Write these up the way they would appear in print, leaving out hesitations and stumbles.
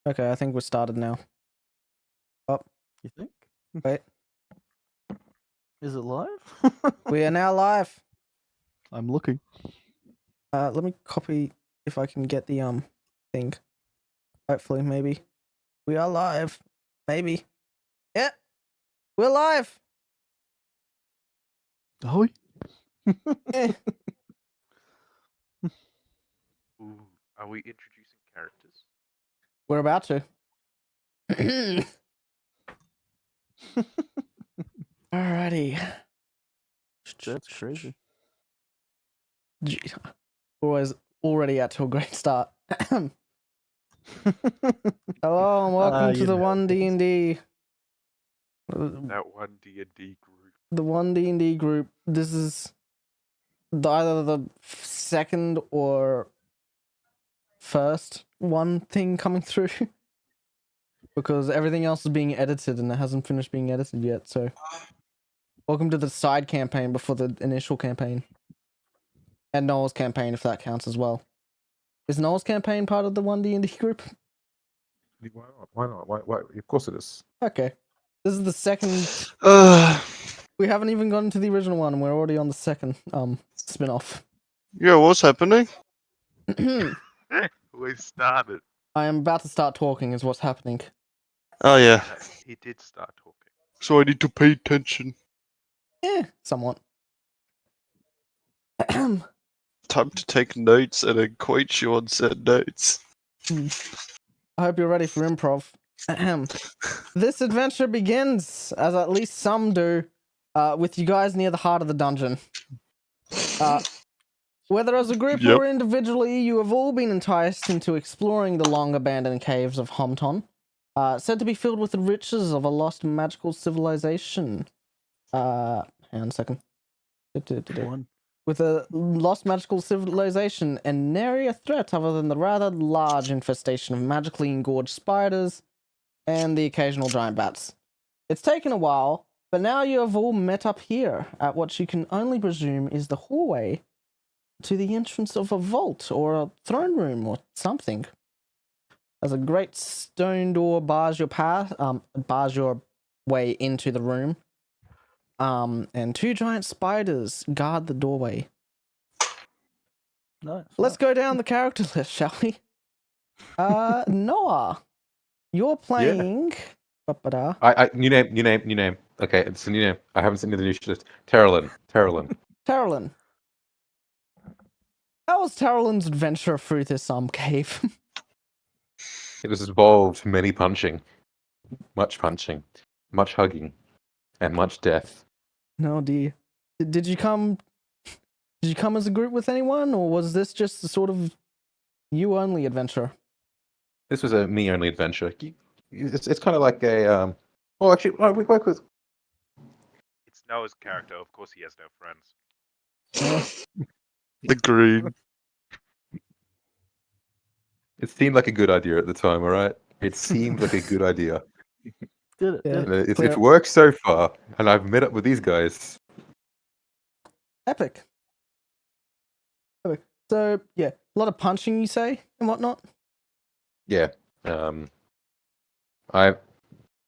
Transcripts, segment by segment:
Okay, I think we're started now. Oh, You think? wait. Is it live? We are now live. I'm looking. Let me copy if I can get the thing. Hopefully, maybe. We are live. Maybe. Yeah. We're live. Are we? Eh. Ooh, are we introducing characters? We're about to. Alrighty. That's crazy. Gee, already out to a great start. Hello and welcome to the DnD. That one DnD group. The DnD group. This is either the second or first one thing coming through because everything else is being edited and it hasn't finished being edited yet. So, welcome to the side campaign before the initial campaign, and Noel's campaign if that counts as well. Is Noel's campaign part of the DnD group? Why not? Why not? Why? Of course it is. Okay, this is the second. We haven't even gotten to the original one, and we're already on the second spin-off. Yeah, what's happening? We started. I am about to start talking. Is what's happening. Oh yeah, He did start talking. so I need to pay attention. Somewhat. Time to take notes and then quote you on said notes. I hope you're ready for improv. This adventure begins, as at least some do, with you guys near the heart of the dungeon. Whether as a group or individually, you have all been enticed into exploring the long-abandoned caves of Homton, said to be filled with the riches of a lost magical civilization. Hang on a second. With a lost magical civilization and nary a threat other than the rather large infestation of magically engorged spiders and the occasional giant bats. It's taken a while, but now you have all met up here at what you can only presume is the hallway to the entrance of a vault or a throne room or something. As a great stone door bars your path, bars your way into the room. And two giant spiders guard the doorway. Nice. Let's go down the character list, shall we? Noah, you're playing. New name. Okay, it's a new name. I haven't seen the new list. Terrelin. Terrelin. How was Terrelin's adventure through this cave? It has involved many punching, much hugging, and much death. No, dear. Did you come? Did you come as a group with anyone, or was this just a sort of you-only adventure? This was a me-only adventure. It's kind of like a Well, actually, we work with. It's Noah's character. Of course, he has no friends. Agreed. It seemed like a good idea at the time. All right, it seemed like a good idea. Did it? And it's worked so far, and I've met up with these guys. Epic. So yeah, a lot of punching, you say, and whatnot. Yeah. I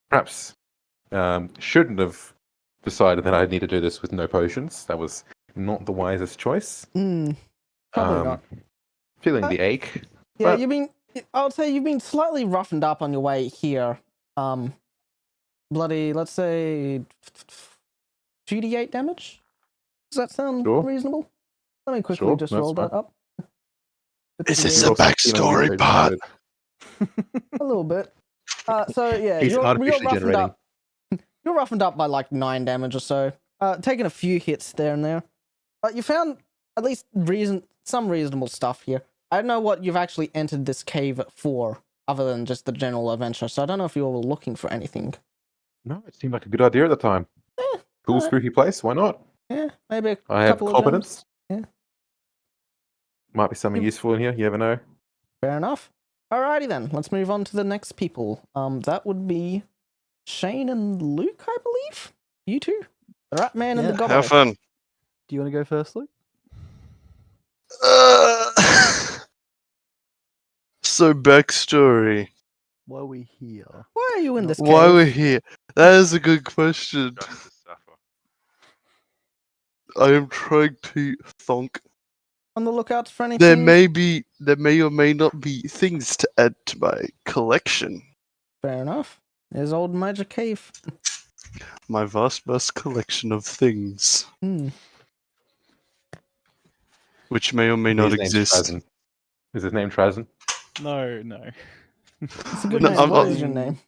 perhaps shouldn't have decided that I need to do this with no potions. That was not the wisest choice. Probably not. Feeling the ache. Yeah, but... I would say you've been slightly roughened up on your way here. Bloody, let's say 2d8 damage? Does that sound reasonable? Let me quickly just roll that up. Is this a backstory part? A little bit. So yeah, He's artificially roughened generating. up. You're roughened up by like 9 damage or so. Taking a few hits there and there. But you found at least some reasonable stuff here. I don't know what you've actually entered this cave for, other than just the general adventure. So I don't know if you were looking for anything. No, it seemed like a good idea at the time. Cool, spooky place. Why not? Yeah, maybe I have confidence. Yeah. Might be something useful in here. You never know. Fair enough. Alrighty then. Let's move on to the next people. That would be Shane and Luke, I believe. You two. The Rat Man and the Goblin. Have fun. Do you want to go first, Luke? So backstory. Why are we here? Why are you in this Why cave? we're here? That is a good question. Just to suffer. I am trying to thonk. On the lookout for anything? There may or may not be things to add to my collection. Fair enough. There's old magic cave. My vast collection of things, Hmm. which may or may not His name's exist. Trazen. Is his name Trazen? No, no. It's a good No, name. I'm What not- is your name?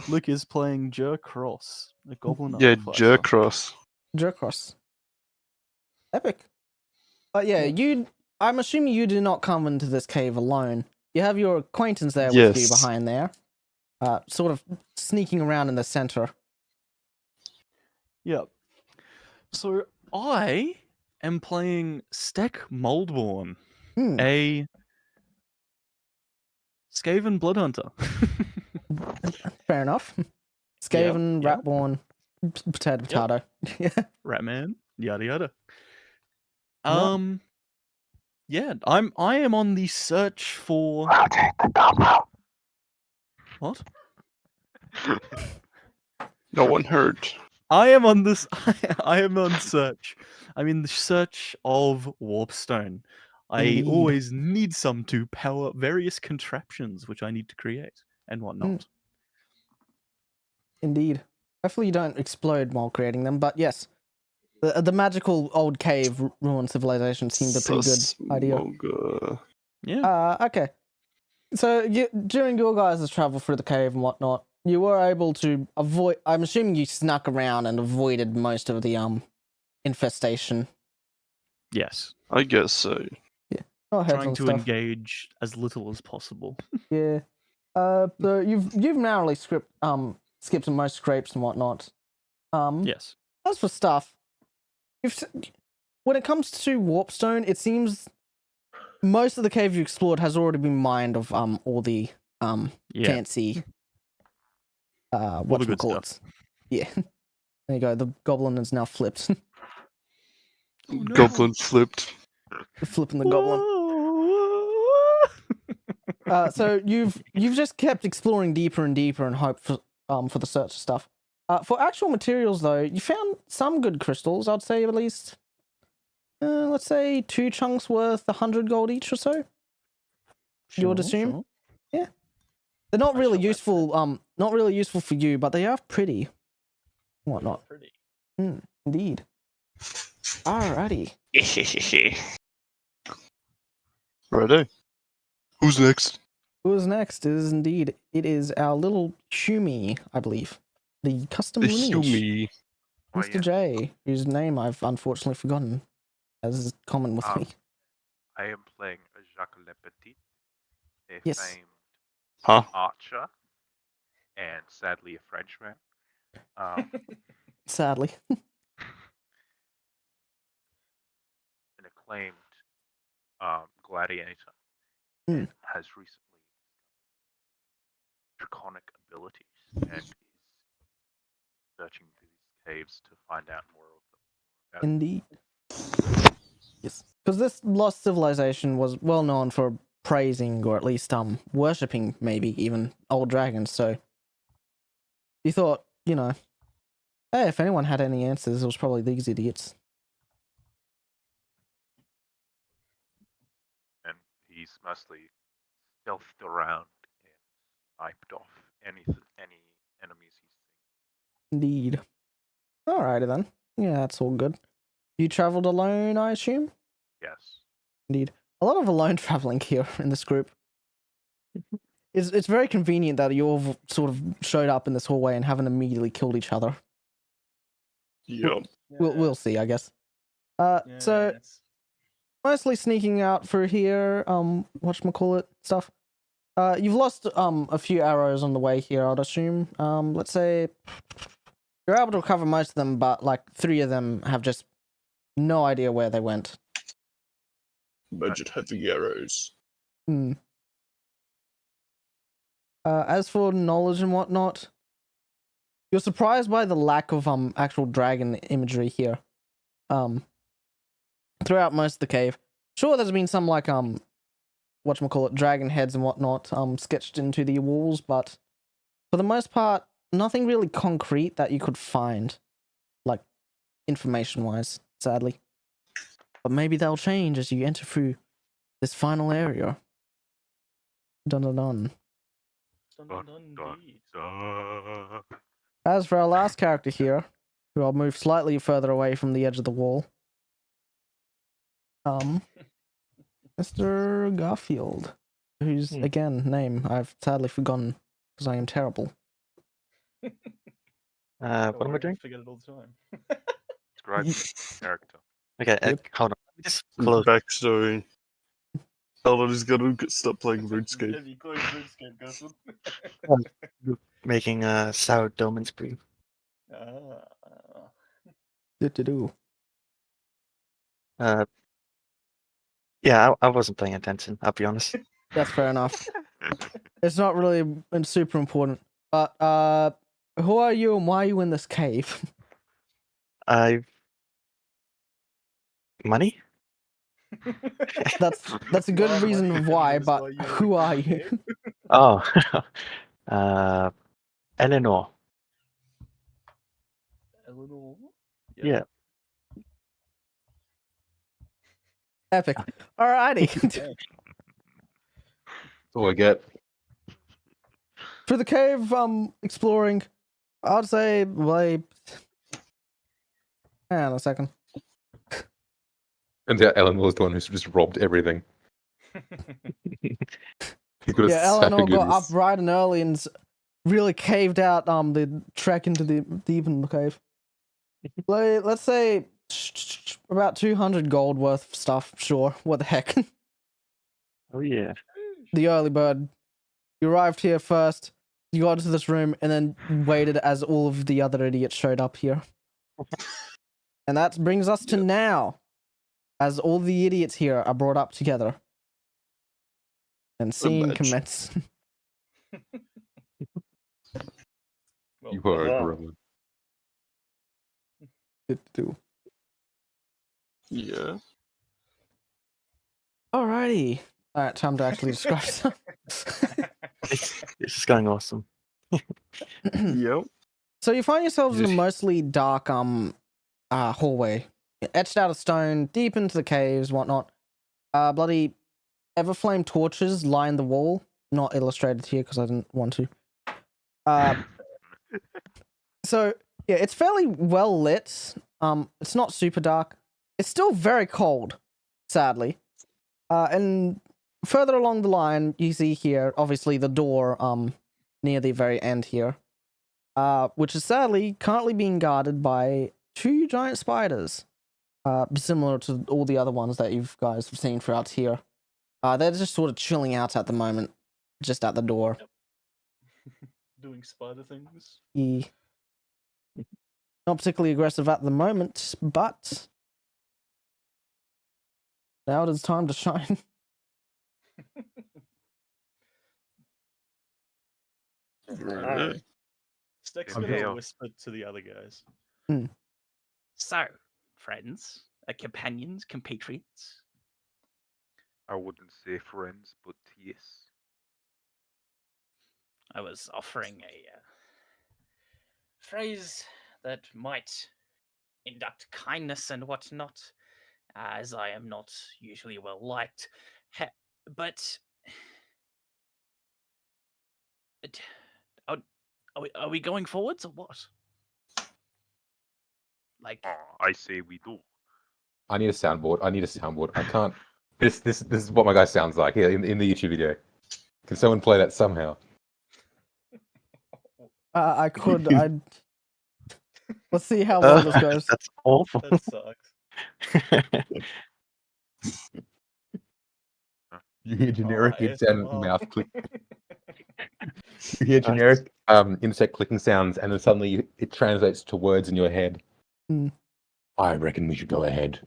Luke is playing Jerkross, a goblin Yeah, artificer. Jerkross. Jerkross. Epic. But yeah, I'm assuming you do not come into this cave alone. You have your acquaintance there with you Yes. behind there. Sort of sneaking around in the center. Yep. So I am playing Steck Moldborn, Hmm. a Skaven Bloodhunter. Fair enough. Skaven, yep. Ratborn, potato. Yeah. Ratman, yada yada. Right. Yeah, I am on the search for what? No one heard. I am on this. I am on search. I'm in the search of Warpstone. I Indeed. always need some to power various contraptions which I need to create and whatnot. Indeed. Hopefully you don't explode while creating them, but yes. The magical old cave ruined civilization seemed a pretty good idea. Smoga. Yeah. Okay. So during your guys' travel through the cave and whatnot, you were able to avoid. I'm assuming you snuck around and avoided most of the infestation. Yes. I guess so. Oh, heads Trying on to stuff. engage as little as possible. Yeah. So you've narrowly skipped most scrapes and whatnot. Yes. As for stuff, when it comes to Warpstone, it seems most of the cave you explored has already been mined of all the Yeah. fancy whatchamacallits. Yeah. There you go. The goblin is now flipped. Oh, no. Goblin flipped. Flipping the goblin. So you've just kept exploring deeper and deeper in hope for the search of stuff. For actual materials though, you found some good crystals. I'd say at least, let's say 2 chunks worth 100 gold each or so. You would assume? Sure. Yeah. They're not really useful. Not really useful for you, but they are pretty. Whatnot. Pretty. Indeed. Alrighty. Righto. Who's next? Who is next? It is our little Shumi, I believe. The custom The lineage. Humi. Oh, Mr. yeah. J, whose name I've unfortunately forgotten, as is common with me. I am playing Jacques Le Petit, a Yes. famed Huh? archer, and sadly a Frenchman. Sadly. An acclaimed gladiator, Hmm. and has recently draconic abilities and is searching through these caves to find out more of them. Indeed. Yes. Because this lost civilization was well known for praising, or at least worshipping, maybe even old dragons, so you thought, hey, if anyone had any answers, it was probably these idiots. And he's mostly stealthed around and sniped off any enemies he's seen. Indeed. Alrighty then. Yeah, that's all good. You traveled alone, I assume? Yes. Indeed. A lot of alone traveling here in this group. It's very convenient that you all sort of showed up in this hallway and haven't immediately killed each other. Yup. We'll see, I guess. So mostly sneaking out through here, whatchamacallit stuff. You've lost a few arrows on the way here, I'd assume. Let's say you're able to recover most of them, but like 3 of them have just no idea where they went. Budget heavy arrows. As for knowledge and whatnot, you're surprised by the lack of actual dragon imagery here. Throughout most of the cave. Sure, there's been some like whatchamacallit, dragon heads and whatnot sketched into the walls, but for the most part, nothing really concrete that you could find, like information-wise, sadly. But maybe that'll change as you enter through this final area. Dun dun dun. Indeed. As for our last character here, who I'll move slightly further away from the edge of the wall, Mr. Garfield, whose again name I've sadly forgotten because I am terrible. What am I doing? Forget it all the time. Describe character. Okay, Yep. hold on. Let me just close. Backstory. Eldon is gonna stop playing RuneScape. Have you closed RuneScape, Garfield? Making a sourdough mince brie. Do. Yeah, I wasn't paying attention. I'll be honest. That's fair enough. It's not really super important. But who are you and why are you in this cave? Money? That's a good reason of why, but who are you? Oh, Eleanor. Eleanor? Yeah. Epic. Alrighty. That's all I get. For the cave exploring, I'd say like hang on a second. And Ellen was the one who's just robbed everything. He's got a Yeah, sack Eleanor of got up goodies. bright and early and really caved out the trek into the deep in the cave. Like, let's say about 200 gold worth of stuff, sure. What the heck? Oh yeah. The early bird. You arrived here first, you got into this room, and then waited as all of the other idiots showed up here. And that brings us to now, as all the idiots here are brought up together. And scene match. commence. Well, You are adorable. Yeah. Alrighty. Alright, time to actually describe stuff. This is going awesome. Yep. So you find yourselves in a Just- mostly dark hallway. Etched out of stone, deep into the caves, whatnot. Bloody Everflame torches line the wall. Not illustrated here because I didn't want to. So yeah, it's fairly well lit. It's not super dark. It's still very cold, sadly. And further along the line, you see here, obviously the door near the very end here, which is sadly currently being guarded by 2 giant spiders, similar to all the other ones that you guys have seen throughout here. They're just sort of chilling out at the moment, just at the door. Doing spider things. Yeah. Not particularly aggressive at the moment, but now it is time to shine. Right. Stex Okay, gonna yeah. whisper to the other guys. So, friends, companions, compatriots. I wouldn't say friends, but yes. I was offering a phrase that might induct kindness and whatnot, as I am not usually well liked. But are we going forwards or what? Like, I say we do. I need a soundboard. I can't. This is what my guy sounds like here in the YouTube video. Can someone play that somehow? I could. Let's see how well this goes. That's awful. That sucks. You hear generic Oh, and ASMR. mouth click. You hear generic insect clicking sounds, and then suddenly it translates to words in your head. Hmm. I reckon we should go ahead,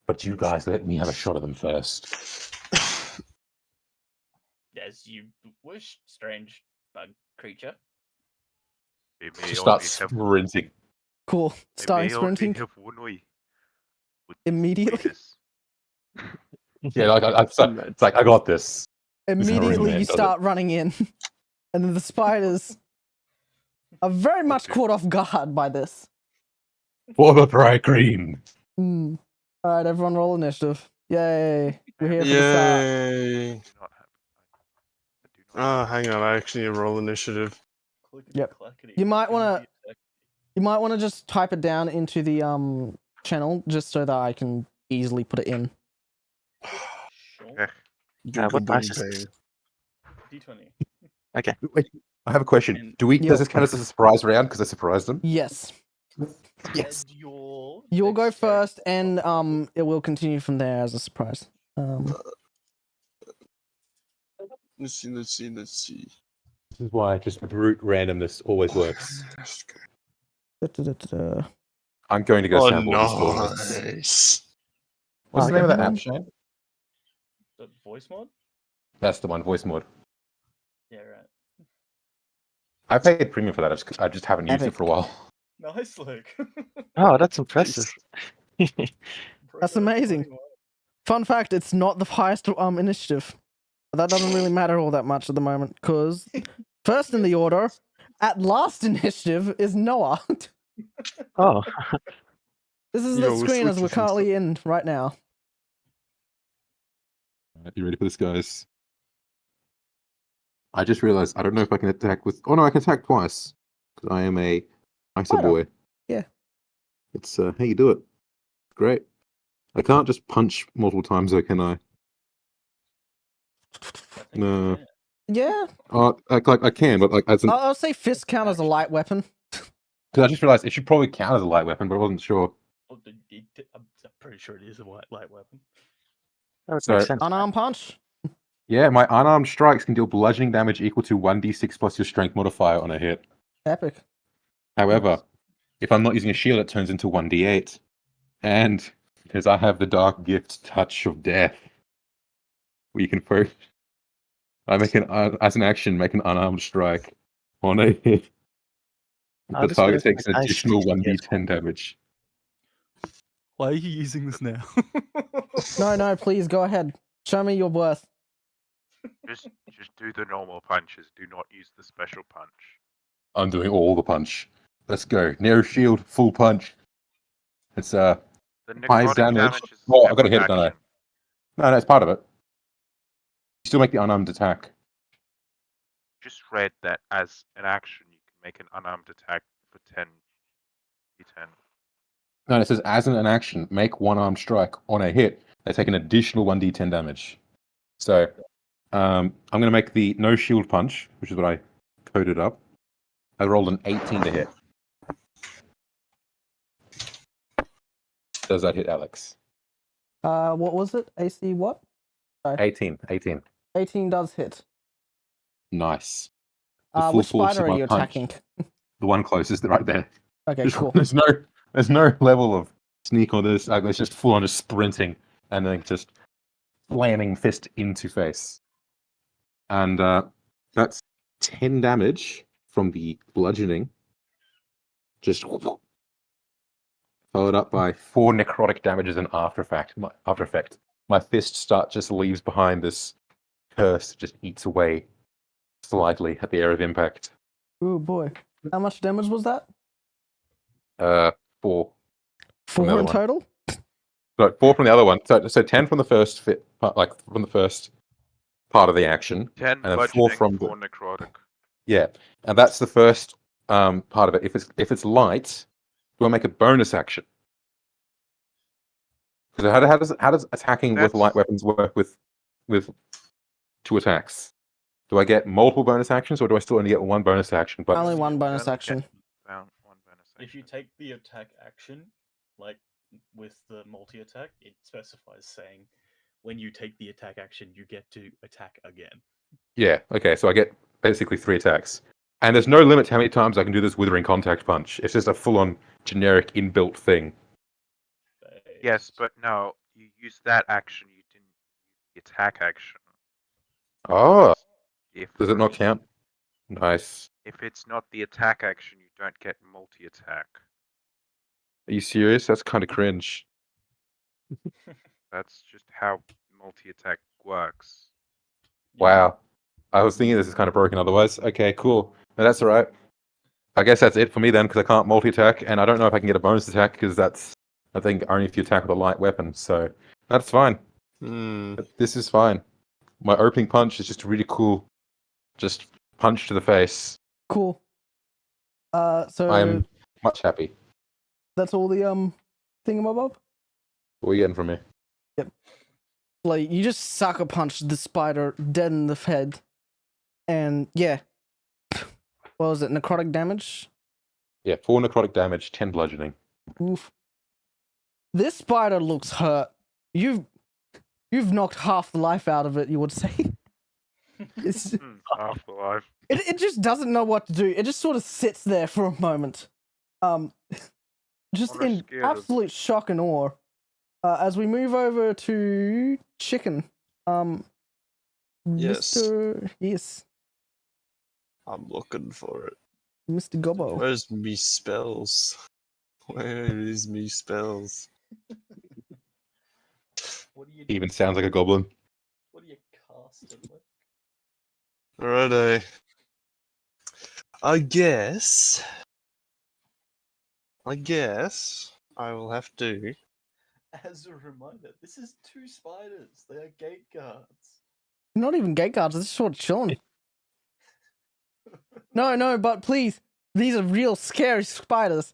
but you guys let me have a shot of them first. as you wish, strange bug creature. They may Just start only have, sprinting. Cool. they Starting may only sprinting have one eye. But immediately. yes. Yeah, like it's like I got this. Immediately Man you does it. start running in, and then the spiders are very much do. caught off guard by this. For the dry cream. Hmm. All right, everyone, roll initiative. Yay! We're here for the start. Yay! I do not have. I do Oh, not. hang on. I actually need to roll initiative. Yep. You might wanna- You might want to just type it down into the channel just so that I can easily put it in. Sure. What dice is this? D20. Wait, I have a question. And- Does Yep. this count as a surprise round because I surprised them? Yes. Yes. Add your You'll go dexterity first, and bonus. it will continue from there as a surprise. Let's see. This is why just brute randomness always works. Da-da-da-da-da. I'm going to go Oh, sample this for nice. What's the Okay. name of that app, Shane? The voice mod? That's the one, voice mod. Yeah, right. I paid premium for that. I just haven't used it Epic. for a while. Nice, Luke. Oh, that's impressive. That's amazing. Fun fact: it's not the highest initiative. But that doesn't really matter all that much at the moment, because first in the order, at last initiative is Noah. Oh, This is Yo, the we're screen as we're switching currently in right now. You ready for this, guys? I just realized I don't know if I can attack with. Oh no, I can attack twice because I am a Isa Fighter. boy. Yeah. It's how you do it. Great. I can't just punch multiple times, though, can I? No. Yeah, I can, but like as an. I'll say fist count as a light weapon. Because I just realized it should probably count as a light weapon, but I wasn't sure. Oh, I'm pretty sure it is a light weapon. that would So- make sense. Unarmed punch. Yeah, my unarmed strikes can deal bludgeoning damage equal to 1d6 plus your strength modifier on a hit. Epic. However, if I'm not using a shield, it turns into 1d8. And because I have the dark gift touch of death, we can first. I make as an action, make an unarmed strike on a hit. Oh, The this target one's takes an nice. additional Yes. 1d10 damage. Why are you using this now? No, please go ahead. Show me your worth. Just do the normal punches. Do not use the special punch. I'm doing all the punch. Let's go. Nero shield, full punch. It's The high necrotic damage. is a Oh, I gotta separate hit it, don't I? action. No, it's part of it. You still make the unarmed attack. Just read that as an action, you can make an unarmed attack for 10 d10. No, it says as an action, make one armed strike on a hit. They take an additional 1d10 damage. So, I'm going to make the no shield punch, which is what I coded up. I rolled an 18 to hit. Does that hit, Alex? What was it? AC what? 18. 18 does hit. Nice. The full Which force spider of are my you punch. attacking? The one closest, right there. Okay, Just- cool. There's no level of sneak on this. It's just full on just sprinting and then just slamming fist into face. And that's 10 damage from the bludgeoning. Just followed up by 4 necrotic damages and after effect. My fist just leaves behind this curse, just eats away slightly at the area of impact. Oh boy. How much damage was that? 4. 4 the other in one. total? No, 4 from the other one. So 10 from the first from the first part of the action. 10 And then 4 bludgeoning, from 4 necrotic. Yeah, and that's the first part of it. If it's light, do I make a bonus action? Because how does attacking with light weapons work with 2 attacks? Do I get multiple bonus actions, or do I still only get one bonus action? But Only one You bonus only action. get one bonus action. If you take the attack action, like with the multi attack, it specifies saying when you take the attack action, you get to attack again. yeah, okay, so I get basically 3 attacks, and there's no limit to how many times I can do this withering contact punch. It's just a full-on generic inbuilt thing. Yes, but no, you use that action, you didn't use the attack action. Oh, If does it not count? Nice. If it's not the attack action, you don't get multi-attack. Are you serious? That's kind of cringe. That's just how multi-attack works. Wow. I was thinking this is kind of broken otherwise. Okay, cool. No, that's all right. I guess that's it for me then, because I can't multi-attack, and I don't know if I can get a bonus attack, because that's, I think, only if you attack with a light weapon, so that's fine. This is fine. My opening punch is just a really cool, just punch to the face. Cool. So I am much happy. that's all the thingamabob? What are you getting from me? Like, you just sucker punch the spider dead in the head. And yeah. What was it? Necrotic damage? Yeah, 4 necrotic damage, 10 bludgeoning. Oof. This spider looks hurt. You've knocked half the life out of it, you would say. It's, Afterlife. it just doesn't know what to do. It just sort of sits there for a moment. Just I'm in scared of- absolute shock and awe. As we move over to Chicken. Yes. Yes. I'm looking for it. Mr. Gobbo. Where's me spells? Where is me spells? What do you Even sounds like a goblin. What do you cast? Righto. I guess I will have to. As a reminder, this is 2 spiders. They are gate guards. Not even gate guards, they're just sort of chilling. No, but please. These are real scary spiders.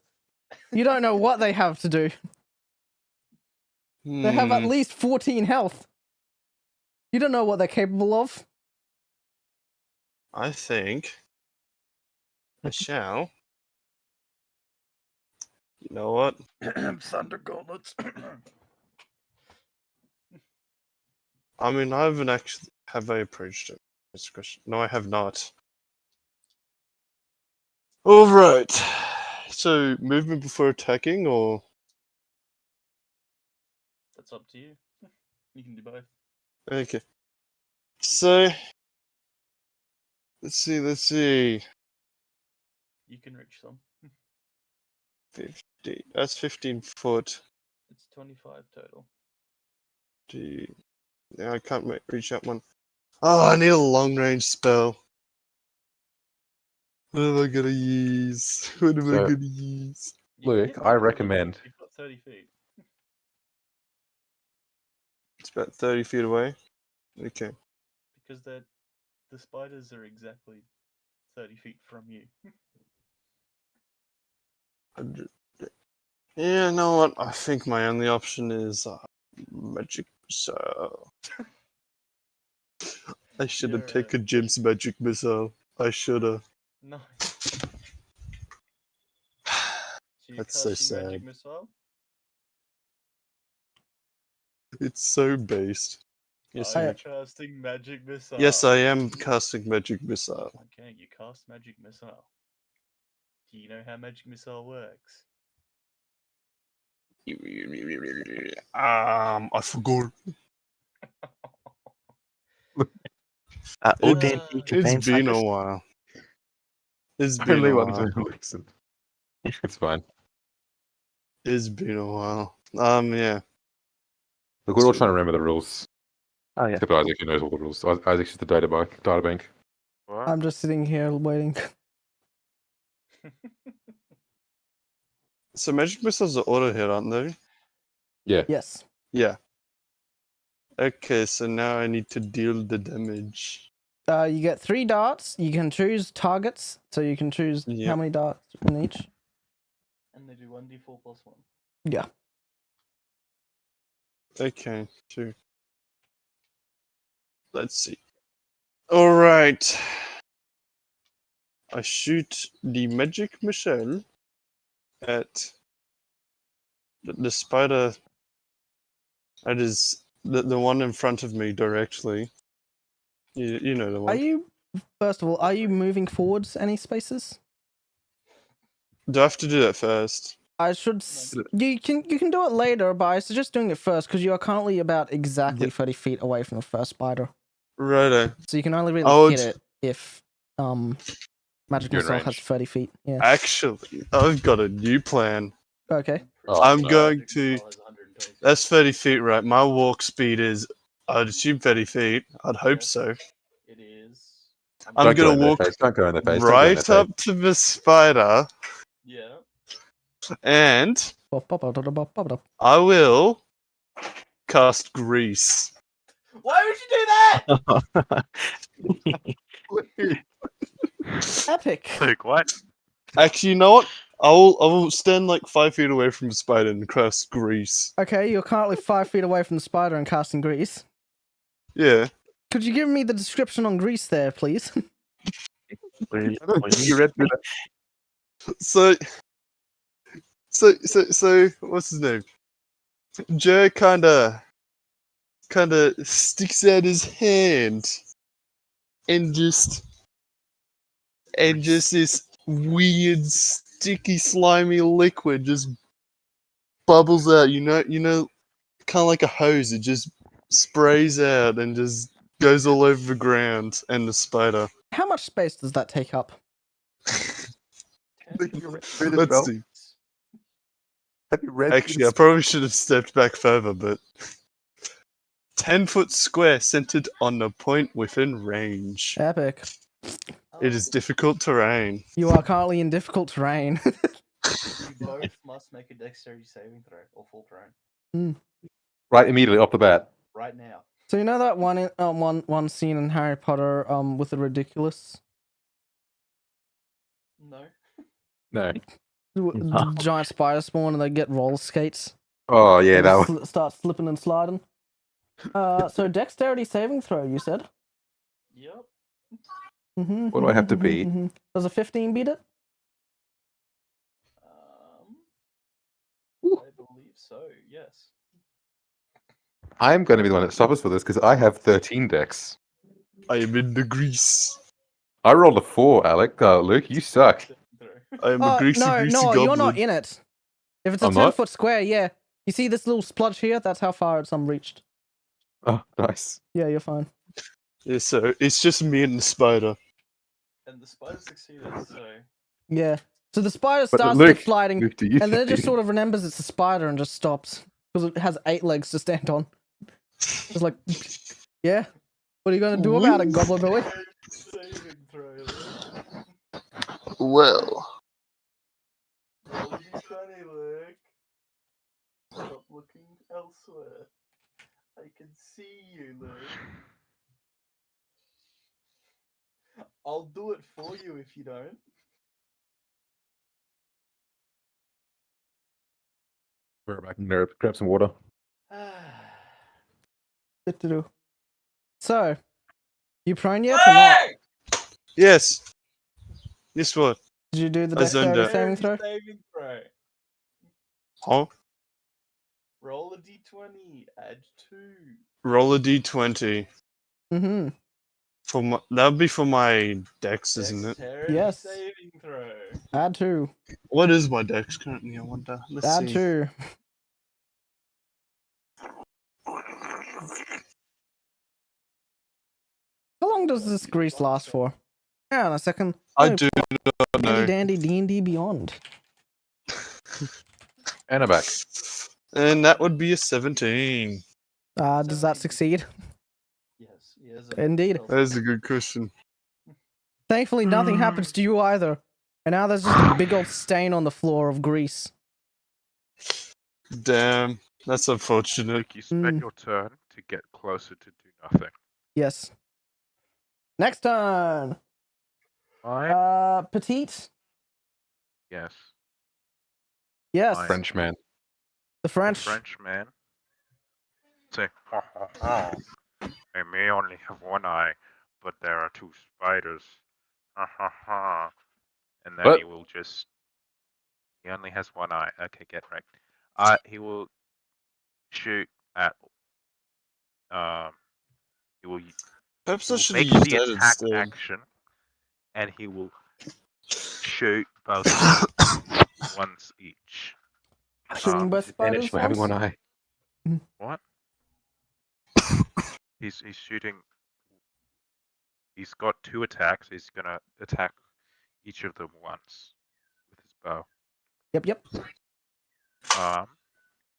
You don't know what they have to do. They have at least 14 health. You don't know what they're capable of. I think I shall. You know what? Thunder gauntlets. I mean, I haven't actually. Have I approached it? That's a question. No, I have not. All right. So, movement before attacking, or That's up to you. You can do both. okay. So, let's see. You can reach some. 50. That's 15 foot. It's 25 total. Yeah, I can't reach that one. Oh, I need a long range spell. What am I gonna use? What am I So- gonna use? You can Luke, get I 30 feet. recommend- You've got 30 feet. It's about 30 feet away. Okay. Because the spiders are exactly 30 feet from you. 100. Yeah, you know what? I think my only option is magic missile. I should have You're, taken Jim's magic missile. I should have. No. So That's so casting Magic sad. missile? It's so based. Yes, Are I you am. casting magic missile? Yes, I am casting magic missile. Okay, you cast magic missile. Do you know how magic missile works? I forgot. All It's- DnD It's campaigns like been a this. while. It's been Only a one while. to listen. It's fine. It's been a while. Yeah. Look, we're all trying to remember the rules. Oh yeah. Except Isaac, who knows all the rules. Isaac's just the data bank. What? I'm just sitting here waiting. So magic missiles are auto hit, aren't they? Yes. Yeah. Okay, so now I need to deal the damage. You get 3 darts. You can choose targets, so you can choose how Yep. many darts in each. And they do 1d4 plus 1. Yeah. Okay, 2. Let's see. Alright. I shoot the magic missile at the spider that is the one in front of me directly. You know the Are one. you, first of all, are you moving forwards any spaces? Do I have to do that first? I should. You can do it later, but I suggest doing it first because you are currently about exactly Yep. 30 feet away from the first spider. Righto. So you can only really I would- hit it if magic You're in missile has range. 30 feet. Yeah. Actually, I've got a new plan. Okay. Oh, I'm no. going Magic to. missile is 120 feet. That's 30 feet, right? My walk speed is, I'd assume 30 feet. I'd hope Yeah. so. It is I'm Don't go gonna in their walk face. Don't go in their face. Don't go in right their up to the spider, Yeah. and Ba-ba-ba-da-ba-ba-da. I will cast grease. Why would you do that? Epic. Like what? Actually, you know what? I will stand like 5 feet away from the spider and cast grease. Okay, you're currently 5 feet away from the spider and casting grease. Yeah. Could you give me the description on grease there, please? I don't think you read through that. So, what's his name? Joe kind of sticks out his hand, and just this weird, sticky, slimy liquid just bubbles out. You know, kind of like a hose. It just sprays out and just goes all over the ground and the spider. How much space does that take up? Have you read through this, Let's Bell? see. Have you read through Actually, I this? probably should have stepped back further, but 10-foot square centered on a point within range. Epic. It is difficult terrain. You are currently in difficult terrain. You both must make a dexterity saving throw or full terrain Right, immediately off the bat. right now. So you know that one scene in Harry Potter with the ridiculous No. No. the giant spider spawn and they get roller skates? Oh yeah, and that just one. start slipping and sliding. So dexterity saving throw, you said? Yep. Mm-hmm. What do I have to beat? Does a 15 beat it? I believe so. Yes. I'm going to be the one that suffers for this because I have 13 decks. I am in the grease. I rolled a 4, Alec. Luke, you suck. Saving throw. I am a greasy, no, greasy no, goblin. you're not in it. If it's a I'm not? 10-foot square, yeah. You see this little splodge here? That's how far it's reached. Oh, nice. Yeah, you're fine. Yeah, so it's just me and the spider. And the spider succeeded, so Yeah. So the spider But starts Luke, sliding, Luke, do you and then it just think- sort of remembers it's a spider and just stops because it has 8 legs to stand on. It's like, yeah. What are you gonna do about it, Goblin Boy? saving throw. Well, Well, you funny, Luke. Stop looking elsewhere. I can see you, Luke. I'll do it for you if you don't. We're back in there. Grab some water. Do. So, you prone yet or not? yes. Yes, what? Did you do the I zoned dexterity out. saving throw? Saving throw. Huh? Roll a d20. Add 2. Roll a d20. Mm-hmm. That would be for my dex, isn't it? Dexterity Yes. saving throw. Add 2. What is my dex currently? I wonder. Let's Add see. 2. How long does this grease last for? Hang on a second. I Oh, do not know. Dandy D&D Beyond. And I'm back. And that would be a 17. Does that succeed? Yes. Yes. Indeed. That is a good question. Thankfully, nothing happens to you either. And now there's just a big old stain on the floor of grease. Damn. That's unfortunate. Like you spend your turn to get closer to do nothing. Yes. Next turn. Fine. Petite. Yes. Yes. Fine. Frenchman. The French. French man. Say, ha ha ha. I may only have one eye, but there are 2 spiders. Ha ha ha. And then What? he will just. He only has one eye. Okay, get right. He will shoot at. He will Perhaps He I will should make have used the that attack instead. action, and he will shoot both of them once each. Shooting both spiders for having once? one eye. What? He's shooting. He's got 2 attacks. He's gonna attack each of them once with his bow. Yep.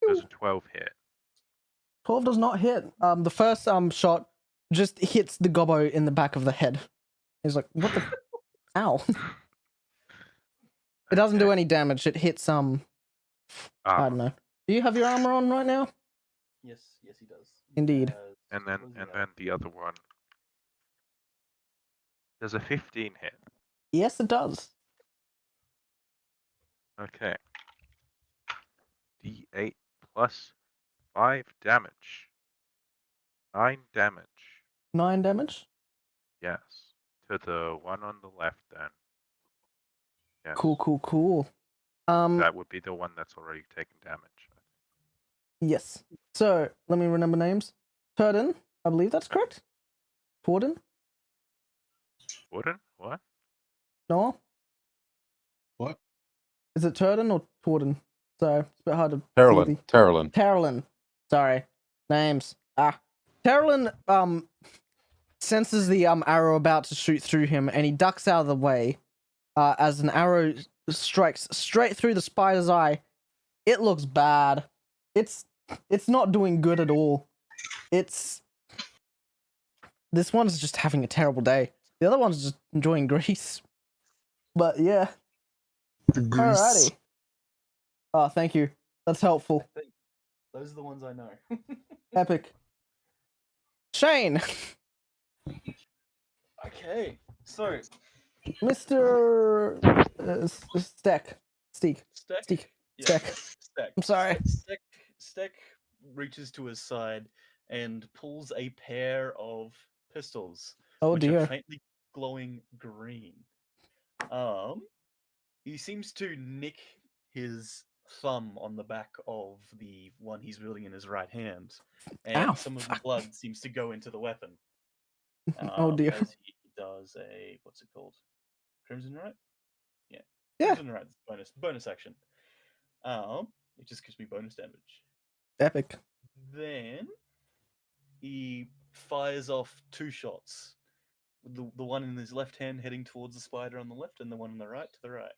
Does a 12 hit? 12 does not hit. The first shot just hits the gobbo in the back of the head. He's like, what the? Ow! It doesn't do Okay. any damage. It hits I don't know. Do you have your armor on right now? Yes, he does. Indeed. And then the other one. Does a 15 hit? Yes, it does. Okay. D8 plus 5 damage. 9 damage. 9 damage. Yes. To the one on the left then. Yes. Cool. That would be the one that's already taken damage. Yes. So let me remember names. TODn, I believe that's correct. TODn. Wooden? What? No. What? Is it TODn or TODn? So it's a bit hard to. Terrelin. Terrelin. Terrelin. Sorry. Names. Terrelin senses the arrow about to shoot through him, and he ducks out of the way as an arrow strikes straight through the spider's eye. It looks bad. It's not doing good at all. This one's just having a terrible day. The other one's just enjoying grease. But yeah. The grease. Alrighty. Oh, thank you. That's helpful. Those are the ones I know. Epic. Shane, Okay, so Mr. Steck. Steck. Steak. Yeah, Steck. Steck. I'm sorry. Steck reaches to his side and pulls a pair of pistols, Oh which are dear. faintly glowing green. He seems to nick his thumb on the back of the one he's wielding in his right hand, and Ow, some of the fuck. blood seems to go into the weapon. Oh dear. As he does a what's it called? Crimson Right? Yeah. Yeah. Crimson Right. Bonus action. It just gives me bonus damage. Epic. Then he fires off 2 shots. The one in his left hand heading towards the spider on the left, and the one on the right to the right.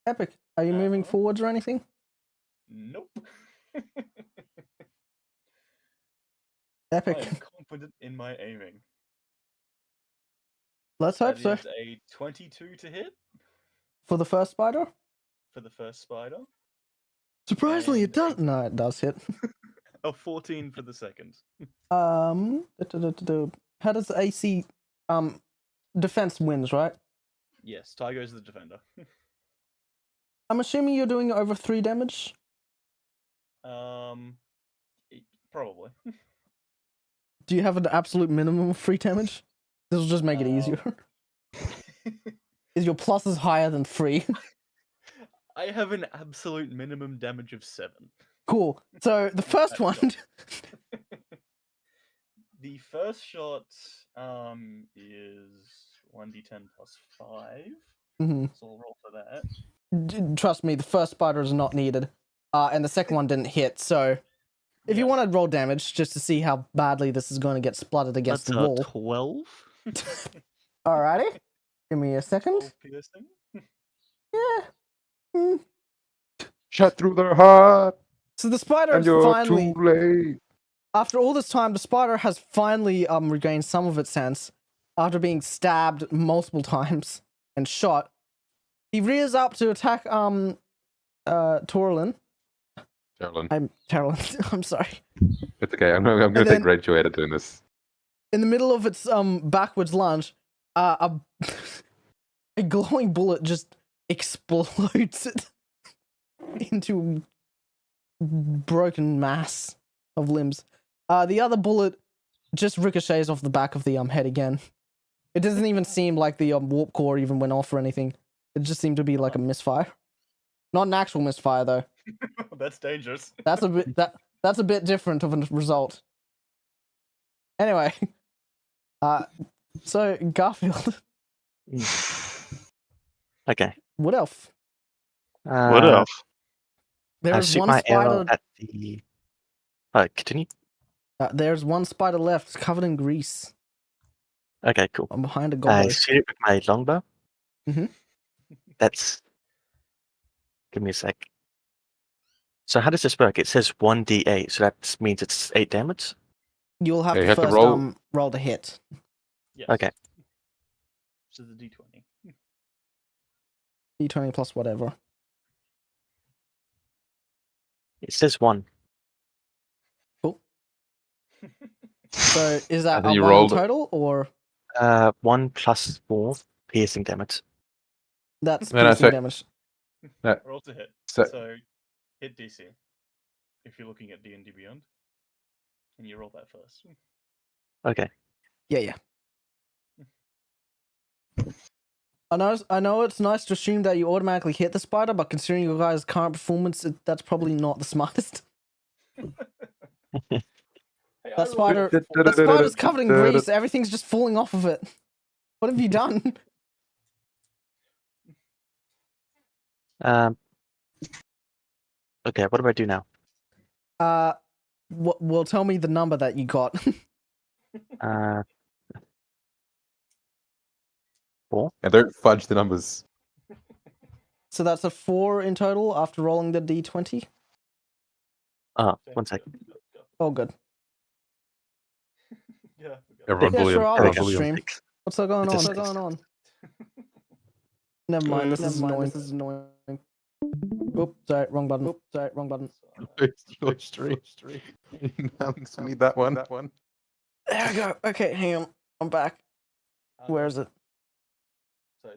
Epic. Are you moving forwards or anything? Nope. Epic. I am confident in my aiming. Let's hope That so. is a 22 to hit For the first spider? for the first spider. Surprisingly, it And does. No, it does hit. A 14 for the second. How does the AC defense wins, right? Yes, Ty goes to the defender. I'm assuming you're doing over 3 damage. Probably. Do you have an absolute minimum of 3 damage? This will just make it easier. Is your pluses higher than 3? I have an absolute minimum damage of 7. Cool. So the first one. The first shot is 1d10 plus 5. Mhm. So I'll roll for that. Trust me, the first spider is not needed. And the second one didn't hit, so if you want to roll damage just to see how badly this is going to get spluttered against That's the wall. 12. Alrighty. Give me a second. 12 piercing. Yeah. Mm. Shut through their heart, So the spider and is you're finally, too late. after all this time, the spider has finally regained some of its sense after being stabbed multiple times and shot. He rears up to attack Terrelin. Terrelin. Terrelin. I'm sorry. It's okay. I'm going to then- take great joy out of doing this. In the middle of its backwards lunge, a glowing bullet just explodes it into a broken mass of limbs. The other bullet just ricochets off the back of the head again. It doesn't even seem like the warp core even went off or anything. It just seemed to be like a misfire. Not an actual misfire though. That's dangerous. That's a bit different of a result. Anyway, so Garfield, Okay. what else? What else? There I is shoot one my arrow spider. at the. Continue. There's one spider left, covered in grease. Okay, cool. I'm behind a I gobbo. shoot it with my longbow. Mhm. That's. Give me a sec. So how does this work? It says 1d8, so that means it's 8 damage. You'll have Yeah, to you have to first roll- roll to hit. Yes. Okay. So the D20. D20 plus whatever. It says 1. So is that And then a you 1 rolled it. total, or 1 plus 4 piercing damage. that's No, no, piercing so- damage? Roll to hit. So- So hit DC. If you're looking at D&D Beyond. And you roll that first. Okay. Yeah. I know it's nice to assume that you automatically hit the spider, but considering your guys' current performance, that's probably not the smartest. Hey, That spider's covered in grease. Everything's just falling off of it. What have you done? Okay, what do I do now? Well, tell me the number that you got. 4? And don't fudge the numbers. So that's a 4 in total after rolling the d20. One second. Oh, good. Yeah. Everyone Yeah, bully sure, him. I'll Everyone watch the bully him. stream. What's going on? It's a What's going on? Never mind. This is annoying. Oops, sorry, wrong button. Your stream. Thanks, we need that one. There we go. Okay, hang on. I'm back. Where is it? So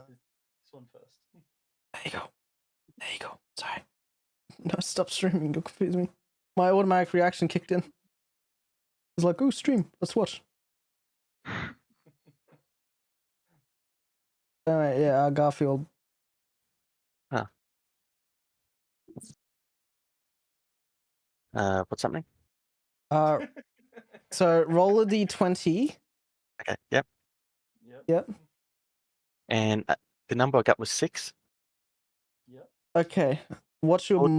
this one first. There you go. Sorry. No, stop streaming. You'll confuse me. My automatic reaction kicked in. It's like, oh, stream. Let's watch. Alright, yeah, Garfield. What's happening? So roll a d20. Okay, yep. Yep. And the number I got was 6. Okay. What's your What is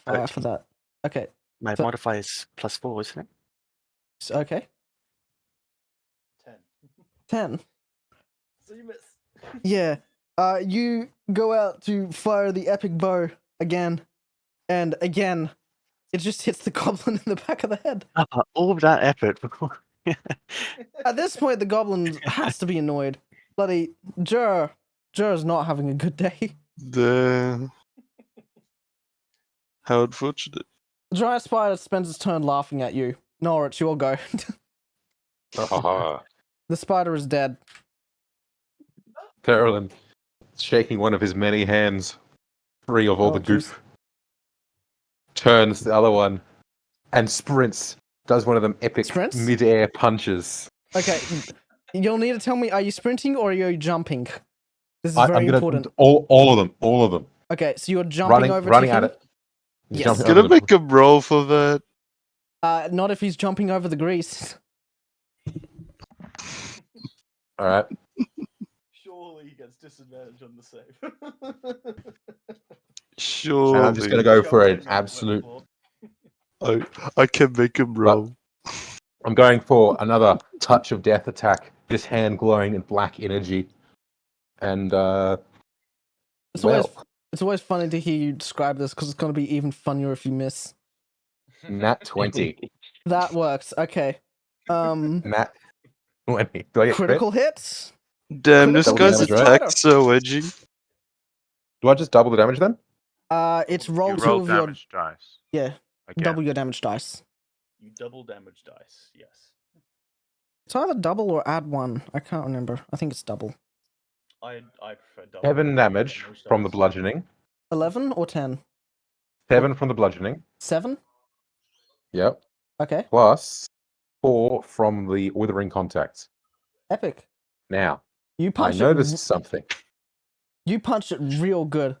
modifier for 13? that? Okay. My So- modifier is +4, isn't it? Okay. 10. 10. So you miss. Yeah. You go out to fire the epic bow again, and again, it just hits the goblin in the back of the head. All of that effort. At this point, the goblin has to be annoyed. Bloody Jur's not having a good day. How unfortunate. The giant spider spends its turn laughing at you. Nora, it's your go. The spider is dead. Carolyn, shaking one of his many hands, free of all Oh, the goof, turns the other one and sprints. Does one of them epic Sprints? mid-air punches. Okay, you'll need to tell me: are you sprinting or are you jumping? This is I'm very gonna important. all of them. Okay, so you're jumping over running to him. at it. Yes. Jumping Gonna over them. make a roll for that. Not if he's jumping over the grease. All right. Surely he gets disadvantage on the save. Sure. And I'm just gonna go for an absolute. I can make him roll. I'm going for another touch of death attack. This hand glowing in black energy, and It's always funny to hear you describe this because it's going to be even funnier if you miss. nat 20. That works. Okay. Nat 20. Do I get Critical hits. Damn, this Double guy's damage, right? attack's so edgy. Do I just double the damage then? It's roll You 2 roll of your damage dice. yeah. Again. Double your damage dice. You double damage dice, yes. It's either double or add 1. I can't remember. I think it's double. I prefer double. 7 damage from the dice. bludgeoning. 11 or 10? 7 from the bludgeoning. 7. Yep. Okay. Plus 4 from the withering contact. Epic. Now, You I punch noticed it. something. You punched it real good.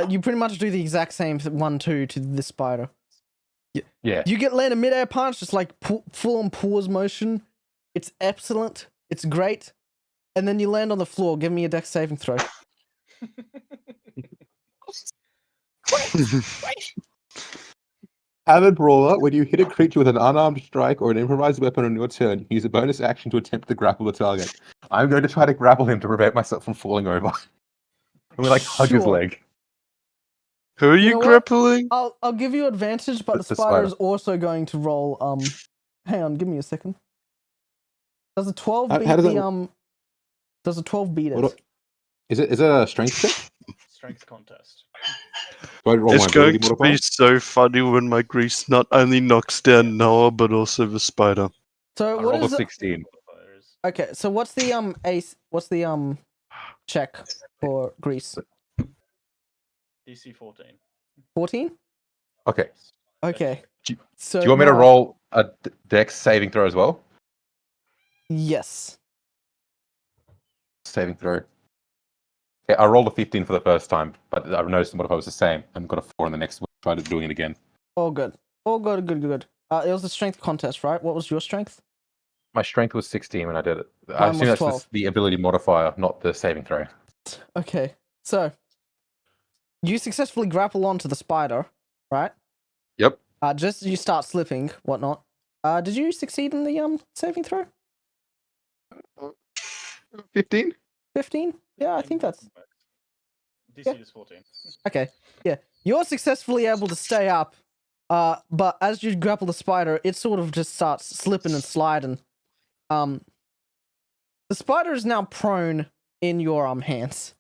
You pretty much do the exact same 1-2 to this spider. Yeah. You get land a mid-air punch, just like full on pause motion. It's excellent. It's great. And then you land on the floor. Give me a dex saving throw. Avid Brawler, when you hit a creature with an unarmed strike or an improvised weapon on your turn, use a bonus action to attempt to grapple the target. I'm going to try to grapple him to prevent myself from falling over. I'm going to hug his Sure. leg. Who are you, know what? grappling? I'll give you advantage, but the The spider spider. is also going to roll. Hang on, give me a second. Does a 12 How beat does the that- Does a 12 beat What it? Is it a strength check? Strength contest. Do I roll my It's going ability to modifier? be so funny when my grease not only knocks down Noah but also the spider. So I what rolled a is it? 16. Modifiers. Okay, so what's the ace? What's the check for Greece? DC 14. 14? Okay. Yes. Okay. Do So Do you want me to now- roll a dex saving throw as well? Yes. Saving throw. Okay, I rolled a 15 for the first time, but I've noticed the modifier was the same. And got a 4 in the next one. Tried doing it again. All good. All good. Good. It was a strength contest, right? What was your strength? My strength was 16 when I did it. I Mine assume was that's 12. the ability modifier, not the saving throw. Okay. So you successfully grapple onto the spider, right? Yep. Just as you start slipping, whatnot. Did you succeed in the saving throw? 15? 15? Yeah, I think that's DC Yeah. is 14. okay. Yeah, you're successfully able to stay up. But as you grapple the spider, it sort of just starts slipping and sliding. The spider is now prone in your hands.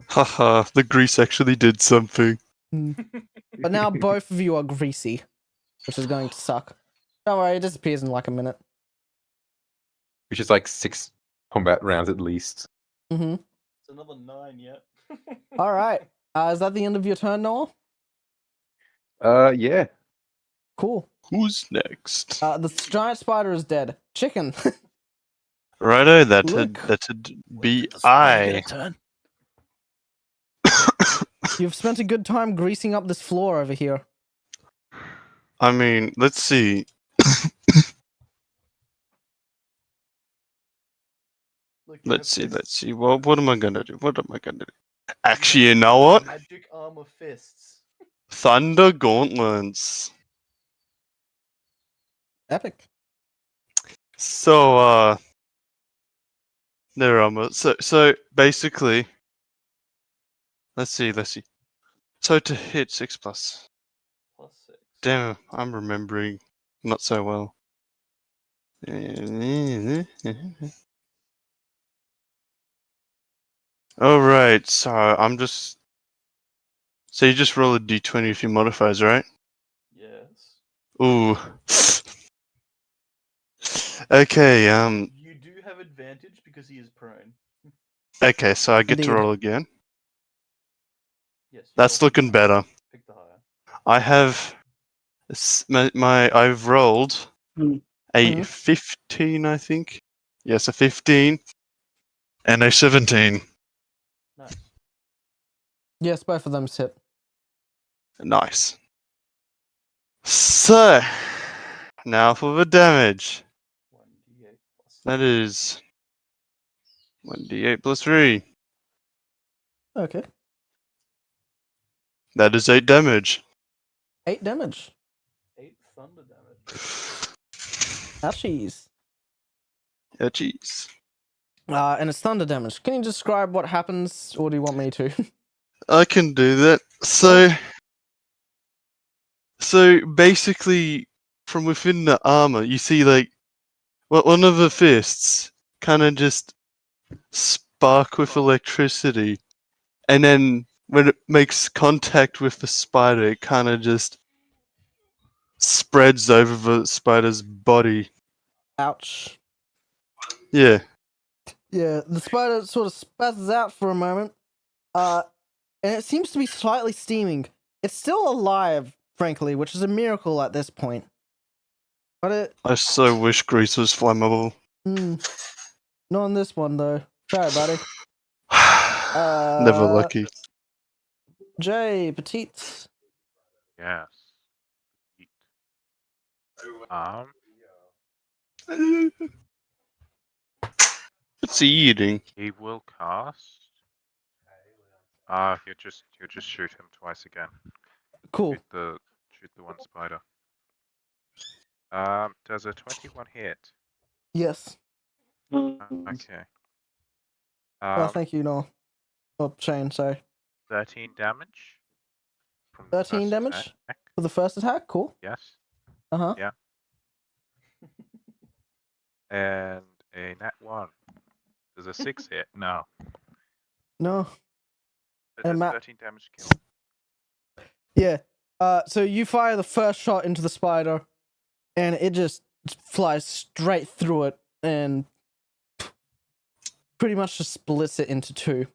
Haha, the grease actually did something. But now both of you are greasy, which is going to suck. Don't worry, it disappears in like a minute. Which is like 6 combat rounds at least. Mm-hmm. It's another 9 yet. All right. Is that the end of your turn, Noah? Yeah. Cool. Who's next? The giant spider is dead. Chicken. Righto, that'd Look. be I. You've spent a good time greasing up this floor over here. I mean, let's see. Look, you Let's have see. What am I gonna do? Actually, you know what? Magic armor fists. Thunder gauntlets. Epic. So, there are so basically, let's see. So to hit 6+. +6. Damn, I'm remembering not so well. Alright, so I'm just. So you just roll a d20 with your modifiers, right? Yes. Ooh. Okay, You do have advantage because he is prone. okay, so I get to Indeed. roll again. Yes. you That's roll looking the higher. better. Pick the higher. I have I've rolled a Mhm. 15, I think. Yes, a 15 and a 17. Nice. Yes, both of them hit. Nice. So, now for the damage. 1d8 plus. That is 1d8 plus 3. Okay. That is 8 damage. 8 damage. 8 thunder damage. Ouchies. Yeah, jeez. And it's thunder damage. Can you describe what happens, or do you want me to? I can do that. So basically, from within the armor, you see like, one of the fists kind of just spark with electricity, and then when it makes contact with the spider, it kind of just spreads over the spider's body. Ouch. Yeah. Yeah, the spider sort of spazzes out for a moment. And it seems to be slightly steaming. It's still alive, frankly, which is a miracle at this point. But it... I so wish grease was flammable. Not on this one, though. Sorry, buddy. Never lucky. Jay, petite. Yes. Eat. What's he eating? He will cast. You just shoot him twice again. Cool. Shoot the one spider. Does a 21 hit? Yes. Okay. Thank you, Noel. Oh, Shane, sorry. 13 damage. From the 13 first damage? attack. For the first attack? Cool. Yes. Uh-huh. Yeah. And a nat 1. Does a 6 hit? No. No. It And does Matt- 13 damage kill. Yeah. So you fire the first shot into the spider, and it just flies straight through it, and pretty much just splits it into two.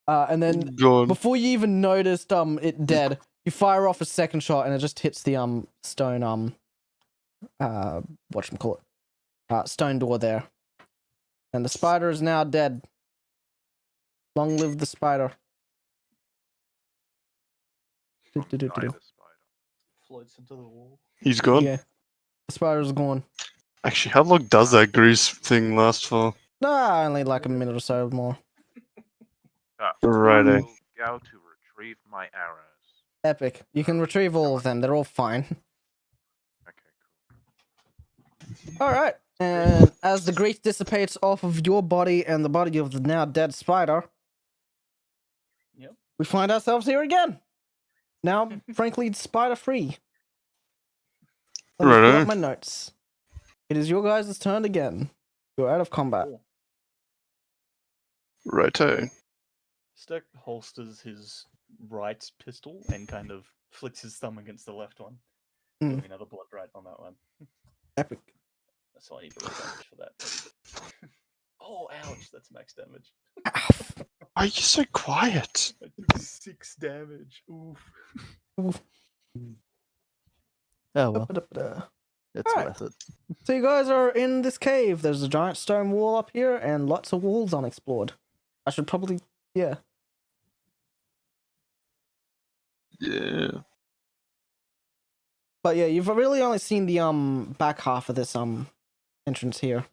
And then God. before you even noticed it dead, you fire off a second shot, and it just hits the stone whatchamacallit, stone door there, and the spider is now dead. Long live the spider. From the spider. Floats into the wall. He's gone. Yeah, the spider's gone. Actually, how long does that grease thing last for? Nah, only like a minute or so more. Righto. I will go to retrieve my arrows. Epic. You can retrieve all of them. They're all fine. Okay, cool. All right. And as the grease dissipates off of your body and the body of the now dead spider, Yep. we find ourselves here again. Now, frankly, spider free. Let me pull Righto. up my notes. It is your guys' turn again. You're out of combat. Cool. Righto. Stek holsters his right pistol and kind of flicks his thumb against the left one. Mm. Doing another blood right on that one. Epic. So I need to roll damage for that. Oh, ouch! That's max damage. Why are you so quiet? I took 6 damage. Oof. Oh well, Ba-da-ba-da. it's Alright. worth it. So you guys are in this cave. There's a giant stone wall up here and lots of walls unexplored. I should probably, yeah. Yeah. But yeah, you've really only seen the back half of this entrance here.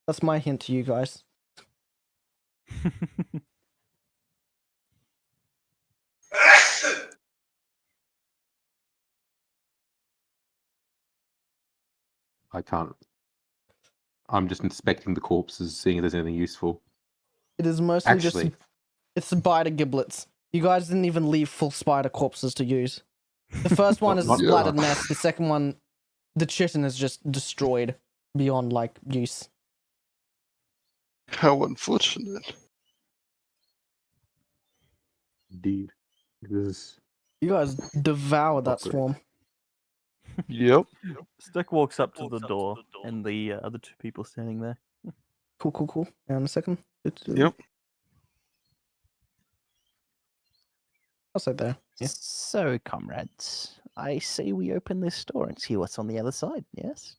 That's my hint to you guys. I can't. I'm just inspecting the corpses, seeing if there's anything useful. It is mostly Actually, just it's spider giblets. You guys didn't even leave full spider corpses to use. The first one is a Not- splattered mess. The second one, the chitin is just destroyed beyond like use. How unfortunate. indeed, this is You guys devoured that Upgrade. swarm. Yep. Stick walks up to the door, and the other two people standing there. Cool. And a second. Yep. I'll say there. Yeah. So, comrades, I say we open this door and see what's on the other side. Yes.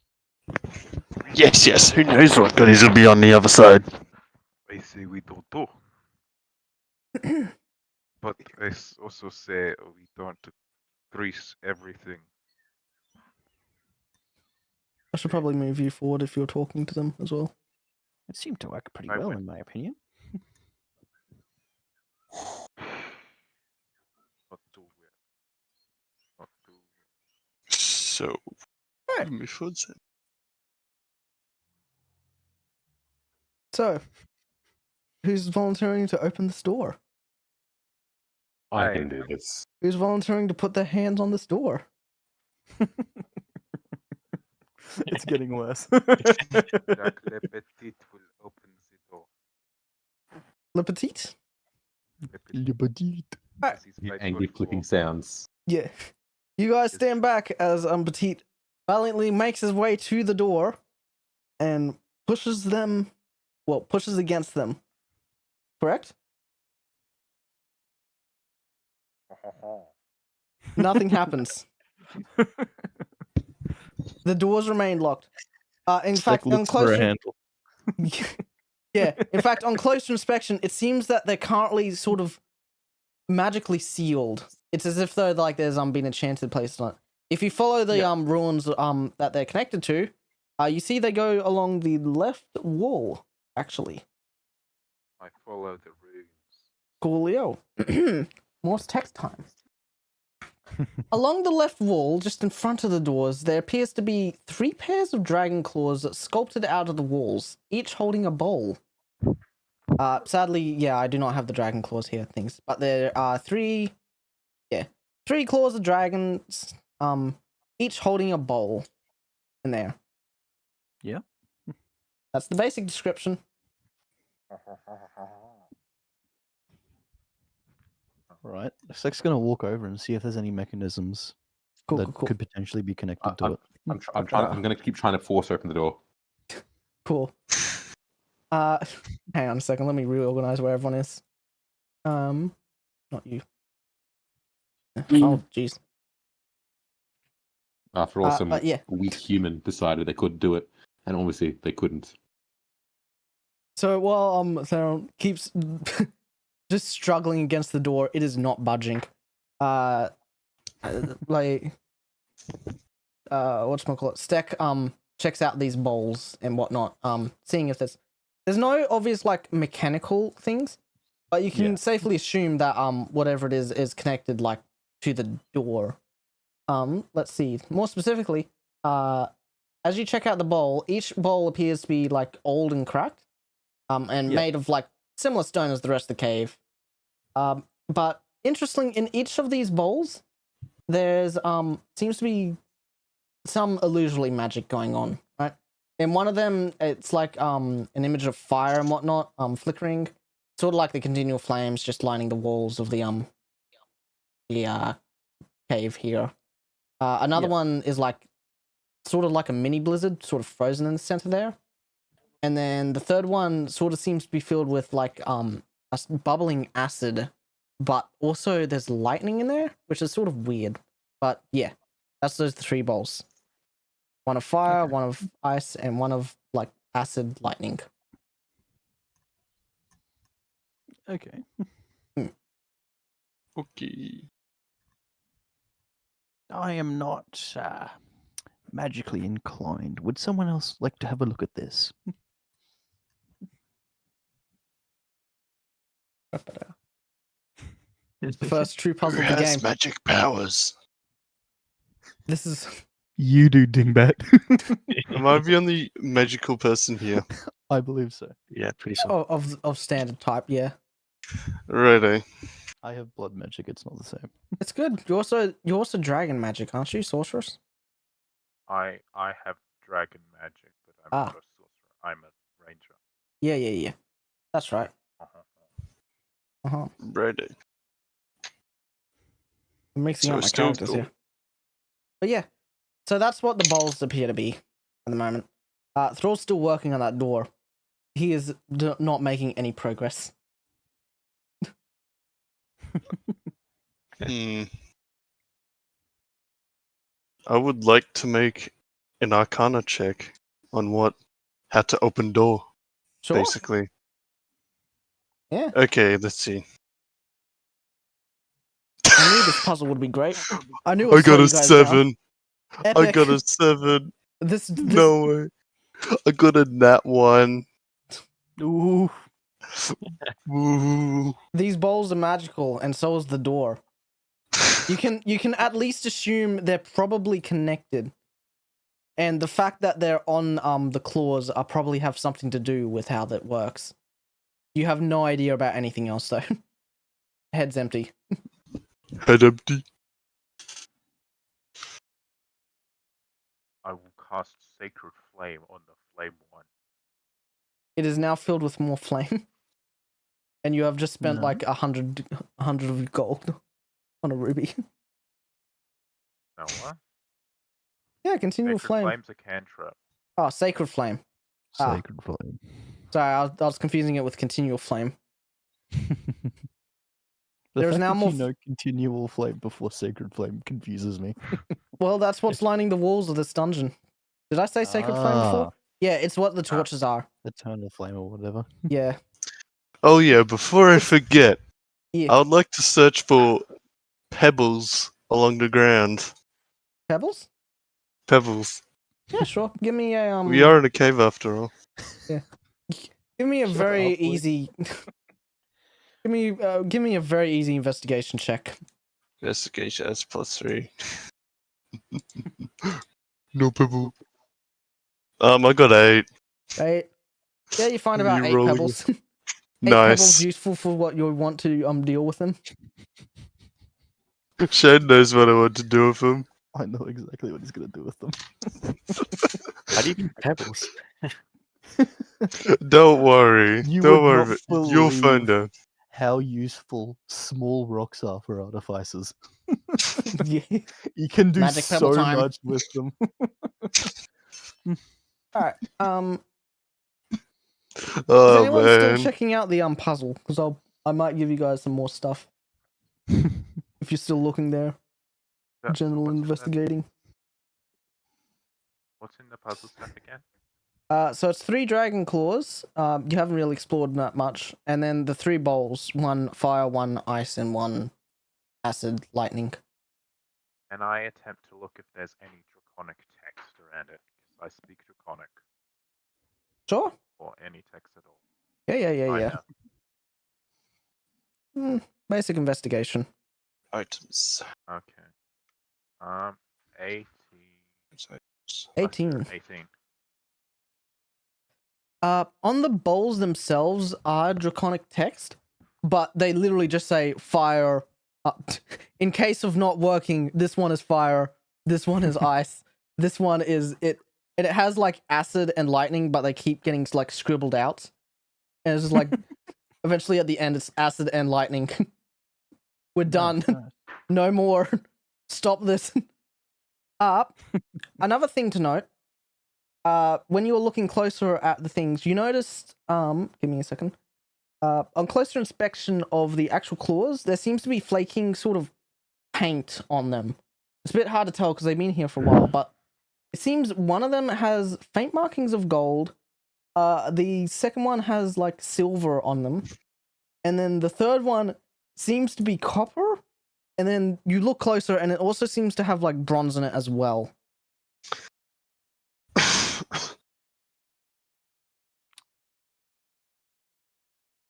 Yes. Who knows what goodies will be on the other side? I say we don't do. But I also say we don't grease everything. I should probably move you forward if you're talking to them as well. It seemed to work pretty I well, would- in my opinion. What do we? What do we? So, Alright. move forward then. So, who's volunteering to open this door? I can do this. Who's volunteering to put their hands on this door? It's getting worse. Jacques Le Petit will open the door. Le Petit? Le Petit, Le petit. as his You light angry will go flicking off. sounds. Yeah. You guys stand back as Petit valiantly makes his way to the door and pushes against them. Correct? Nothing happens. The doors remain locked. In fact, on closer, handle. yeah. In fact, on closer inspection, it seems that they're currently sort of magically sealed. It's as if though like there's been enchanted place on it. If you follow the ruins that they're connected to, you see they go along the left wall. Actually, I follow the runes. coolio. Morse text time. Along the left wall, just in front of the doors, there appears to be 3 pairs of dragon claws sculpted out of the walls, each holding a bowl. Sadly, yeah, I do not have the dragon claws here, things, but there are 3 claws of dragons, each holding a bowl in there. Yeah. That's the basic description. Right. Isac's gonna walk over and see if there's any mechanisms Cool, that cool, cool. could potentially be connected to I'm, it. I'm going to keep trying to force open the door. Cool. Hang on a second. Let me reorganize where everyone is. Not you. Oh, jeez. After all, some but yeah. weak human decided they could do it, and obviously they couldn't. So while Theron keeps just struggling against the door, it is not budging. Like whatchamacallit, Steck checks out these bowls and whatnot, seeing if there's no obvious like mechanical things, but you can safely assume that whatever it is connected like to the door. Let's see. More specifically, as you check out the bowl, each bowl appears to be like old and cracked. And made of like similar stone as the rest of the cave. But interesting, in each of these bowls, there's seems to be some illusory magic going on, right? In one of them, it's like an image of fire and whatnot, flickering, sort of like the continual flames just lining the walls of the cave here. Another one is like sort of like a mini blizzard, sort of frozen in the center there. And then the third one sort of seems to be filled with like a bubbling acid, but also there's lightning in there, which is sort of weird. But yeah, that's those 3 bowls. One of fire, one of ice, and one of like acid lightning. Okay. Okay. I am not magically inclined. Would someone else like to have a look at this? The first true puzzle Who of the has game. magic powers? This is You do, Dingbat. Am I the only magical person here? I believe so. Yeah, pretty sure. of standard type, yeah. Righto. I have blood magic. It's not the same. It's good. You're also dragon magic, aren't you, sorceress? I have dragon magic, but I'm not a sorcerer. I'm a ranger. Yeah. That's right. Righto. I'm mixing So up my still characters cool. here. But yeah, so that's what the bowls appear to be at the moment. Thrall's still working on that door. He is not making any progress. I would like to make an Arcana check on how to open door, Sure. basically. Yeah. Okay, let's see. I knew this puzzle would be great. I knew it I would got slow a you guys down. 7. I Epic. got a 7. This No way. I got a nat 1. Ooh. Ooh. These bowls are magical, and so is the door. You can at least assume they're probably connected, and the fact that they're on the claws are probably have something to do with how that works. You have no idea about anything else though. Head's empty. Head empty. I will cast Sacred Flame on the flame one. It is now filled with more flame, and you have just spent No. like 100 of gold on a ruby. No, what? Yeah, continual Sacred flame. Flame's a cantrip. Oh, sacred flame. Sacred flame. Sorry, I was confusing it with continual flame. The There's fact now that more you know continual flame before sacred flame confuses me. Well, that's what's lining the walls of this dungeon. Did I say sacred flame before? Ah, Yeah, it's what the torches are. Eternal flame or whatever. Yeah. Oh yeah, before I forget, Yeah. I would like to search for pebbles along the ground. Pebbles? Pebbles. Yeah, sure. Give me a We are in a cave after all. Give me a Shut very up, Luke. easy. Give me a very easy investigation check. Investigation has +3. No pebble. I got 8. Right? Yeah, you find You about 8 rolling pebbles. 8 Nice. pebbles useful for what you want to deal with them. Shane knows what I want to do with them. I know exactly what he's gonna do with them. How do you mean pebbles? Don't worry. You Don't would worry. not You'll find believe out. how useful small rocks are for artificers. Yeah. You can do Magic pebble so time. much with them. All right. Is Oh anyone still man. checking out the puzzle? Because I might give you guys some more stuff if you're still looking there. Yeah, so General what's in that- investigating. What's in the puzzle stuff again? So it's 3 dragon claws. You haven't really explored that much, and then the 3 bowls: 1 fire, 1 ice, and 1 acid lightning. And I attempt to look if there's any draconic text around it, because I speak draconic, Sure. or any text at all. Yeah. Basic investigation. Items. Okay. 18. 18. 18. On the bowls themselves are draconic text, but they literally just say fire. In case of not working, this one is fire, this one is ice, this one is it. And it has like acid and lightning, but they keep getting like scribbled out. And it's just like eventually at the end it's acid and lightning. We're done. Nice. No more. Stop this. Another thing to note. When you were looking closer at the things, you noticed, give me a second. On closer inspection of the actual claws, there seems to be flaking sort of paint on them. It's a bit hard to tell because they've been here for a while, but it seems one of them has faint markings of gold. The second one has like silver on them. And then the third one seems to be copper. And then you look closer and it also seems to have like bronze in it as well.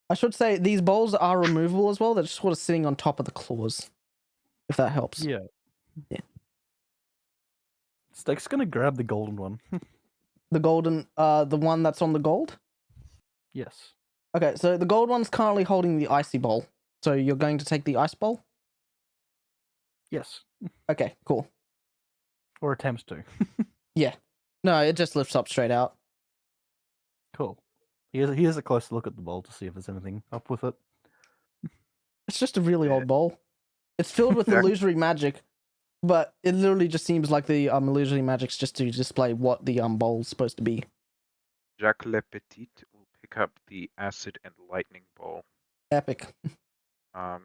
I should say these bowls are removable as well. They're just sort of sitting on top of the claws, if that helps. Yeah. Yeah. Steak's gonna grab the golden one. The golden, the one that's on the gold? Yes. Okay, so the gold one's currently holding the icy bowl. So you're going to take the ice bowl? Yes. Okay, cool. Or attempts to. No, it just lifts up straight out. Cool. He has a closer look at the bowl to see if there's anything up with it. It's just a really old bowl. It's filled with illusory magic, but it literally just seems like the illusory magic's just to display what the bowl's supposed to be. Jacques Le Petit will pick up the acid and lightning ball. Epic. And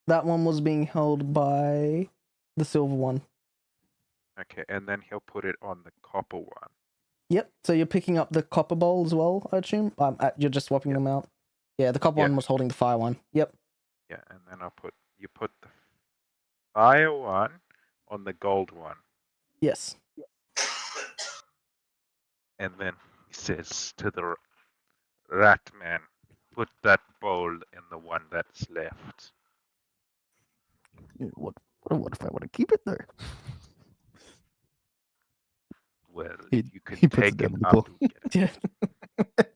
That one was being held by the silver one. okay, and then he'll put it on the copper one. Yep. So you're picking up the copper bowl as well, I assume. You're just swapping them out. Yeah, the copper one was holding the fire one. Yep. Yeah, and then you put the fire one on the gold one, Yes. and then he says to the rat man, "Put that bowl in the one that's left." What if I want to keep it there? Well, He- you can he puts take it down it on the up floor. and get it. Yeah.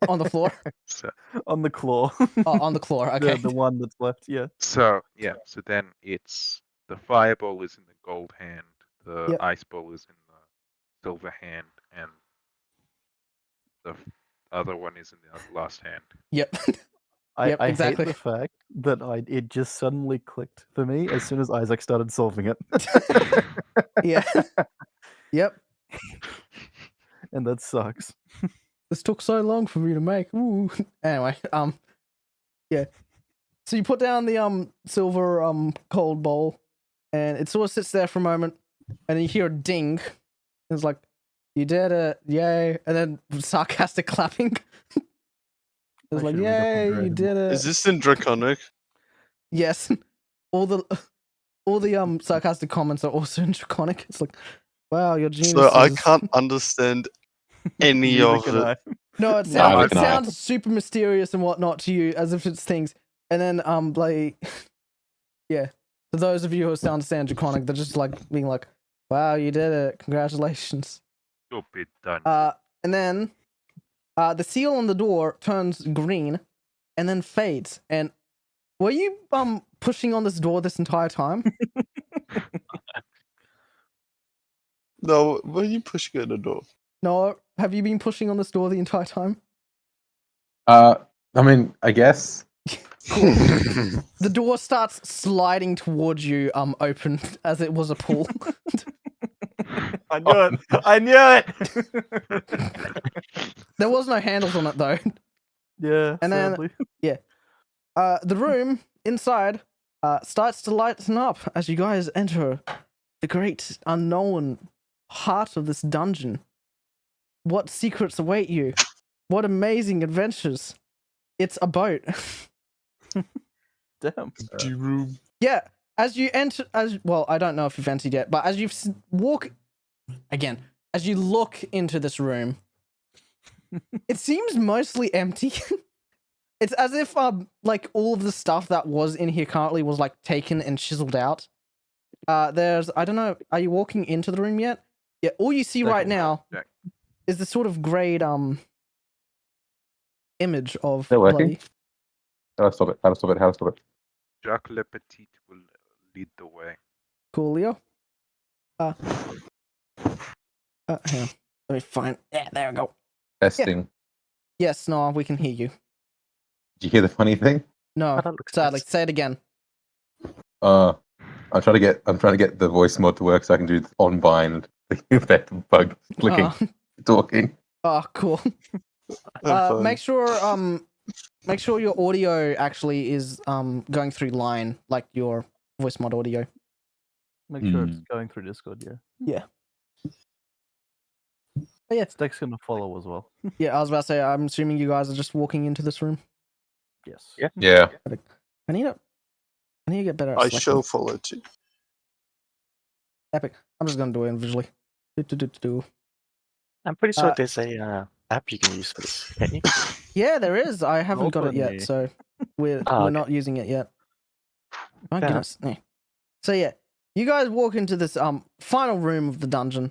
On the floor. So, On the claw. Oh, on the floor. Okay. The one that's left, yeah. so then it's the fireball is in the gold hand, the Yep. ice ball is in the silver hand, and the other one is in the last hand. Yep. I Yep, hate exactly. the fact that it just suddenly clicked for me as soon as Isaac started solving it. Yeah. Yep. And that sucks. This took so long for me to make. Ooh. Anyway, yeah. So you put down the silver cold bowl, and it sort of sits there for a moment, and then you hear a ding. It's like, you did it, yay! And then sarcastic clapping. It's like, should read up on yay, you Dragon did it. Is this in Draconic? Yes. All the sarcastic comments are also in Draconic. It's like, wow, your genius. So I can't understand any of Neither can it. I. No, it Neither sounds, it can I. sounds super mysterious and whatnot to you, as if it's things. And then, like, yeah. For those of you who understand Draconic, they're just like being like, wow, you did it. Congratulations. Stupid done. And then, the seal on the door turns green and then fades. And were you, pushing on this door this entire time? No, were you pushing at the door? No, have you been pushing on this door the entire time? I mean, I guess. The door starts sliding towards you, open as it was a pool. I knew it. I knew it. There was no handles on it though. Yeah, And then- sadly. The room inside starts to lighten up as you guys enter the great unknown heart of this dungeon. What secrets await you? What amazing adventures! It's a boat. Damn. Empty room. Yeah, as you enter, I don't know if you've entered yet, but as you as you look into this room, it seems mostly empty. It's as if like all of the stuff that was in here currently was like taken and chiseled out. There's, I don't know, are you walking into the room yet? Yeah, all you see right now Yeah. is the sort of grayed image of Still working? Bloody. How to stop it? How to stop it? How to stop it? Jacques Le Petit will lead the way. Cool, Leo. Hang on. Let me find. Yeah, there we go. Testing. Yes, no, we can hear you. Did you hear the funny thing? No, that looks sadly, nice. say it again. I'm trying to get the voice mod to work so I can do on bind the effect of bug clicking, talking. Oh, cool. Have Make sure your audio actually is going through line, like your voice mod audio. Make sure it's going through Discord, yeah. But yeah, Stack's gonna follow as well. yeah, I was about to say, I'm assuming you guys are just walking into this room. Yes. Yeah. Yeah. I need to get better at I selecting. shall follow too. Epic. I'm just gonna do it individually. Do. I'm pretty sure Uh, there's a app you can use for this. Can't you? Yeah, there is. I haven't got it Open yet, me. so we're okay. not using it yet. My Fair goodness. Yeah. So yeah, you guys walk into this final room of the dungeon,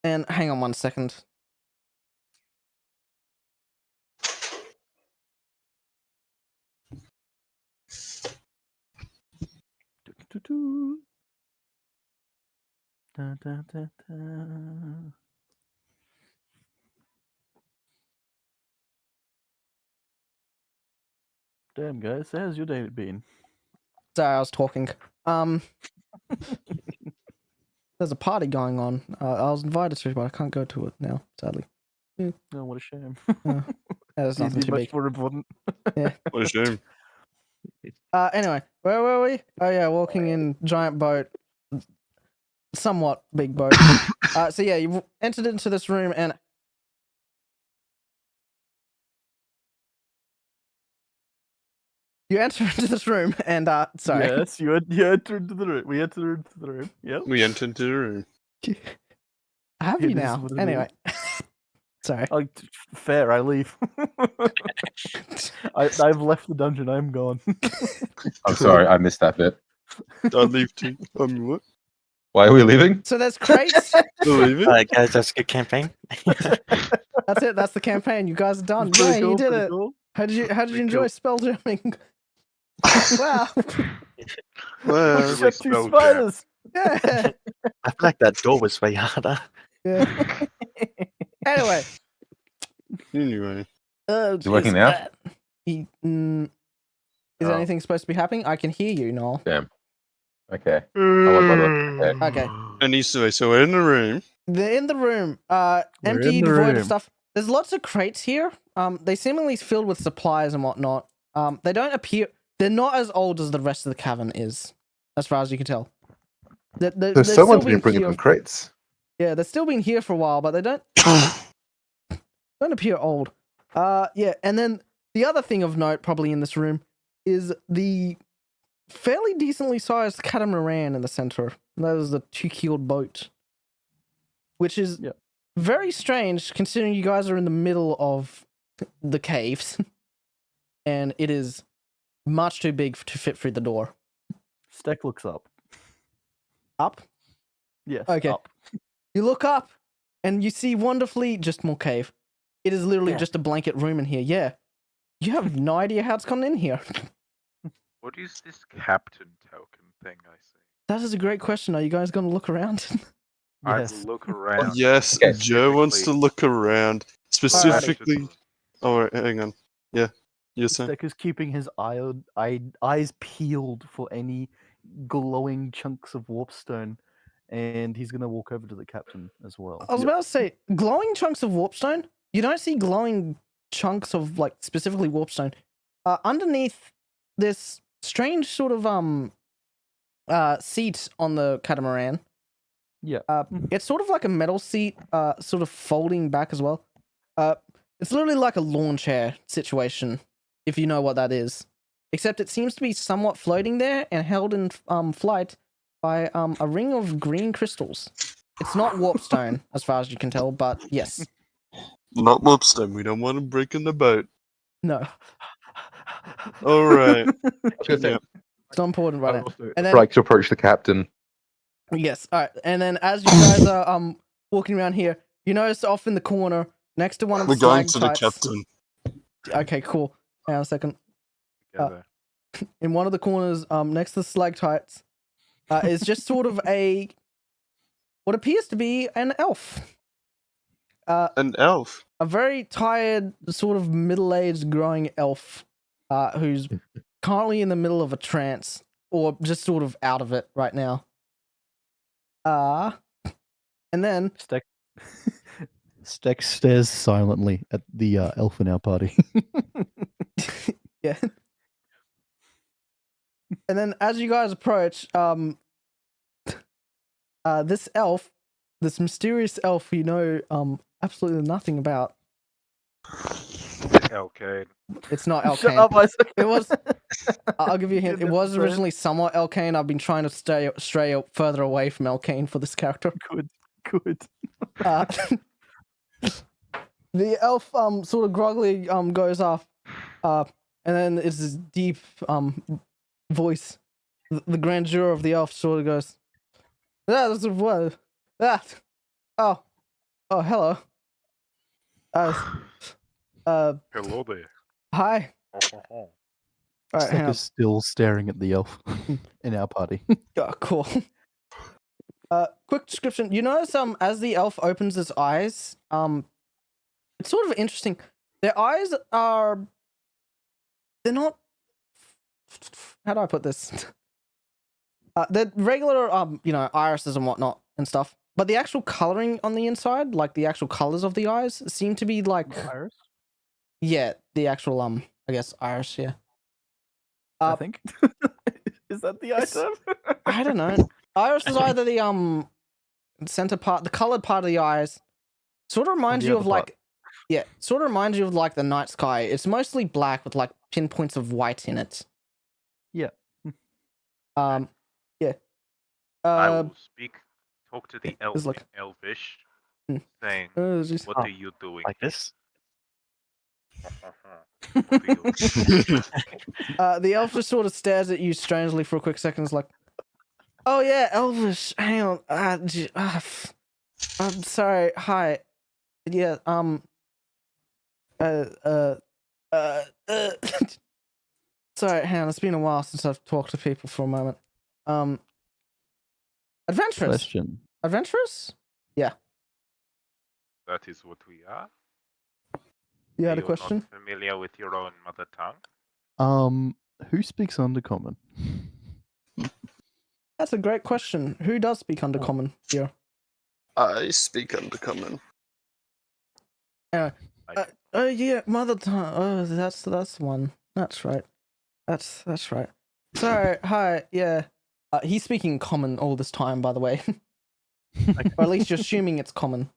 and hang on one second. Do-do-do. Da, da, da, da. Damn, guys, how's your day been? Sorry, I was talking. There's a party going on. I was invited to, but I can't go to it now, sadly. Oh, what a shame. There's nothing Easy, too much big. more important. What a shame. Anyway, where were we? Oh yeah, walking in giant boat, somewhat big boat. So yeah, you entered into this room and you enter into this room and sorry, Yes, you entered into the room. We entered into the room. Yep. We entered into the room. have It you is now? what it Anyway, sorry. Oh, fair, I leave. I've left the dungeon, I'm gone. I'm sorry, I missed that bit. I leave too. What? Why are we leaving? So there's crates. Believe it? Alright, guys, that's a good campaign. That's it. That's the campaign. You guys are done. Pretty Yeah, you cool, did pretty it. cool. How did you enjoy spelljamming? Wow. Well, You got two spell jam. spiders. Yeah. I feel like that door was way harder. Yeah. Anyway. anyway. Is it working now? Is Oh. anything supposed to be happening? I can hear you, Noel. Okay. Okay. Okay. And so we're in the room. They're in the room. We're Empty, in the devoid of room. stuff. There's lots of crates here. They seemingly filled with supplies and whatnot. They don't appear. They're not as old as the rest of the cavern is, as far as you can tell. There's someone's been bringing here. them crates. Yeah, they've still been here for a while, but they don't appear old. Yeah, and then the other thing of note, probably in this room, is the fairly decently sized catamaran in the center. That is the 2-keeled boat, which is Yep. very strange considering you guys are in the middle of the caves, and it is much too big to fit through the door. Stack looks up. Up. Yes. Okay. Up. You look up, and you see wonderfully just more cave. It is literally Yeah. just a blanket room in here. Yeah. You have no idea how it's gotten in here. What is this captain token thing I see? That is a great question. Are you guys going to look around? Yes. I look Oh, around. yes, Okay. Joe wants to Specifically- look around. Specifically. Specifically- Oh, wait, hang on. Yeah, you're saying. Steck is keeping his eyes peeled for any glowing chunks of warpstone, and he's gonna walk over to the captain as well. I was about to say, glowing chunks of warpstone. You don't see glowing chunks of like specifically warpstone. Underneath this strange sort of seat on the catamaran. Yeah. It's sort of like a metal seat, sort of folding back as well. It's literally like a lawn chair situation, if you know what that is. Except it seems to be somewhat floating there and held in flight by a ring of green crystals. It's not warpstone, as far as you can tell, but yes. Not Whoopstone, we don't want him breaking the boat. No, Alright. I was gonna say, Yeah. it's not important right now. And then, like to approach the captain. yes, all right. And then as you guys are walking around here, you notice off in the corner, next to one of the We're going to the stalactites. captain. Okay, cool. Hang on a second. Together. In one of the corners, next to the stalactites, is just sort of what appears to be an elf. An elf. A very tired, sort of middle-aged, growing elf, who's currently in the middle of a trance, or just sort of out of it right now. And then Steck stares silently at the elf in our party. yeah. And then as you guys approach, this elf, this mysterious elf you know absolutely nothing about. Okay. It's not Shut Elkane. up, Isaac. It was. I'll give you a hint. It was 100%. originally somewhat Elkane. I've been trying to stray further away from Elkane for this character. Good. Uh, the elf sort of groggily goes off, and then it's this deep voice. The grandeur of the elf sort of goes, "That's what that. Oh, hello. Hello there. Hi. Oh. All right, hang Steck on. is still staring at the elf in our party. Oh, cool. Quick description. You notice as the elf opens its eyes, it's sort of interesting. Their eyes are they're not how do I put this? They're regular irises and whatnot and stuff. But the actual coloring on the inside, like the actual colors of the eyes, seem to be like Iris, yeah, the actual I guess iris, yeah. I think. Is that the it's- item? I don't know. Iris is either the center part, the colored part of the eyes. Sort of reminds the you other of part. like, yeah, sort of reminds you of like the night sky. It's mostly black with like pinpoints of white in it. Yeah. Yeah. I will talk to the elf like- in Elvish, Hmm. saying, Just- "What are you doing?" Like this? What are you doing? the elf just sort of stares at you strangely for a quick second. It's like, oh yeah, Elvish. Hang on. I'm sorry. Hi. Yeah. Sorry. Hang on. It's been a while since I've talked to people for a moment. Adventurous. Question. Adventurous. That is what we are. You had a You're question. Not familiar with your own mother tongue? Who speaks Undercommon? That's a great question. Who does speak Undercommon here? I speak Undercommon. Oh yeah, mother tongue. Oh, that's the one. That's right. That's right. Sorry. Hi. Yeah. He's speaking common all this time, by the way. Or at least you're assuming it's common.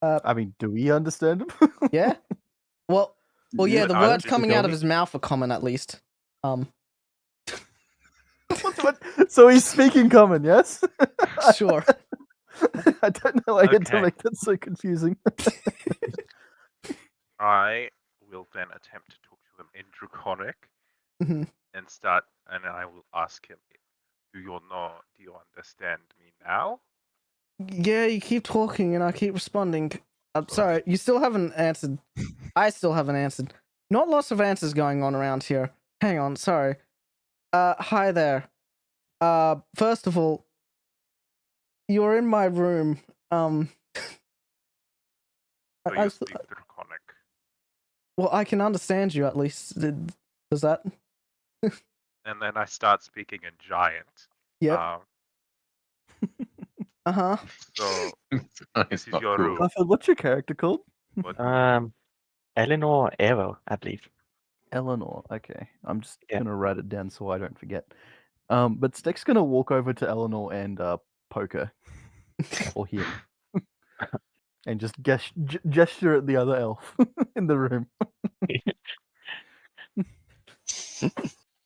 I mean, do we understand him? Yeah. Well, yeah. The I words don't coming think out of so. his mouth are common, at least. What? So he's speaking common, yes? Sure. I don't know. I had to Okay. make that so confusing. I will then attempt to talk to him in Draconic Mhm. and I will ask him, do you understand me now? Yeah, you keep talking and I keep responding. I'm sorry, you still haven't answered. I still haven't answered. Not lots of answers going on around here. Hang on, sorry. Hi there. First of all, you're in my room. So I you speak Draconic. well, I can understand you at least. Does that? And then I start speaking in Giant. Yep. Um, Uh-huh. so It's this is not your cool. room. Garfield, what's your character called? What Eleanor Arrow, I believe. Eleanor. Okay, I'm just Yeah. gonna write it down so I don't forget. But Steck's gonna walk over to Eleanor and poke her or him, and just gesture at the other elf in the room.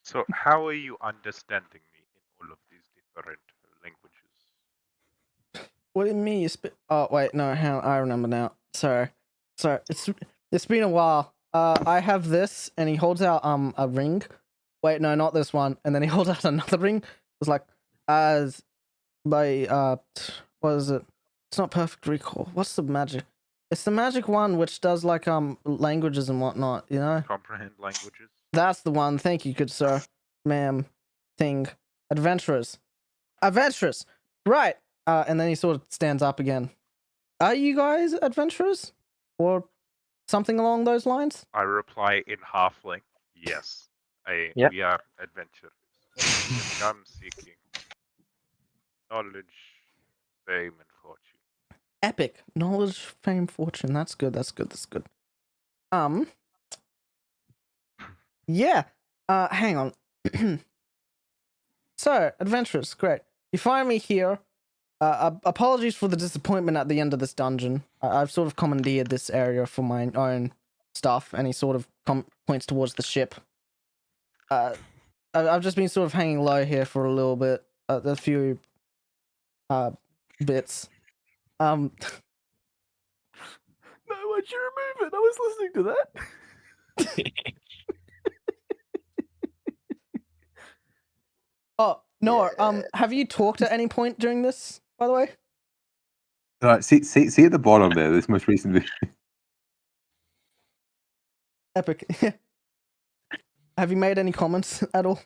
So how are you understanding me in all of these different languages? What do you mean you spit? Oh wait, no, hang on, I remember now. Sorry, it's been a while. I have this, and he holds out a ring. Wait, no, not this one. And then he holds out another ring. It's like as by what is it? It's not perfect recall. What's the magic? It's the magic one which does like languages and whatnot. You know. Comprehend languages? That's the one. Thank you, good sir, ma'am, thing. Adventurers. Adventurers. Right. And then he sort of stands up again. Are you guys adventurers? Or something along those lines? I reply in halfling. Yes. Yep. We are adventurers. We come seeking knowledge, fame, and fortune. Epic. Knowledge, fame, fortune. That's good. That's good. That's good. Yeah. Hang on. So, adventurers, great. You find me here. Apologies for the disappointment at the end of this dungeon. I've sort of commandeered this area for my own stuff, and he sort of points towards the ship. I've just been sort of hanging low here for a little bit. A few bits. No, why'd you remove it? I was listening to that. Oh, no, have you talked at any point during this, by the way? See at the bottom there, this most recent video. Epic. Have you made any comments at all?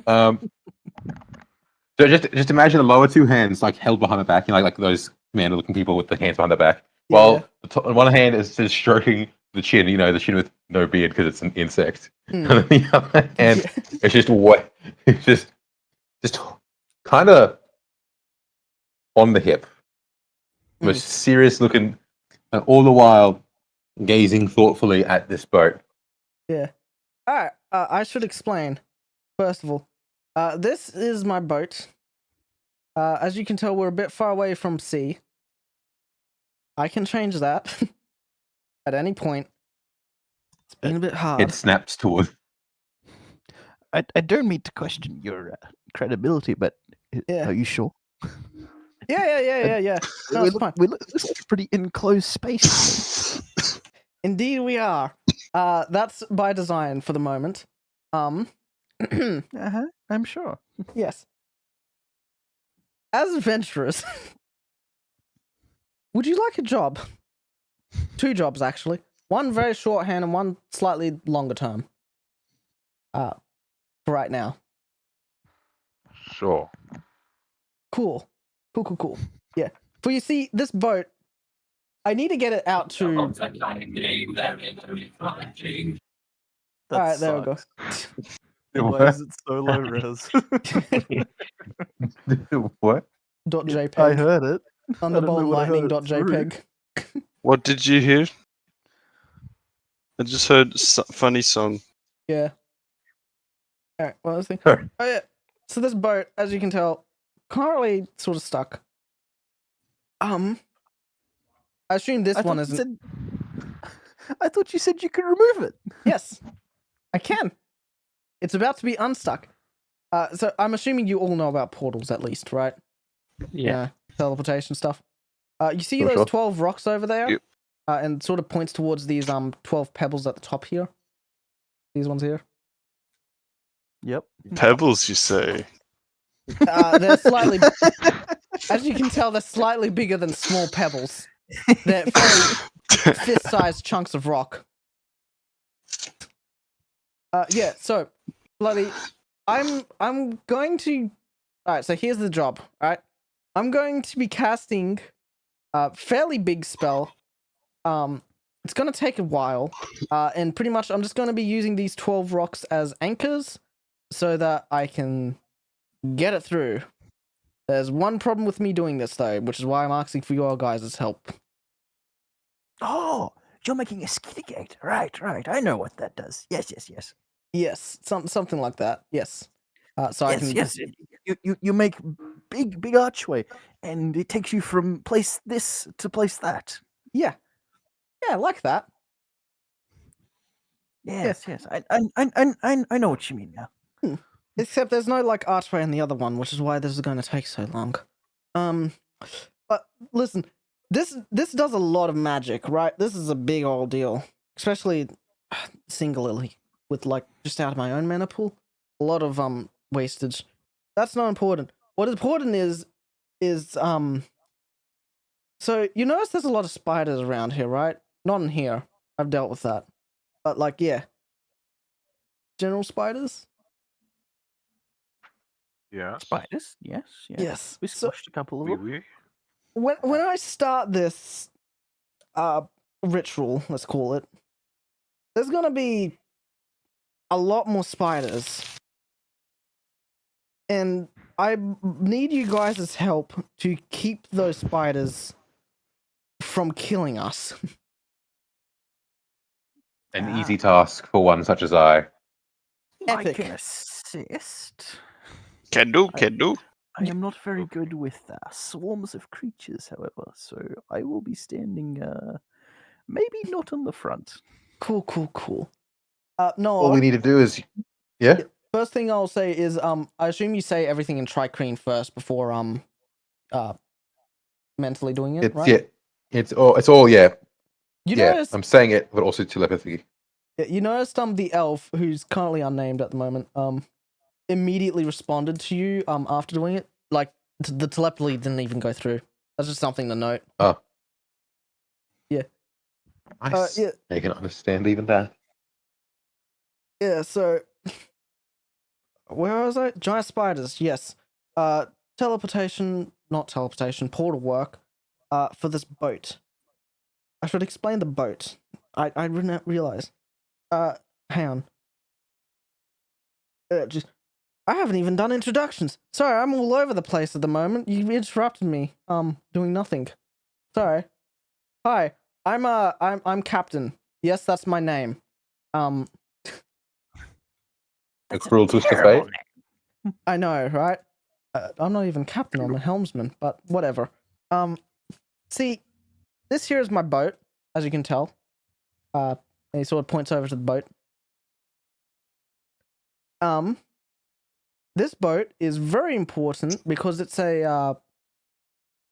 So just imagine the lower two hands like held behind the back, you know, like those commander-looking people with the hands behind the back. Yeah. While one hand is just stroking the chin, you know, the chin with no beard because it's an insect. And then the other hand, it's just what, it's just kind of on the hip, most serious-looking, and all the while gazing thoughtfully at this boat. Yeah. All right. I should explain. First of all, this is my boat. As you can tell, we're a bit far away from sea. I can change that at any point. It's been a bit hard. It snaps toward. I don't mean to question your credibility, but Yeah. are you sure? Yeah. No, it's fine. This is a pretty enclosed space. Indeed, we are. That's by design for the moment. I'm sure. Yes. As adventurers, would you like a job? 2 jobs, actually. One very shorthand and one slightly longer term. For right now. Sure. Cool. Yeah. For you see, this boat, I need to get it out to... Alright, there we go. Why is it so low res? What? .jpg. I heard it. Thunderbolt lightning .jpg. What did you hear? I just heard funny song. Yeah. Alright, what was the thing? Sure. Oh yeah. So this boat, as you can tell, currently sort of stuck. I assume this one isn't. I thought you said you could remove it. Yes, I can. It's about to be unstuck. So I'm assuming you all know about portals at least, right? Yeah. Teleportation stuff. You see Sure, those sure. 12 rocks over there? Yep. And sort of points towards these 12 pebbles at the top here. These ones here. Yep. Pebbles, you say? They're slightly, as you can tell, they're slightly bigger than small pebbles. They're very fist-sized chunks of rock. Yeah. So, bloody, I'm going to. All right. So here's the job. All right. I'm going to be casting a fairly big spell. It's going to take a while. And pretty much I'm just going to be using these 12 rocks as anchors so that I can get it through. There's one problem with me doing this, though, which is why I'm asking for your guys' help. Oh, you're making a skitty gate. Right. I know what that does. Yes. Yes, something like that. Yes. So I can. Yes. You make big archway, and it takes you from place this to place that. Yeah, like that. Yes. I know what you mean now. Except there's no like archway in the other one, which is why this is going to take so long. But listen, this does a lot of magic, right? This is a big old deal, especially singularly with like just out of my own mana pool. A lot of wastage. That's not important. What is important is so you notice there's a lot of spiders around here, right? Not in here. I've dealt with that. But like, yeah. General spiders? Yeah. Spiders? Yes. Yes. We So squashed a couple of them. when I start this ritual, let's call it, there's gonna be a lot more spiders. And I need you guys' help to keep those spiders from killing us. An easy task for one such as I. I Epic. can assist. Can do. I am not very good with swarms of creatures, however, so I will be standing, maybe not on the front. Cool. No. All we need to do is, yeah. First thing I'll say is, I assume you say everything in Tricreen first before mentally doing it, right? Yeah. It's all yeah. You Yeah, noticed, I'm saying it, but also telepathy. you noticed the elf, who's currently unnamed at the moment, immediately responded to you after doing it. Like the telepathy didn't even go through. That's just something to note. Oh. Yeah. Nice. Yeah. I can understand even that. Yeah, so where was I? Giant spiders, yes. Teleportation, not teleportation, portal work for this boat. I should explain the boat. I didn't realize. Hang on. I haven't even done introductions. Sorry, I'm all over the place at the moment. You interrupted me. Doing nothing. Sorry. Hi, I'm Captain. Yes, that's my name. A cruel twist of fate. I know, right? I'm not even captain, I'm a helmsman, but whatever. See, this here is my boat, as you can tell. And he sort of points over to the boat. This boat is very important because it's a,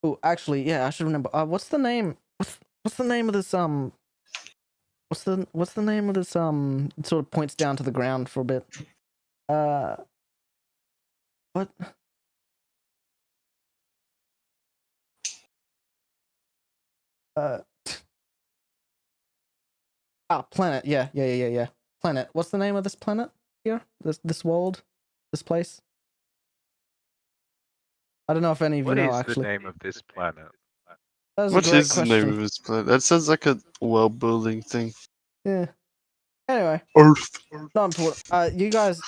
oh, actually, yeah, I should remember. What's the name? What's the name of this, what's the name of this, it sort of points down to the ground for a bit. What? Planet. Yeah. Planet. What's the name of this planet here? This world? This place? I don't know if any of you What know, is actually. the name of this planet? That was a What great is the name question. of this planet? That sounds like a world building thing. Yeah. Anyway, Earth. not important. You guys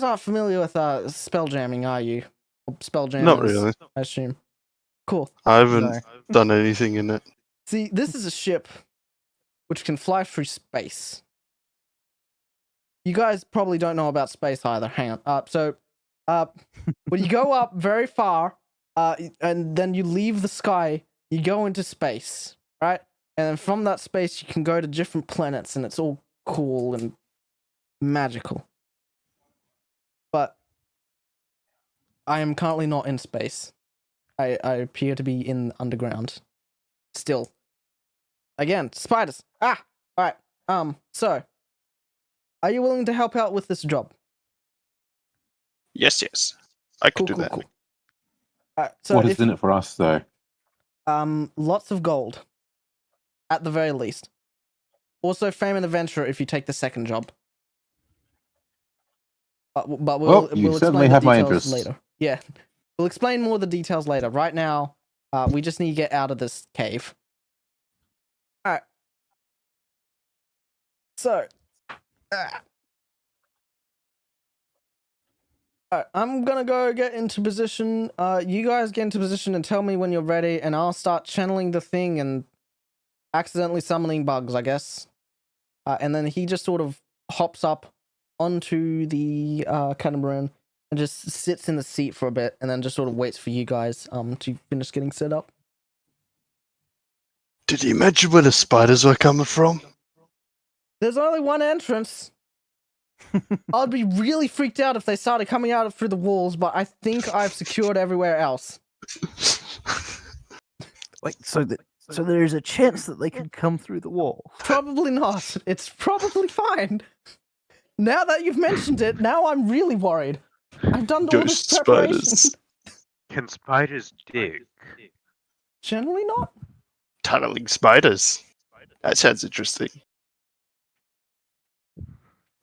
aren't familiar with spelljamming, are you? Or spelljammers, Not really. I assume. Cool. I haven't No. done anything in it. See, this is a ship which can fly through space. You guys probably don't know about space either. Hang on. So, when you go up very far, and then you leave the sky, you go into space, right? And then from that space, you can go to different planets, and it's all cool and magical. But I am currently not in space. I appear to be in underground. Still. Again, spiders. Alright. So, are you willing to help out with this job? Yes. I can Cool. do that. Alright, so What is in it for us, though? lots of gold. At the very least. Also, fame and adventure if you take the second job. But Well, you we'll certainly explain the have my details interest. later. Yeah. We'll explain more of the details later. Right now, we just need to get out of this cave. All right. So, alright, I'm gonna go get into position. You guys get into position and tell me when you're ready, and I'll start channeling the thing and accidentally summoning bugs, I guess. And then he just sort of hops up onto the catamaran and just sits in the seat for a bit, and then just sort of waits for you guys to finish getting set up. Did you imagine where the spiders were coming from? There's only one entrance. I'd be really freaked out if they started coming out through the walls, but I think I've secured everywhere else. Wait, so there's a chance that they could come through the wall? Probably not. It's probably fine. Now that you've mentioned it, now I'm really worried. I've done all this Ghost preparation. spiders. Can spiders dig? Generally not. Tunneling spiders. That sounds interesting.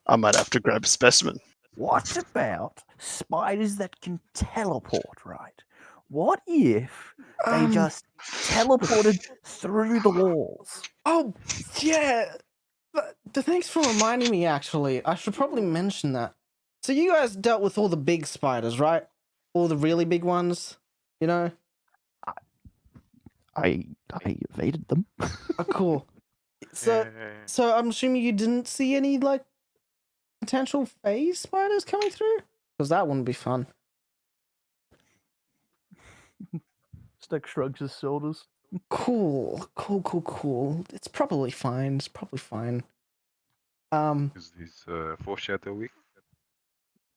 I might have to grab a specimen. What about spiders that can teleport, right? What if they just teleported through the walls? Oh, yeah. Thanks for reminding me, actually. I should probably mention that. So you guys dealt with all the big spiders, right? All the really big ones, you know? I evaded them. Oh, cool. So I'm assuming you didn't see any, like, potential phase spiders coming through? Because that wouldn't be fun. Stick shrugs his shoulders. Cool. It's probably fine. Is this foreshadowing?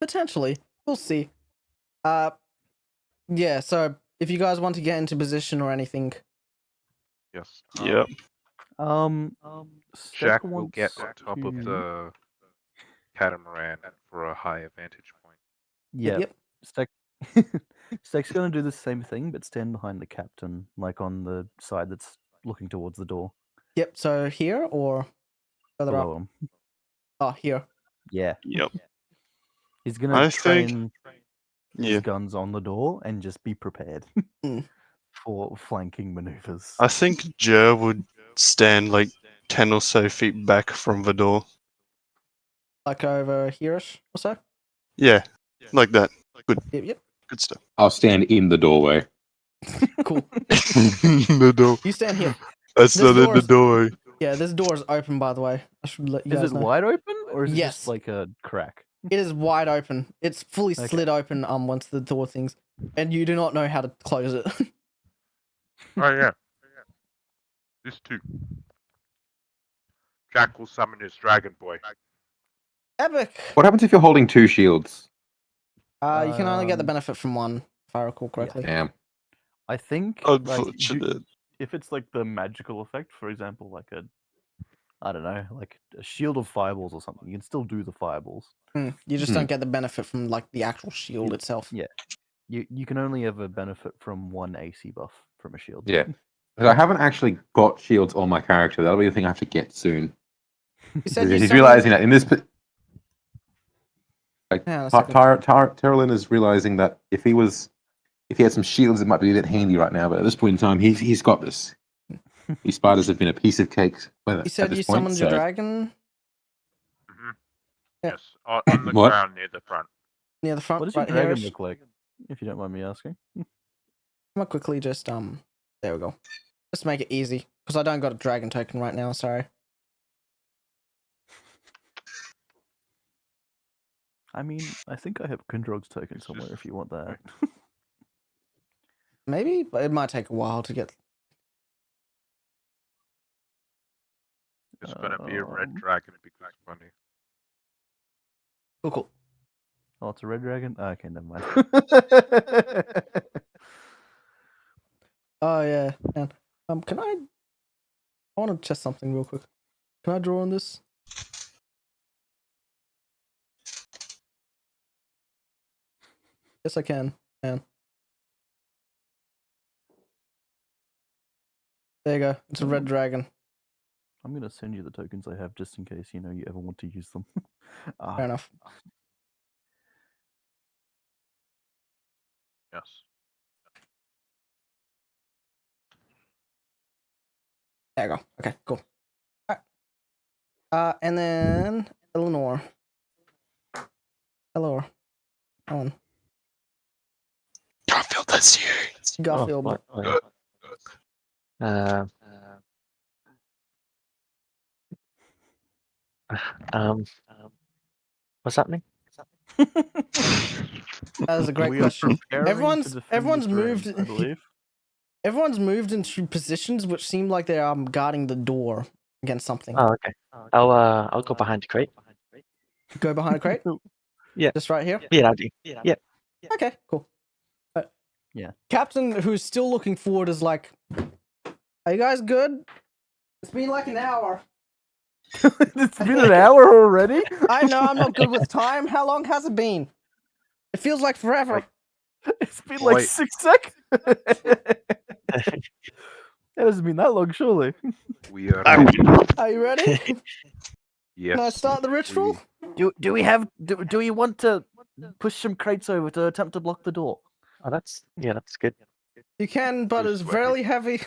Potentially. We'll see. Yeah, so if you guys want to get into position or anything. Yes. Yep. Jack Stick will wants get on top of to- the catamaran for a high vantage point. Yeah. Yep. Stick's gonna do the same thing, but stand behind the captain, like on the side that's looking towards the door. Yep, so here or further Below up? him. Oh, here. Yeah. Yep. He's gonna I train his Yeah. guns on the door and just be prepared Mm. for flanking maneuvers. I think Joe would stand like 10 or so feet back from the door. Like over here-ish or so? Yeah. Like that. Yep. Good stuff. I'll stand in the doorway. Cool. The door. You stand here. That's This not in the door's- doorway. Yeah, this door is open, by the way. I should let you Is guys it know. wide open or is it Yes. just like a crack? It is wide open. It's fully Okay. slid open once the door things, and you do not know how to close it. Oh yeah. This too. Jack will summon his dragon boy. Epic. What happens if you're holding two shields? You can only get the Um, benefit from one, if I recall correctly. Damn. I think like, Unfortunate. if it's like the magical effect, for example, like I don't know, like a shield of fireballs or something, you can still do the fireballs. You just don't get the benefit from like the actual shield itself. Yeah. You can only ever benefit from one AC buff from a shield. Yeah. 'Cause I haven't actually got shields on my character. That'll be the thing I have to get soon. You said you He's summoned- realizing that in this. Like, Hang on a second. Terrelin is realizing that if he had some shields, it might be a bit handy right now. But at this point in time, he's got this. These spiders have been a piece of cake. You said you summoned your dragon Hmm Yeah. Yes, on the What? ground near the front. near the front, What does your right dragon here. look like? If you don't mind me asking. I'm gonna quickly just there we go. Just make it easy because I don't got a dragon token right now. Sorry. I mean, I think I have Kundrog's token It's somewhere just- if you want that. Maybe, but it might take a while to get. It's gonna be a red Um, dragon because it's funny. Cool. Oh, it's a red dragon? Okay, never mind. Oh yeah. And, can I want to test something real quick. Can I draw on this? Yes, I can. Man. There you go. It's a red dragon. I'm gonna send you the tokens I have just in case you ever want to use them. Fair enough. Yes. There you go. Okay, cool. Alright. And then Eleanor. Hello. Ellen. Garfield, that's you. Garfield. Oh, what? What's happening? That is a great We are question. preparing to defend Everyone's this room, moved. I believe. Everyone's moved into positions which seem like they are guarding the door against something. Oh, okay. I'll go behind the crate. Go behind a crate. Yeah. Just right here. Yeah, I'll do. Yeah. Okay, cool. Yeah. Captain, who's still looking forward, is like, "Are you guys good? It's been like an hour." It's been an hour already. I know I'm not good with time. How long has it been? It feels like forever. It's been like Wait. 6 seconds. That hasn't been that long, surely. We are. Are you ready? Yes. Can I start the ritual? Do we want to push some crates over to attempt to block the door? Oh, that's good. You can, but Too it's sweaty. very heavy.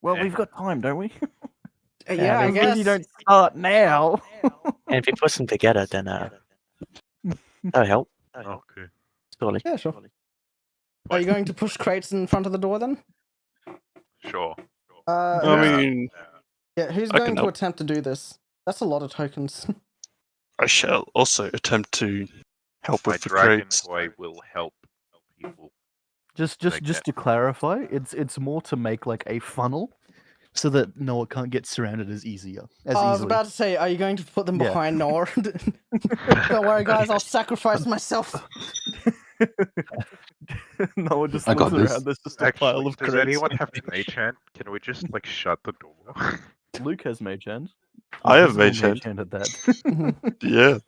Well, Yeah. we've got time, don't we? Yeah, I As long as guess. you don't start now. And if you put them together, then that'll help. Okay. Surely. Yeah, sure. Are you going to push crates in front of the door then? Sure. I who's- mean, yeah, who's I going can to help. attempt to do this? That's a lot of tokens. I shall also attempt to help My with the dragon crates. boy will help people. Just Like that. to clarify, it's more to make like a funnel, so that Noah can't get surrounded as easier. I was about to say, are you going to put them Yeah. behind Noah? Don't worry, guys. I'll sacrifice myself. Noah just I got looks this. around. There's just a pile Actually, of does crates. anyone have mage hand? Can we just like shut the door? Luke has mage hand. I have Invisible mage hand. at that. Yeah.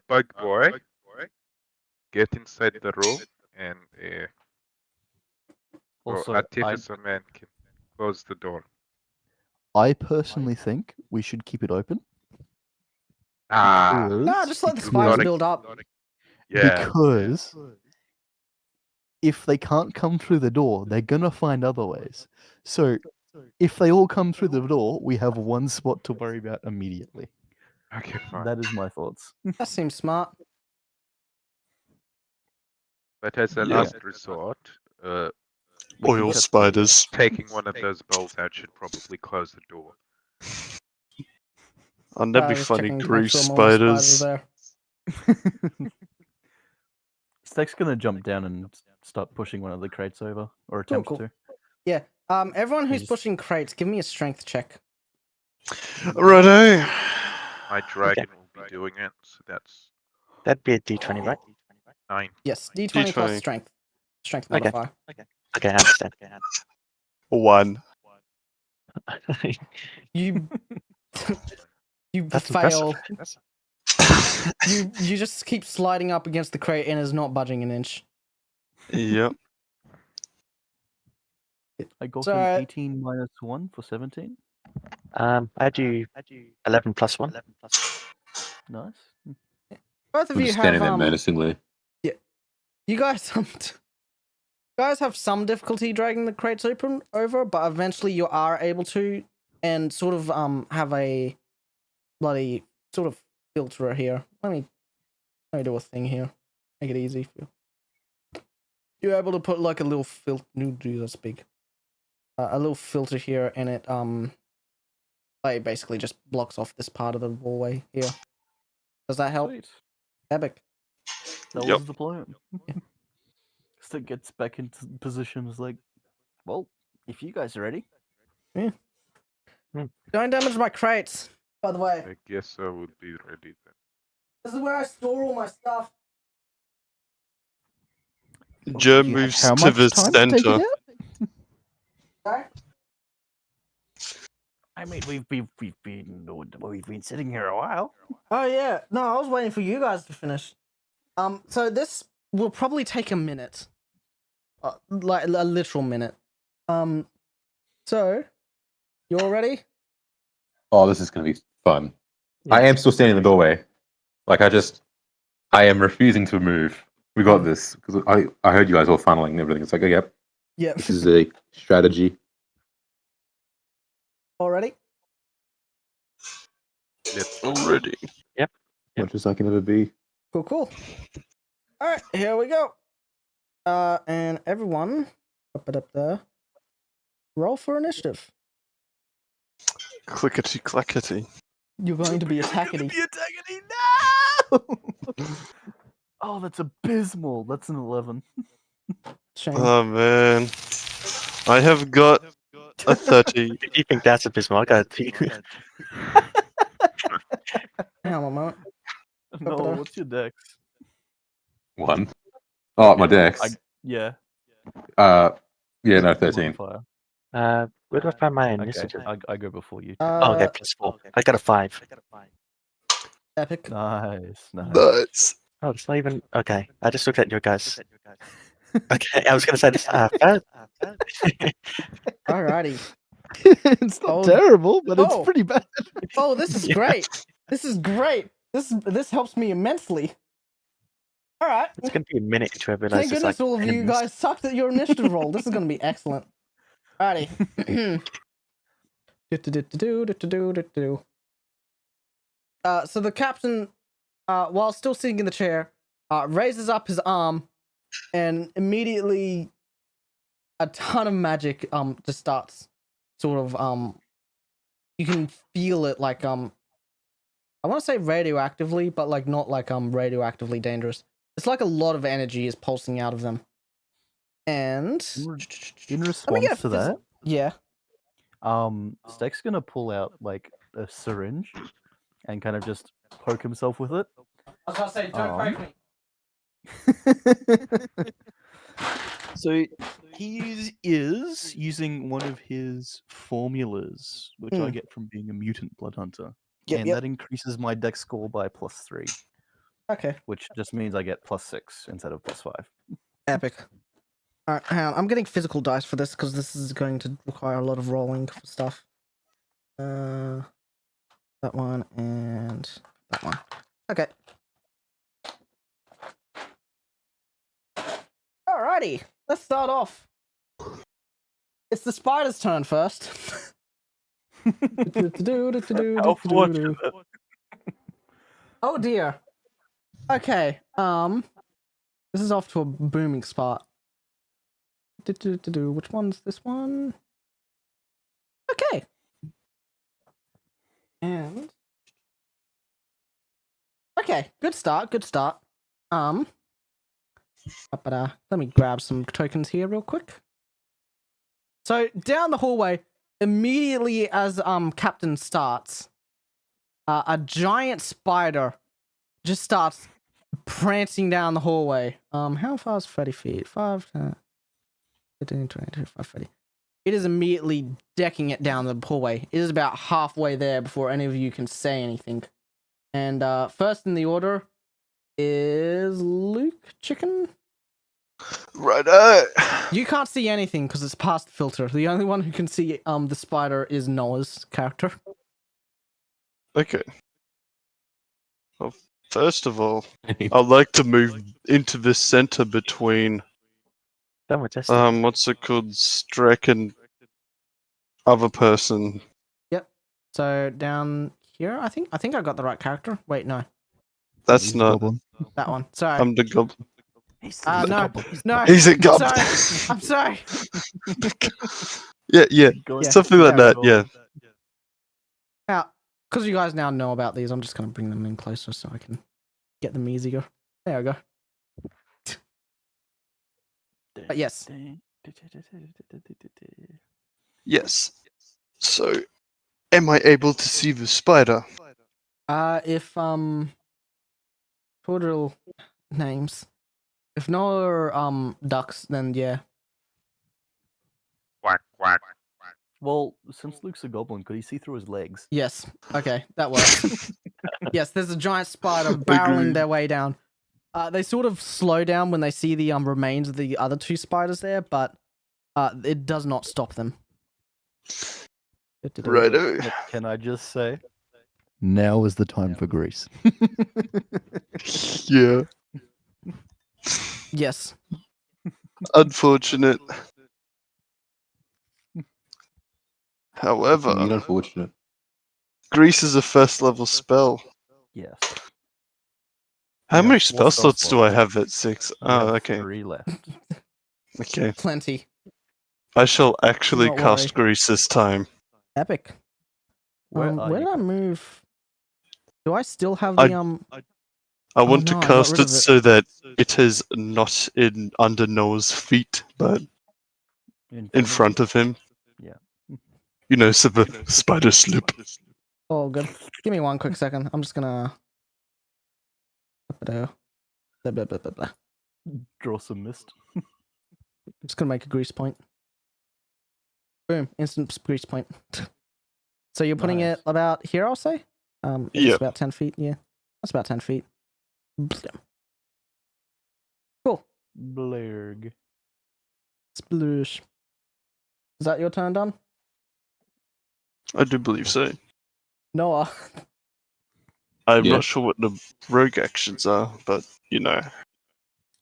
Bug boy, get inside the room and Also, artificer man can close the door. I personally think we should keep it open. Ah, Nah, just let the because- spiders Not a- build up. yeah. Because if they can't come through the door, they're gonna find other ways. So if they all come through the door, we have one spot to worry about immediately. Okay, fine. That is my thoughts. That seems smart. But as a Yeah. last resort, Oil spiders. taking one of those bolts out should probably close the door. And that'd be Just funny. checking to make Grease sure more spiders spiders. are there. Stek's gonna jump down and start pushing one of the crates over, or attempt cool. to. Yeah. Everyone who's Just- pushing crates, give me a strength check. Righto. My dragon will be doing it, so that's That'd be a D20, right? 9. Yes, D20 plus D20. strength. Strength Okay. modifier. Okay, I understand. 1. You you That's fail. impressive. You just keep sliding up against the crate and is not budging an inch. Yep. I got So, an 18 minus 1 for 17. I do 11 plus 1. Nice. Both of I'm you just have standing there menacingly. you guys have some difficulty dragging the crates over, but eventually you are able to, and sort of have a bloody sort of filter here. Let me do a thing here. Make it easy for you. You're able to put like a little filter. That's big. A little filter here, and it like basically just blocks off this part of the wallway here. Does that help? Sweet. Epic. That Yep. was the plan. Stek gets back into position. Is like, well, if you guys are ready. Don't damage my crates, by the way. I guess I would be ready then. This is where I store all my stuff. Germ You have moves how to much the time to take it center. out? Sorry? I mean, we've been sitting here a while. Oh yeah, no, I was waiting for you guys to finish. So this will probably take a minute, like a literal minute. So you all ready? Oh, this is going to be fun. I am still standing in the doorway. Like, I am refusing to move. We got this because I heard you guys all funneling and everything. It's like, oh, yep, Yeah. this is a strategy. Already? Already. Much as I can ever be. Cool, cool. All right, here we go. And everyone, up it up there. Roll for initiative. Clickety clackety. You're going to be attackity. No! Oh, that's abysmal. That's an 11. Shame. Oh man. I have got a 30. If you think that's abysmal, I got a Hang on a moment. No, what's your dex? 1. Oh, my dex. Yeah. Yeah, no, Your 13. modifier. Where do I find my Okay, initiative? I go before you. Oh, okay, +4. I got a 5. Epic. Nice, nice. Nice. Oh, it's not even. Okay, I just looked at your guys. Okay, I was gonna say this. Bad. Alrighty. It's not Oh. terrible, but Oh. it's pretty bad. Oh, this is Yeah. great. This is great. This helps me immensely. All right. It's gonna be a minute to realize. Thank goodness all of you guys sucked at your initiative roll. This is going to be excellent. Alrighty. So the captain, while still sitting in the chair, raises up his arm, and immediately a ton of magic just starts sort of you can feel it like I want to say radioactively, but like not like radioactively dangerous. It's like a lot of energy is pulsing out of them. And In get response a to that, yeah. Stek's gonna pull out like a syringe and kind of just poke himself with it. I was gonna say, don't poke me. So he is using one of his formulas, which I get from being a mutant blood hunter, and that increases my dex score by +3, Okay. which just means I get +6 instead of +5. Epic. Alright, hang on. I'm getting physical dice for this because this is going to require a lot of rolling for stuff. That one and that one. Okay. Alrighty. Let's start off. It's the spider's turn first. How fortunate. Oh dear. Okay. This is off to a booming spot. Which one's this one? Okay. And okay, good start. Good start. Let me grab some tokens here real quick. So down the hallway, immediately as Captain starts, a giant spider just starts prancing down the hallway. How far is 30 feet? 5, 10, 15, 20, 25, 30. It is immediately decking it down the hallway. It is about halfway there before any of you can say anything. And first in the order is Luke Chicken. Righto. You can't see anything because it's past the filter. The only one who can see the spider is Noah's character. Okay. Well, first of all, I'd like to move into the center between what's it called, Strek and other person. Yep. So down here, I think I got the right character. Wait, no, That's not that one. Sorry. I'm the goblin. No. He's a goblin. I'm sorry. Yeah, something like that. Yeah. Now, because you guys now know about these, I'm just gonna bring them in closer so I can get them easier. There we go. But yes. Yes. So, am I able to see the spider? If total names. If no are ducks, then yeah. Quack, quack. Well, since Luke's a goblin, could he see through his legs? Yes. Okay, that works. Yes, there's a giant spider barreling their way down. They sort of slow down when they see the remains of the other two spiders there, but it does not stop them. Righto. Can I just say? Now is the time for Greece. Yeah. Yes. Unfortunate. Indeed, However, unfortunate. grease is a first level spell. Yes. How You have many 4 spell slots do I slots. have at 6? You Oh, have okay. 3 left. Okay. Plenty. I shall actually Not cast worry. grease this time. Epic. Where Where are did you I guys? move? Do I still have I- the I want no, to I got cast rid it of it. so that it is not in under Noah's feet, but in front of him. Yeah. You know, so the spider slip. Oh, good. Give me 1 quick second. I'm just gonna. Blah, blah, blah, blah, blah. Draw some mist. I'm just gonna make a grease point. Boom! Instant grease point. So you're putting Nice. it about here, I'll say. It's Yeah. about 10 feet. Yeah, that's about 10 feet. Cool. Blurg. Sploosh. Is that your turn done? I do believe so. Noah. I'm Yeah. not sure what the rogue actions are, but you know,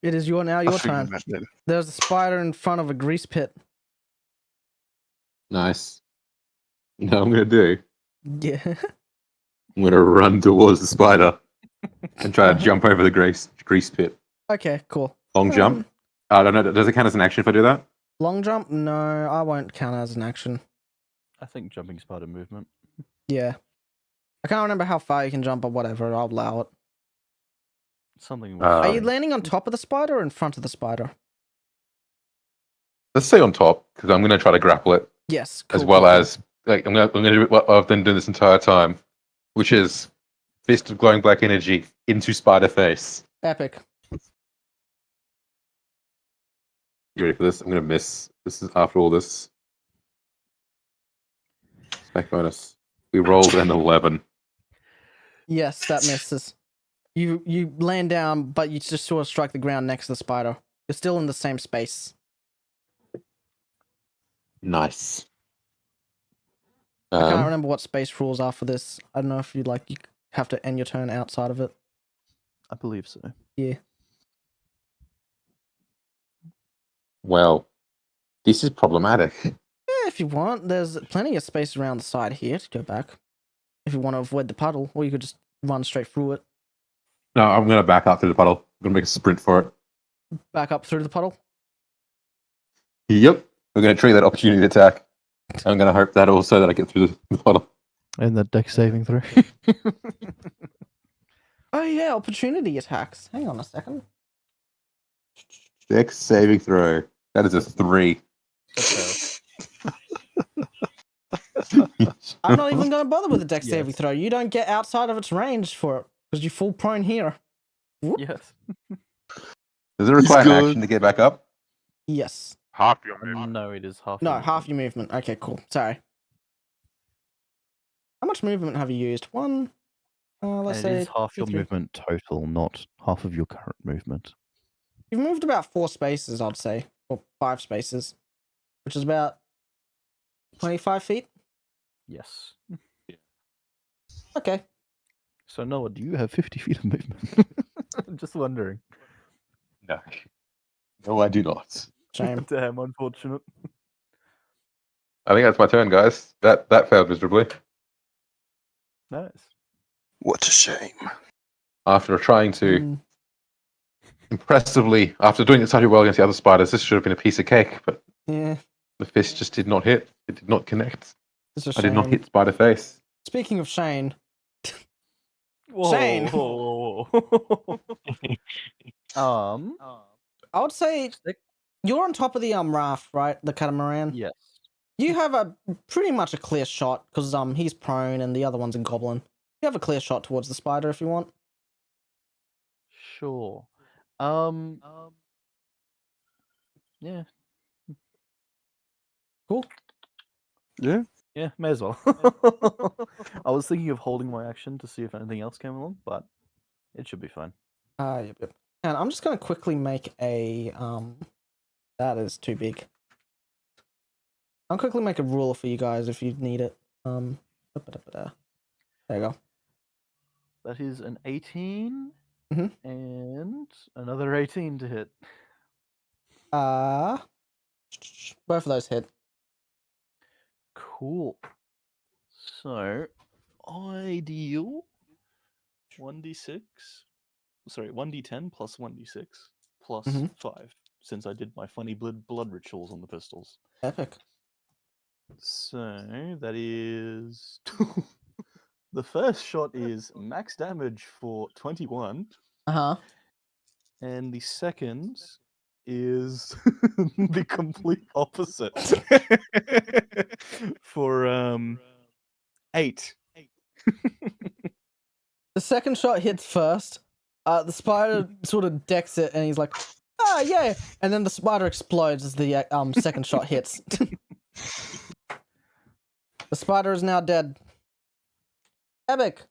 It is your I'll your figure turn. that then. There's a spider in front of a grease pit. Nice. You know what I'm gonna do? Yeah. I'm gonna run towards the spider and try to jump over the grease pit. Okay, cool. Long jump. I don't know. Does it count as an action if I do that? Long jump? No, I won't count as an action. I think jumping spider movement. Yeah. I can't remember how far you can jump or whatever. I'll allow it. Something. Are you Um, landing on top of the spider or in front of the spider? Let's say on top because I'm gonna try to grapple it Yes. as cool, well cool, cool. as like I'm gonna do what I've been doing this entire time, which is fist of glowing black energy into spider face. Epic. You ready for this? I'm gonna miss. This is after all this. Spec bonus. We rolled an 11. Yes, that misses. You land down, but you just sort of strike the ground next to the spider. You're still in the same space. Nice. I can't remember what space rules are for this. I don't know if you have to end your turn outside of it. I believe so. Yeah. Well, this is problematic. Yeah, if you want, there's plenty of space around the side here to go back. If you want to avoid the puddle, or you could just run straight through it. No, I'm gonna back up through the puddle. I'm gonna make a sprint for it. Back up through the puddle. Yep. We're gonna trigger that opportunity attack. I'm gonna hope that also that I get through the puddle. And that deck saving throw. Oh yeah, opportunity attacks. Hang on a second. Dex saving throw. That is a 3. I'm not even going to bother with the dex saving Yes. throw. You don't get outside of its range for it because you fall prone here. Whoop. Yes. Does it require an good. action to get back up? Yes. Half your movement. No, it is half. No, your half movement. your movement. Okay, cool. Sorry. How much movement have you used? One. Let's And say it is half your 2, 3. movement total, not half of your current movement. You've moved about 4 spaces, I'd say, or 5 spaces, which is about 25 feet. Yes. Okay. So Noah, do you have 50 feet of movement? Just wondering. No. No, I do not. Shame. Damn, unfortunate. I think that's my turn, guys. That failed miserably. Nice. What a shame. After trying to Mm, impressively, after doing it so well against the other spiders, this should have been a piece of cake, but yeah, the fist just did not hit. It did not connect. it's a I did not shame. hit spider face. Speaking of Shane, Whoa, Shane. whoa, whoa, whoa. I would say Stick? you're on top of the raft, right? The catamaran. Yes. You have a pretty much a clear shot because he's prone and the other one's a goblin. You have a clear shot towards the spider if you want. Sure. Yeah. Cool. Yeah. Yeah, may as well. I was thinking of holding my action to see if anything else came along, but it should be fine. Yep. And I'm just gonna quickly make a that is too big. I'll quickly make a ruler for you guys if you need it. There you go. That is an 18 And another 18 to hit. Both of those hit. Cool. So I deal 1d6. Sorry, 1d10 plus 1d6 plus Mhm. 5, since I did my funny blood rituals on the pistols. Epic. So that is the first shot is max damage for 21, and the second is the complete opposite for 8. The second shot hits first. The spider sort of decks it, and he's like, "Ah, yeah!" And then the spider explodes as the second shot hits. The spider is now dead. Epic.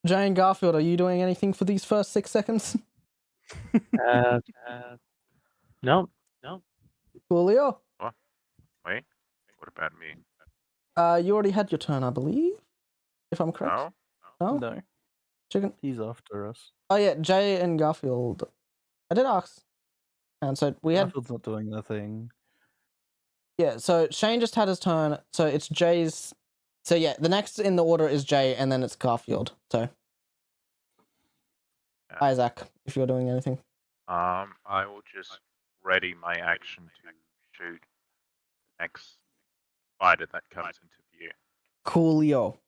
Jane Garfield, are you doing anything for these first 6 seconds? No. Coolio. Wait, what about me? You already had your turn, I believe, if I'm correct. No? No? No, Chicken. he's after us. Oh yeah, Jay and Garfield. I did ask. And so we had Garfield's not doing nothing. Yeah, so Shane just had his turn, so it's Jay's. So yeah, the next in the order is Jay, and then it's Garfield. So Yeah. Isaac, if you're doing anything. I will just ready my action to shoot next spider that comes into view. Coolio.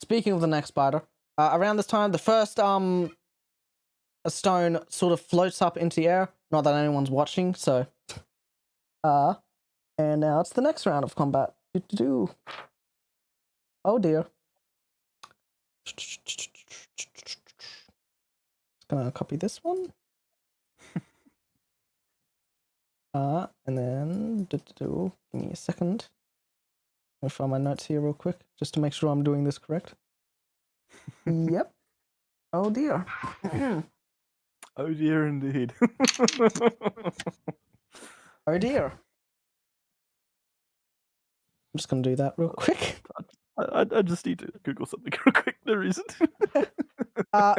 Speaking of the next spider, around this time, the first a stone sort of floats up into the air. Not that anyone's watching, so. And now it's the next round of combat. Do. Oh dear. Just gonna copy this one. And then give me a second. I'll find my notes here real quick, just to make sure I'm doing this correct. Yep. Oh dear. Oh dear, indeed. Oh dear. I'm just gonna do that real quick. I just need to Google something real quick. There isn't.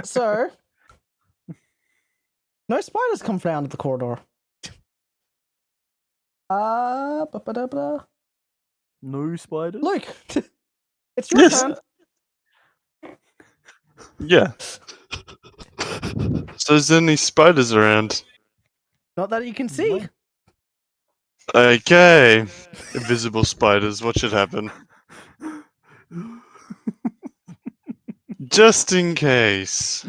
So no spiders come down to the corridor. No spiders. Luke, it's your turn. Yeah. So is there any spiders around? Not that you can see. Okay. Invisible spiders, what should happen? Just in case.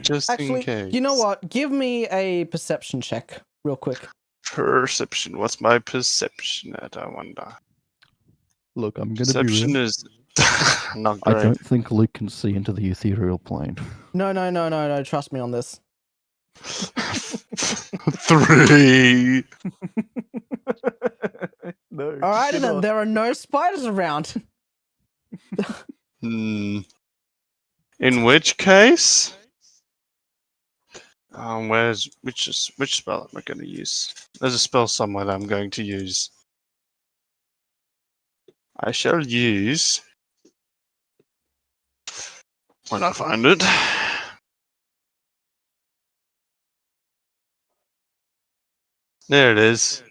Just in Actually, case. you know what? Give me a perception check real quick. Perception. What's my perception at, I wonder? Look, I'm going to be Perception real. is not I great. don't think Luke can see into the ethereal plane. No. Trust me on this. 3. No. All right, you're then not. there are no spiders around. In which case, which spell am I going to use? There's a spell somewhere that I'm going to use. I shall use when I find it. There it is.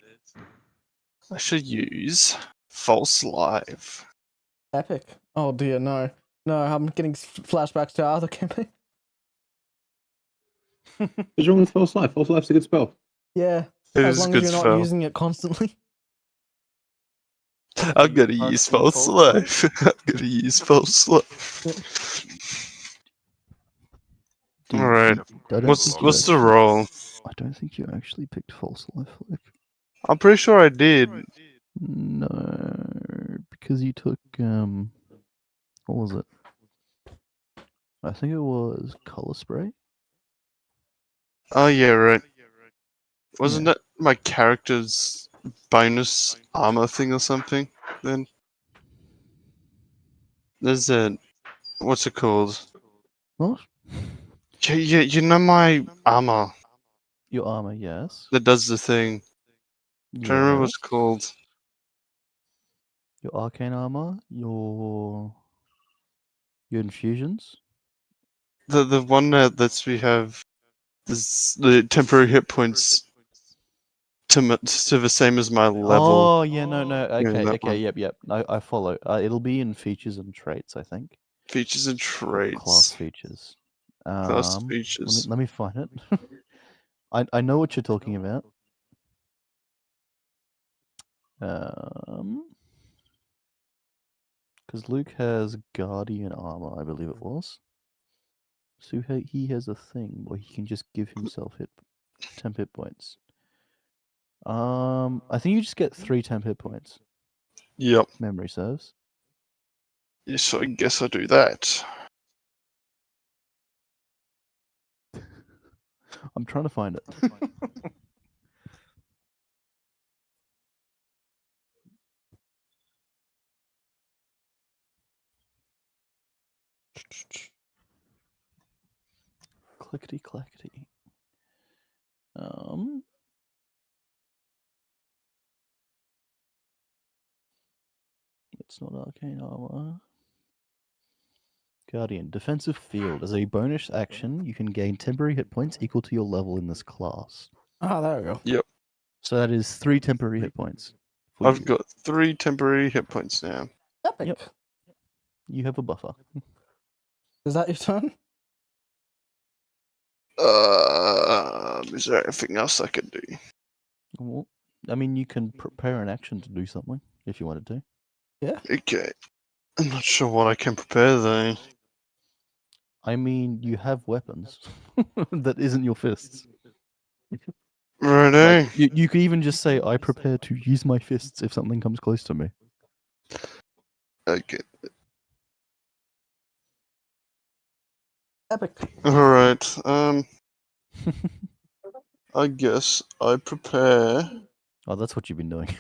I shall use False Live. Epic. Oh dear, no. I'm getting flashbacks to our other campaign. What's wrong with False Life? False Life's a good spell. Yeah, It as is a long good as you're spell. not using it constantly. I'm gonna use False Life. I'm gonna use False Life. Dude, Alright. I don't What's think you the actually- roll? I don't think you actually picked false life, Luke. I'm pretty sure I did. No, because you took what was it? I think it was color spray. Oh yeah, right. Wasn't Yeah. that my character's bonus armor thing or something? Then there's a what's it called? What? Yeah, you know my armor Your armor, yes. that does the thing. I don't remember what it's Yes. called. Your arcane armor, your infusions. The one that lets me have the temporary hit points to the same as my level. Oh yeah, no. Yeah, Okay, that okay, one. yep. I follow. It'll be in features and traits, I think. Features and Or class traits. features. Class Let me features. let me find it. I know what you're talking about. Because Luke has Guardian armor, I believe it was. So he has a thing where he can just give himself temp hit points. I think you just get 3 temp hit points. Yep. Memory serves. Yeah, so I guess I'll do that. I'm trying to find it. Clickety clackety. It's not arcane armor. Guardian. Defensive field. As a bonus action, you can gain temporary hit points equal to your level in this class. Oh, there we go. Yep. So that is 3 temporary hit points. for I've you. got 3 temporary hit points now. Epic. Yep. You have a buffer. Is that your turn? Is there anything else I can do? Well, I mean, you can prepare an action to do something if you wanted to. Okay. I'm not sure what I can prepare though. I mean, you have weapons that isn't your fists. Righto. You could even just say, "I prepare to use my fists if something comes close to me." Okay. Epic. Alright. I guess I prepare. Oh, that's what you've been doing.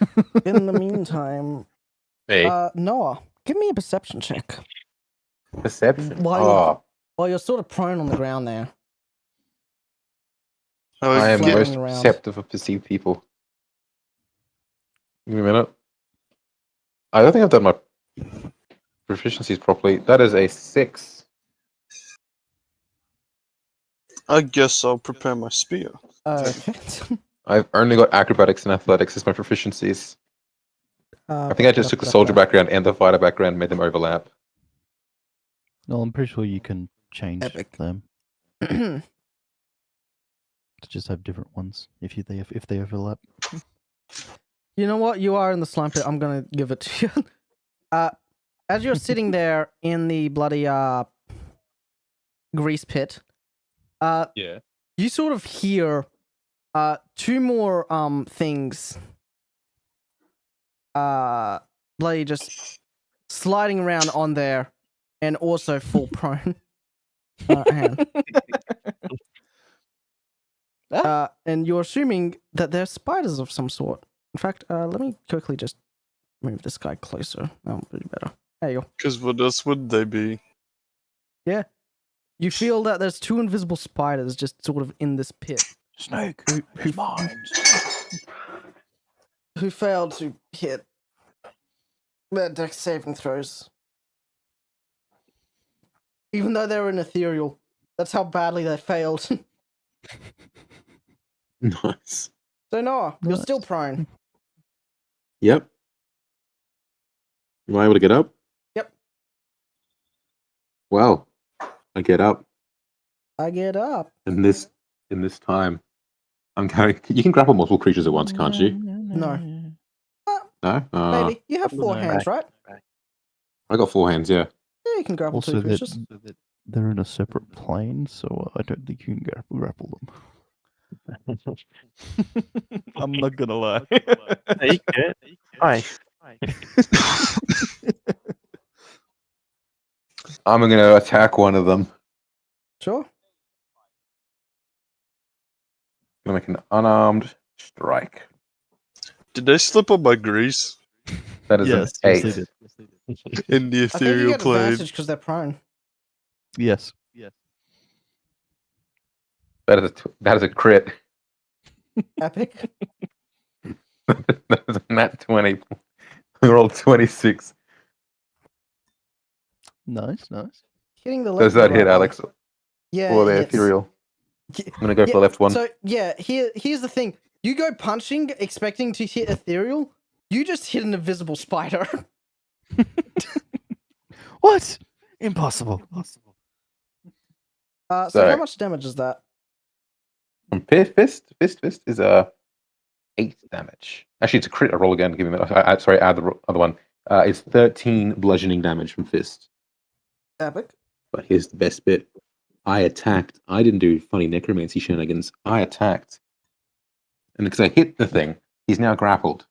In the meantime, Hey, Noah, give me a perception check. perception. While you're sort of prone on the ground there. I am fluttering most around. perceptive of perceived people. Give me a minute. I don't think I've done my proficiencies properly. That is a 6. I guess I'll prepare my spear. Okay. I've only got acrobatics and athletics as my proficiencies. I think I just took the soldier background and the fighter background, made them overlap. No, I'm pretty sure you can change Epic. them to just have different ones if they overlap. You know what? You are in the slime pit. I'm gonna give it to you. As you're sitting there in the bloody grease pit, Yeah. you sort of hear 2 more things bloody just sliding around on there and also full prone. And you're assuming that they're spiders of some sort. In fact, let me quickly just move this guy closer. That'll be better. There you go. Because what else would they be? Yeah. You feel that there's 2 invisible spiders just sort of in this pit. Snake, Who failed to hit their dex saving throws. Even though they were an ethereal. That's how badly they failed. Nice. So Noah, you're still Nice. prone. Yep. Am I able to get up? Yep. Wow. I get up. I get up. In this time, I'm carrying. You can grapple multiple creatures at once, can't you? No. No. Maybe. You have 4 no. hands, right? I got 4 hands. Yeah. Yeah, you can grapple 2 Also, creatures. they're in a separate plane, so I don't think you can grapple them. I'm not gonna lie. There you go. Hi. I'm gonna attack one of them. Sure. I'm gonna make an unarmed strike. Did they slip on my grease That is Yes, an yes, they 8. did. in the I think you ethereal get plane? advantage because they're prone. Yes. That is a crit. Epic. That is a nat 20. I rolled 26. Nice. Hitting the left. Does that hit, Alex? Yeah, or it the hits. ethereal? Yeah, I'm gonna go for the left one. So yeah, here's the thing. You go punching, expecting to hit ethereal. You just hit an invisible spider. What? Impossible. So how much damage is that? From fist is 8 damage. Actually, it's a crit. I roll again. Give me a minute. Sorry, add the other one. It's 13 bludgeoning damage from fist. Epic. But here's the best bit. I attacked. I didn't do funny necromancy shenanigans. I attacked. And because I hit the thing, he's now grappled.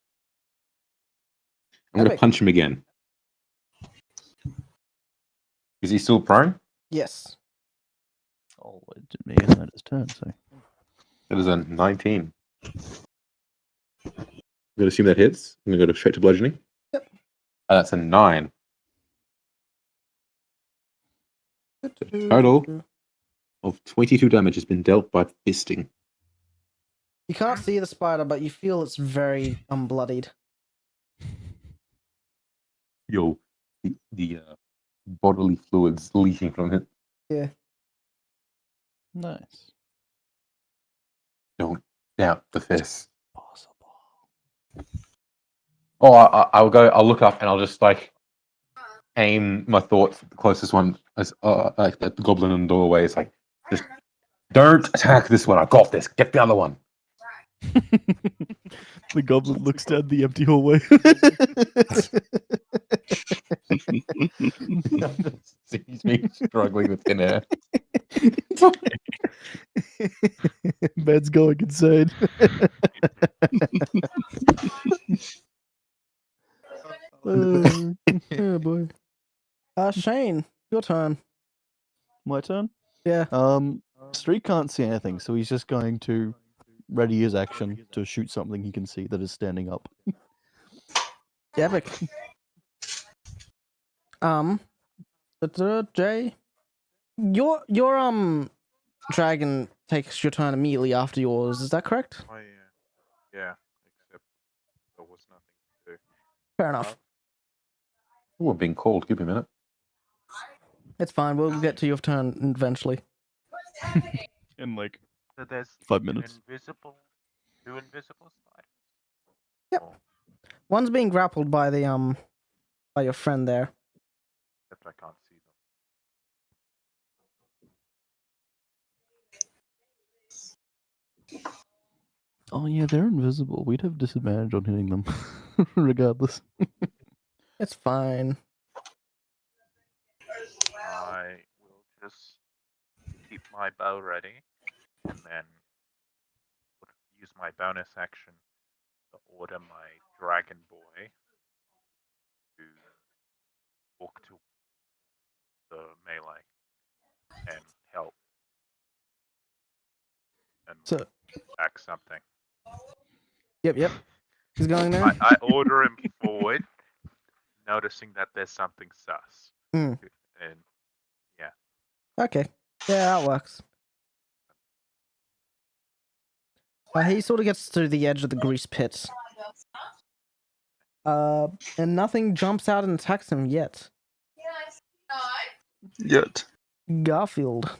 I'm going to Epic. punch him again. Is he still prone? Yes. Oh, it didn't mean that it's turn, so. That is a 19. I'm going to assume that hits. I'm going to go straight to bludgeoning. Yep. That's a 9. Total of 22 damage has been dealt by fisting. You can't see the spider, but you feel it's very unbloodied. Yo, the bodily fluids leaking from it. Yeah. Nice. Don't doubt the fist. Possible. Oh, I'll go. I'll look up and I'll just like aim my thoughts at the closest one, as like the goblin in the doorway. It's like, just don't attack this one. I got this. Get the other one. The goblin looks down the empty hallway. Sees me struggling with thin air. Man's going insane. Oh boy. Shane, your turn. My turn? Yeah. Street can't see anything, so he's just going to ready his action to shoot something he can see that is standing up. Epic. Jay, your dragon takes your turn immediately after yours. Is that correct? Oh yeah, except there was nothing to do. Fair enough. Oh, I'm being called. Give me a minute. It's fine. We'll get to your turn eventually. In like So there's 5 minutes. two invisible spiders. Yep. Oh, One's being grappled by the by your friend there. except I can't see them. Oh yeah, they're invisible. We'd have disadvantage on hitting them, regardless. It's fine. I will just keep my bow ready, and then use my bonus action to order my dragon boy to walk to the melee and help and So, attack something. yep. He's going there. I order him forward, noticing that there's something sus. Mm. And yeah. Okay. Yeah, that works. He sort of gets to the edge of the grease pit. And nothing jumps out and attacks him yet. Yet. Garfield.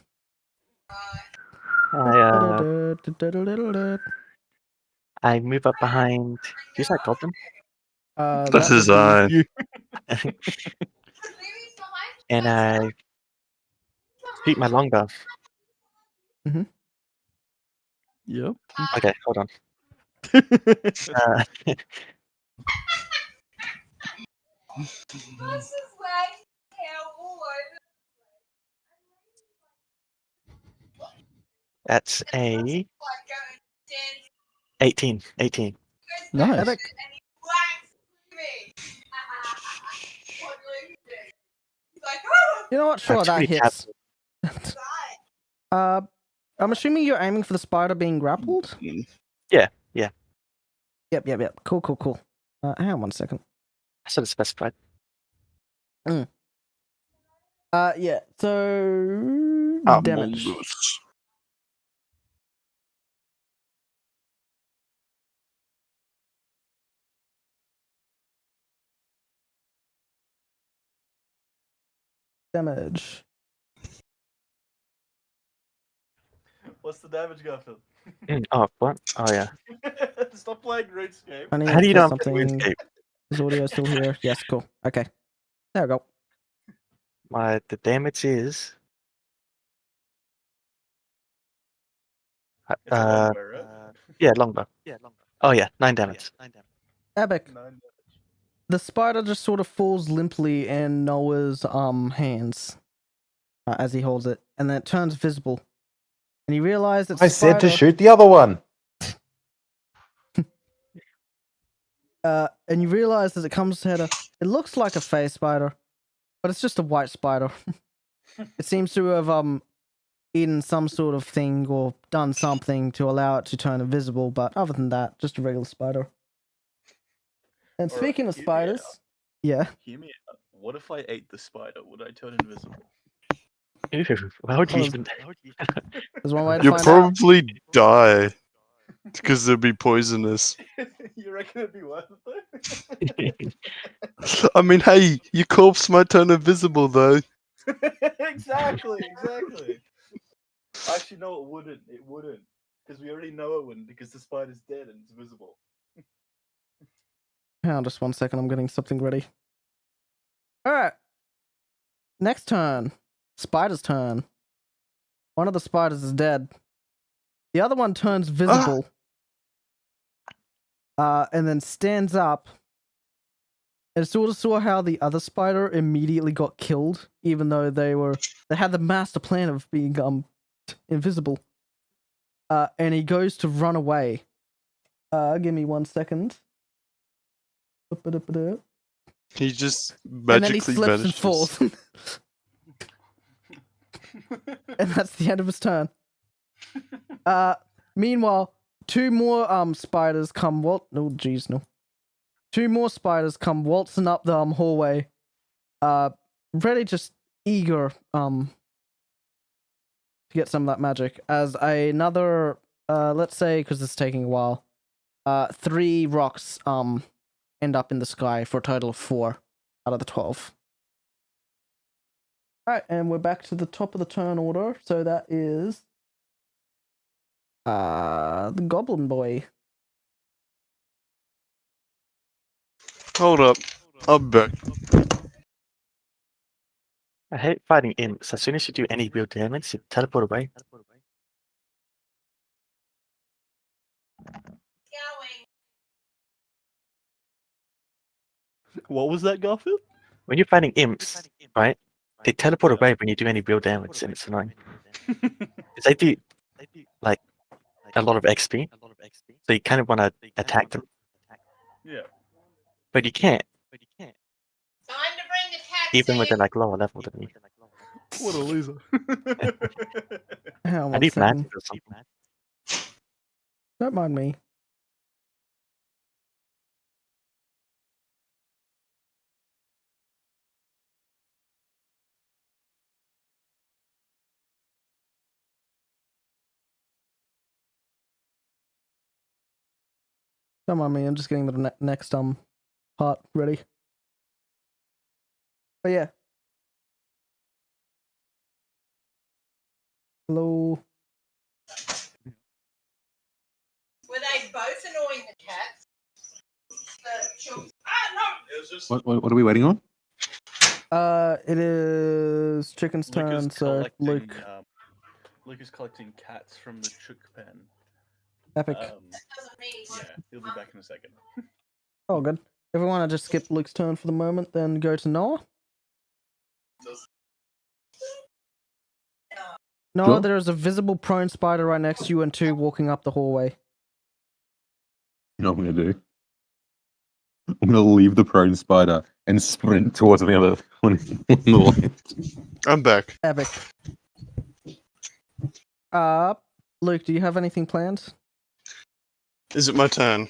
I move up behind. Who's that goblin? This is And I shoot my longbow. Yep. Okay, hold on. That's a 18. Nice. Epic. You know what? Sure, Too that many hits. tabs. I'm assuming you're aiming for the spider being grappled? Yeah. Yep. Cool. Hang on 1 second. I should have specified. Yeah, so... damage. Damage. What's the damage, Garfield? Oh, what? Oh, yeah. Stop playing RuneScape. I need How do you to know test I'm playing something. RuneScape? Is audio still here? Yes, cool. Okay. There we go. The damage is. It's a longbow, right? Yeah, longbow. Oh, yeah, 9 damage. Epic. 9 damage. The spider just sort of falls limply in Noah's hands as he holds it, and then it turns visible. And you realize that I said to spider, shoot the other one. and you realize that it comes to it looks like a face spider, but it's just a white spider. It seems to have eaten some sort of thing or done something to allow it to turn invisible, but other than that, just a regular spider. And Alright, speaking of hear me spiders, out. yeah. Hear me out. What if I ate the spider? Would I turn invisible? Why would you Oh, even. There's one way to You'll find out. probably die because they'll be poisonous. You reckon it'd be worth it though? I mean, hey, your corpse might turn invisible though. Exactly. Actually, no, it wouldn't. It wouldn't. Because we already know it wouldn't, because the spider's dead and it's visible. Hang on just 1 second, I'm getting something ready. Alright. Next turn. Spider's turn. One of the spiders is dead. The other one turns visible. And then stands up. And sort of saw how the other spider immediately got killed, even though they had the master plan of being invisible. And he goes to run away. Give me 1 second. He just And then he magically slips and vanishes. falls. And that's the end of his turn. Meanwhile, 2 more spiders come no. 2 more spiders come waltzing up the hallway. Really just eager to get some of that magic. As another let's say, because it's taking a while, 3 rocks end up in the sky for a total of 4 out of the 12. Alright, and we're back to the top of the turn order. So that is the Goblin Boy. Hold up, I'm back. I hate fighting imps. As soon as you do any real damage, you teleport away. What was that, Garfield? When you're fighting imps, right? They teleport away when you do any real damage, and it's annoying. 'Cause they do like a lot of XP, so you kind of want to attack them, Yeah. but you can't, Time to bring the taxi. even when they're like lower level than you. What a loser. Hang on I 1 need second. magic or something. Don't mind me. Don't mind me, I'm just getting the next part ready. But yeah. Hello. Were they both annoying the cats? The children. Ah, no! What are we waiting on? It is Chicken's turn, so Luke. Luke is collecting cats from the chook pen. Epic. That doesn't mean Yeah, he'll be back in a second. Oh, good. Everyone, I just skip Luke's turn for the moment, then go to Noah. Noah, Sure. there is a visible prone spider right next to you and 2 walking up the hallway. You know what I'm gonna do? I'm gonna leave the prone spider and sprint towards the other one on the left. I'm back. Epic. Luke, do you have anything planned? Is it my turn?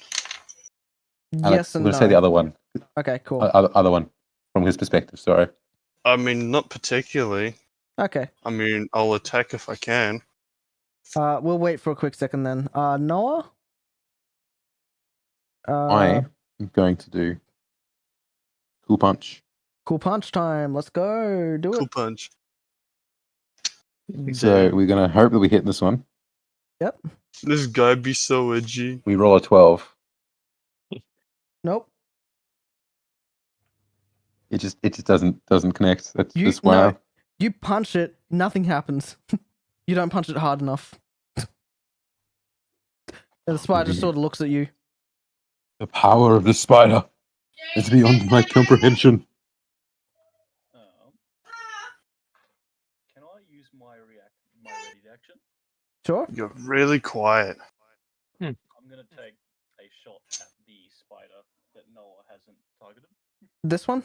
Alex, Yes I'm and gonna no. say the other one. Okay, cool. Other one from his perspective. Sorry. I mean, not particularly. Okay. I mean, I'll attack if I can. We'll wait for a quick second then. Noah? I am going to do cool punch. Cool punch time. Let's go. Do Cool it. punch. So we're gonna hope that we hit this one. Yep. This guy be so edgy. We roll a 12. Nope. It just doesn't connect. That's You just wow. no. You punch it, nothing happens. You don't punch it hard enough. And the spider just sort of looks at you. The power of the spider is beyond my comprehension. Can I use my ready action? Sure. You're really quiet. I'm gonna take a shot at the spider that Noah hasn't targeted. This one?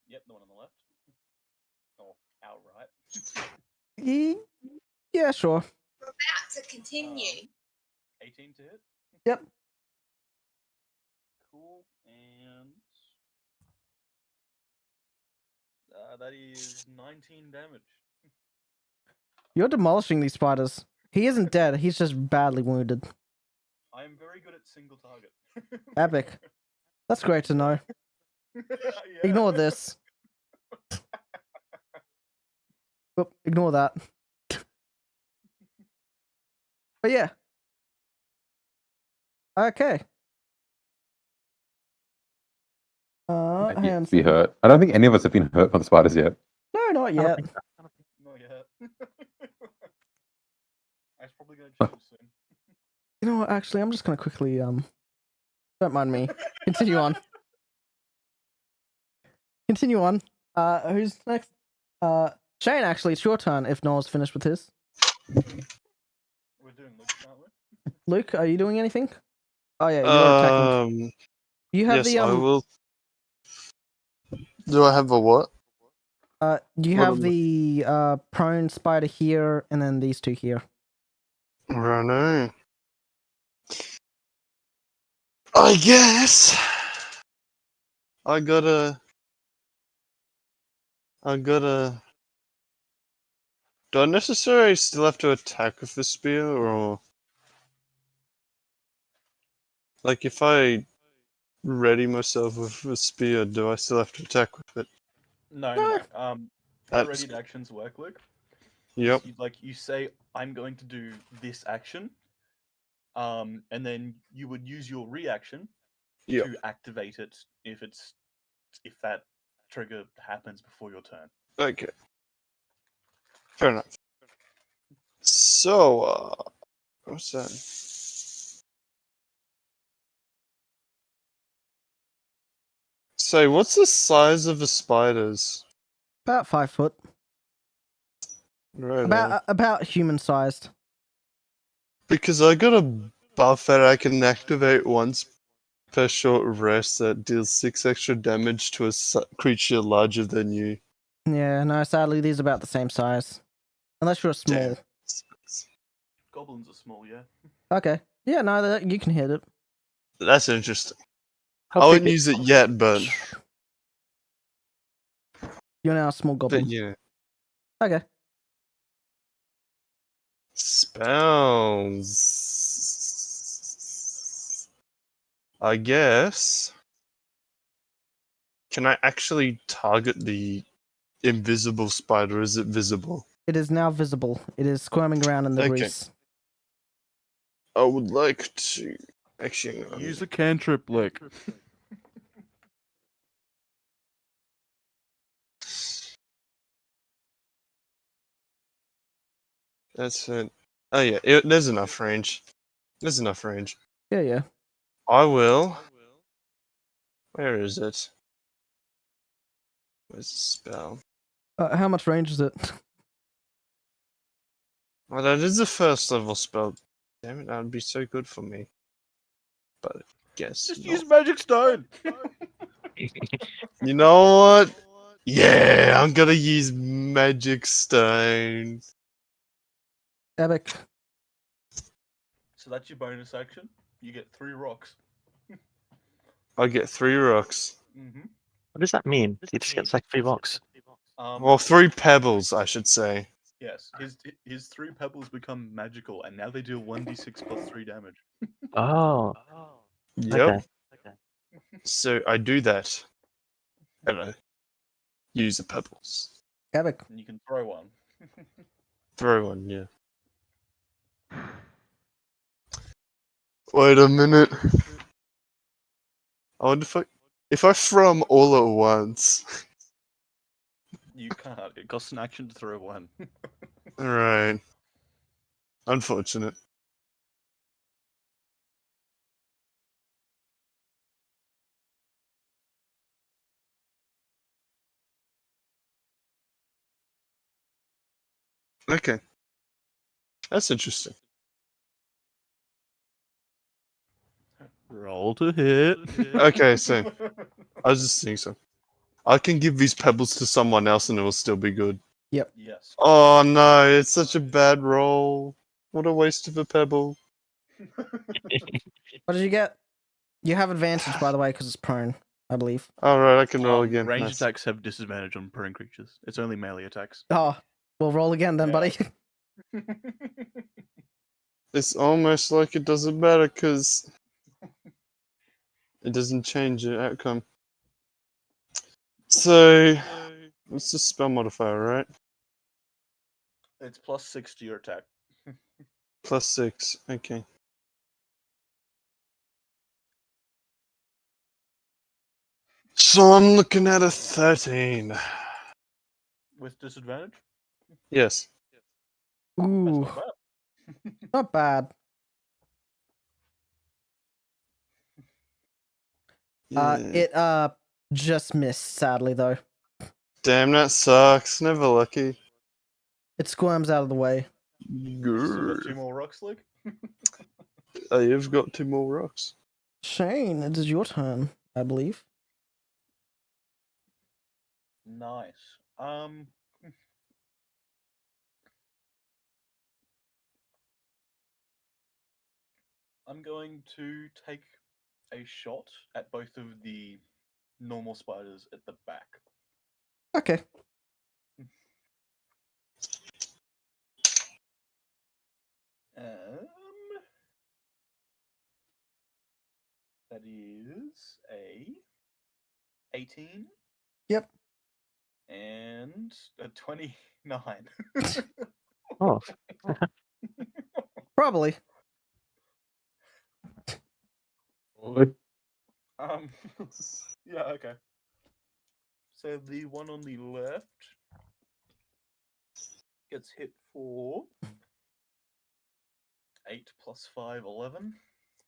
Yep, the one on the left. Oh, outright. Yeah, sure. We're about to continue. 18 to hit. Yep. Cool, and that is 19 damage. You're demolishing these spiders. He isn't dead. He's just badly wounded. I am very good at single target. Epic. That's great to know. Ignore this. Oop, ignore that. But yeah. Okay. Hands. Be hurt. I don't think any of us have been hurt by the spiders yet. No, not yet. Not yet. That's probably gonna change soon. You know what? Actually, I'm just gonna quickly don't mind me. Continue on. Continue on. Who's next? Shane. Actually, it's your turn. If Noah's finished with his. We're doing Luke, aren't we? Luke, are you doing anything? Oh yeah, you're attacking. You have yes, the I will. Do I have a what? You have the prone spider here, and then these two here. Right. I guess I gotta. Do I necessarily still have to attack with the spear, or like if I ready myself with a spear, do I still have to attack with it? No. How ready actions work, Luke? Yep. You say, I'm going to do this action, and then you would use your reaction to activate it if that trigger happens before your turn. Okay. Fair enough. So, what's that? So, what's the size of the spiders? About 5 foot. Right. About human sized. Because I got a buff that I can activate once per short rest that deals 6 extra damage to a creature larger than you. Yeah, no, sadly, these are about the same size. Unless you're small. Damn. Goblins are small, yeah. Okay. Yeah, no, you can hit it. That's interesting. I wouldn't use it yet, but... You're now a small goblin. But yeah. Okay. Spells. I guess. Can I actually target the invisible spider? Is it visible? It is now visible. It is squirming around in the grease. I would like to actually use a cantrip, Lick. That's it. Oh yeah, there's enough range. There's enough range. Yeah. I will. Where is it? Where's the spell? How much range is it? Well, that is a first level spell. Damn it, that would be so good for me. But I guess Just not. use magic stone. You know what? Yeah, I'm gonna use magic stone. Epic. So that's your bonus action. You get 3 rocks. I get 3 rocks. Mm-hmm. What does that mean? He just gets like 3 rocks. Well, 3 pebbles, I should say. Yes, his 3 pebbles become magical, and now they deal 1d6 plus 3 damage. Oh. Yep. Okay. So I do that. And I use the pebbles. Epic. And you can throw one. Throw one, yeah. Wait a minute. I wonder if I throw them all at once. You can't. It costs an action to throw one. Alright. Unfortunate. Okay. That's interesting. Roll to hit. Okay, so I was just thinking so. I can give these pebbles to someone else and it will still be good. Yep. Yes. Oh no, it's such a bad roll. What a waste of a pebble. What did you get? You have advantage, by the way, because it's prone, I believe. Alright, I can roll again. Ranged Nice. attacks have disadvantage on prone creatures. It's only melee attacks. Oh, we'll roll again then, Yeah. buddy. It's almost like it doesn't matter because it doesn't change the outcome. So, what's the spell modifier, right? It's +6 to your attack. +6, okay. So I'm looking at a 13. With disadvantage? Yes. That's Ooh, not bad. not bad. Yeah. It just missed, sadly though. Damn, that sucks. Never lucky. It squirms out of the way. Still got 2 more rocks, Luke? Oh, you've got 2 more rocks. Shane, it is your turn, I believe. Nice. I'm going to take a shot at both of the normal spiders at the back. Okay. That is a 18. Yep. And a 29. Oh, Probably. Yeah, okay. So the one on the left gets hit for 8 plus 5, 11.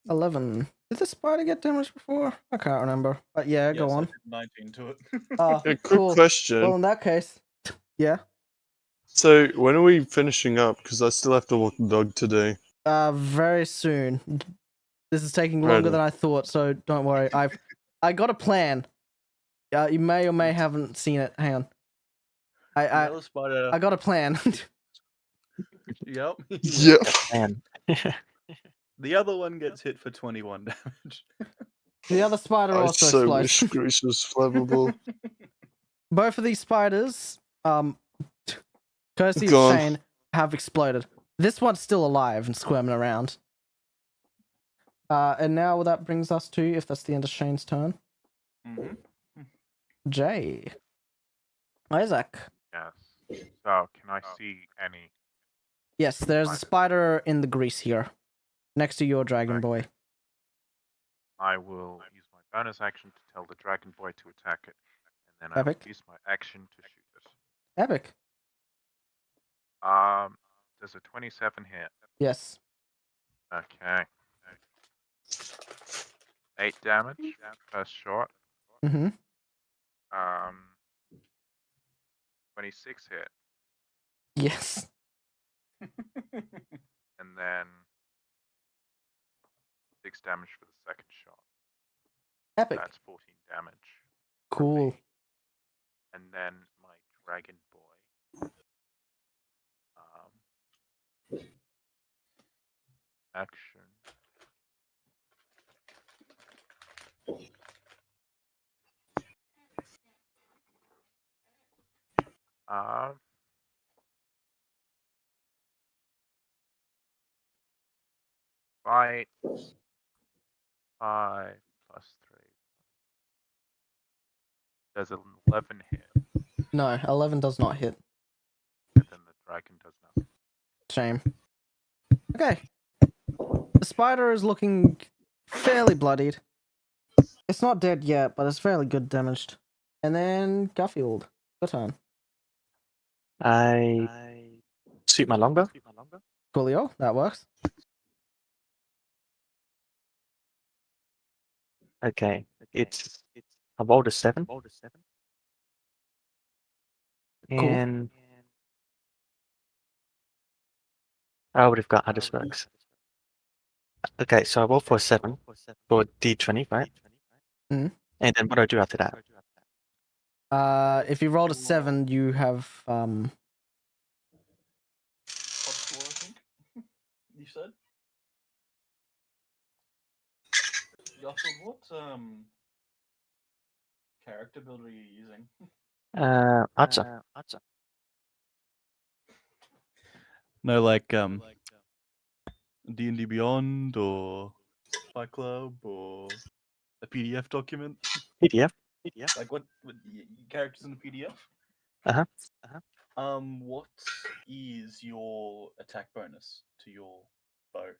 11. Did the spider get damaged before? I can't remember. But yeah, go Yes, I on. did 19 to it. Oh, A quick cool. question. Well, in that case, yeah. So, when are we finishing up? Because I still have to walk the dog today. Very soon. This is taking longer Righto. than I thought, so don't worry. I got a plan. You may or may haven't seen it. Hang on. The other spider. I got a plan. Yep. Yep. man. The other one gets hit for 21 damage. The other spider I also so explodes. wish Grease was flammable. Both of these spiders, courtesy of Gone. Shane, have exploded. This one's still alive and squirming around. And now that brings us to, if that's the end of Shane's turn, Jay. Isaac. Yes. So, can I see any? Yes, there's a spider in the grease here, next to your dragon boy. I will use my bonus action to tell the dragon boy to attack it, and then I Epic. will use my action to shoot it. Epic. Does a 27 hit? Yes. Okay. 8 damage first shot. Mm-hmm. 26 hit, Yes. and then 6 damage for the second shot. Epic. That's 14 damage. Cool. And then my dragon boy. Action. Fight. 5 plus 3. Does an 11 hit? No, 11 does not hit. And then the dragon does nothing. Shame. Okay. The The spider is looking fairly bloodied. It's not dead yet, but it's fairly good damaged. And then Garfield, your turn. I shoot my longbow. Coolio, that works. Okay, I rolled a 7. And I would have got other sparks. Okay, so I rolled for a 7 for D20, right? Mhm. And then what do I do after that? If you rolled a 7, you have +4, I think. You said. Garfield, what character builder are you using? Archer. No, like D&D Beyond or Fight Club or a PDF document. PDF. Like what characters in the PDF? Uh-huh. What is your attack bonus to your bow?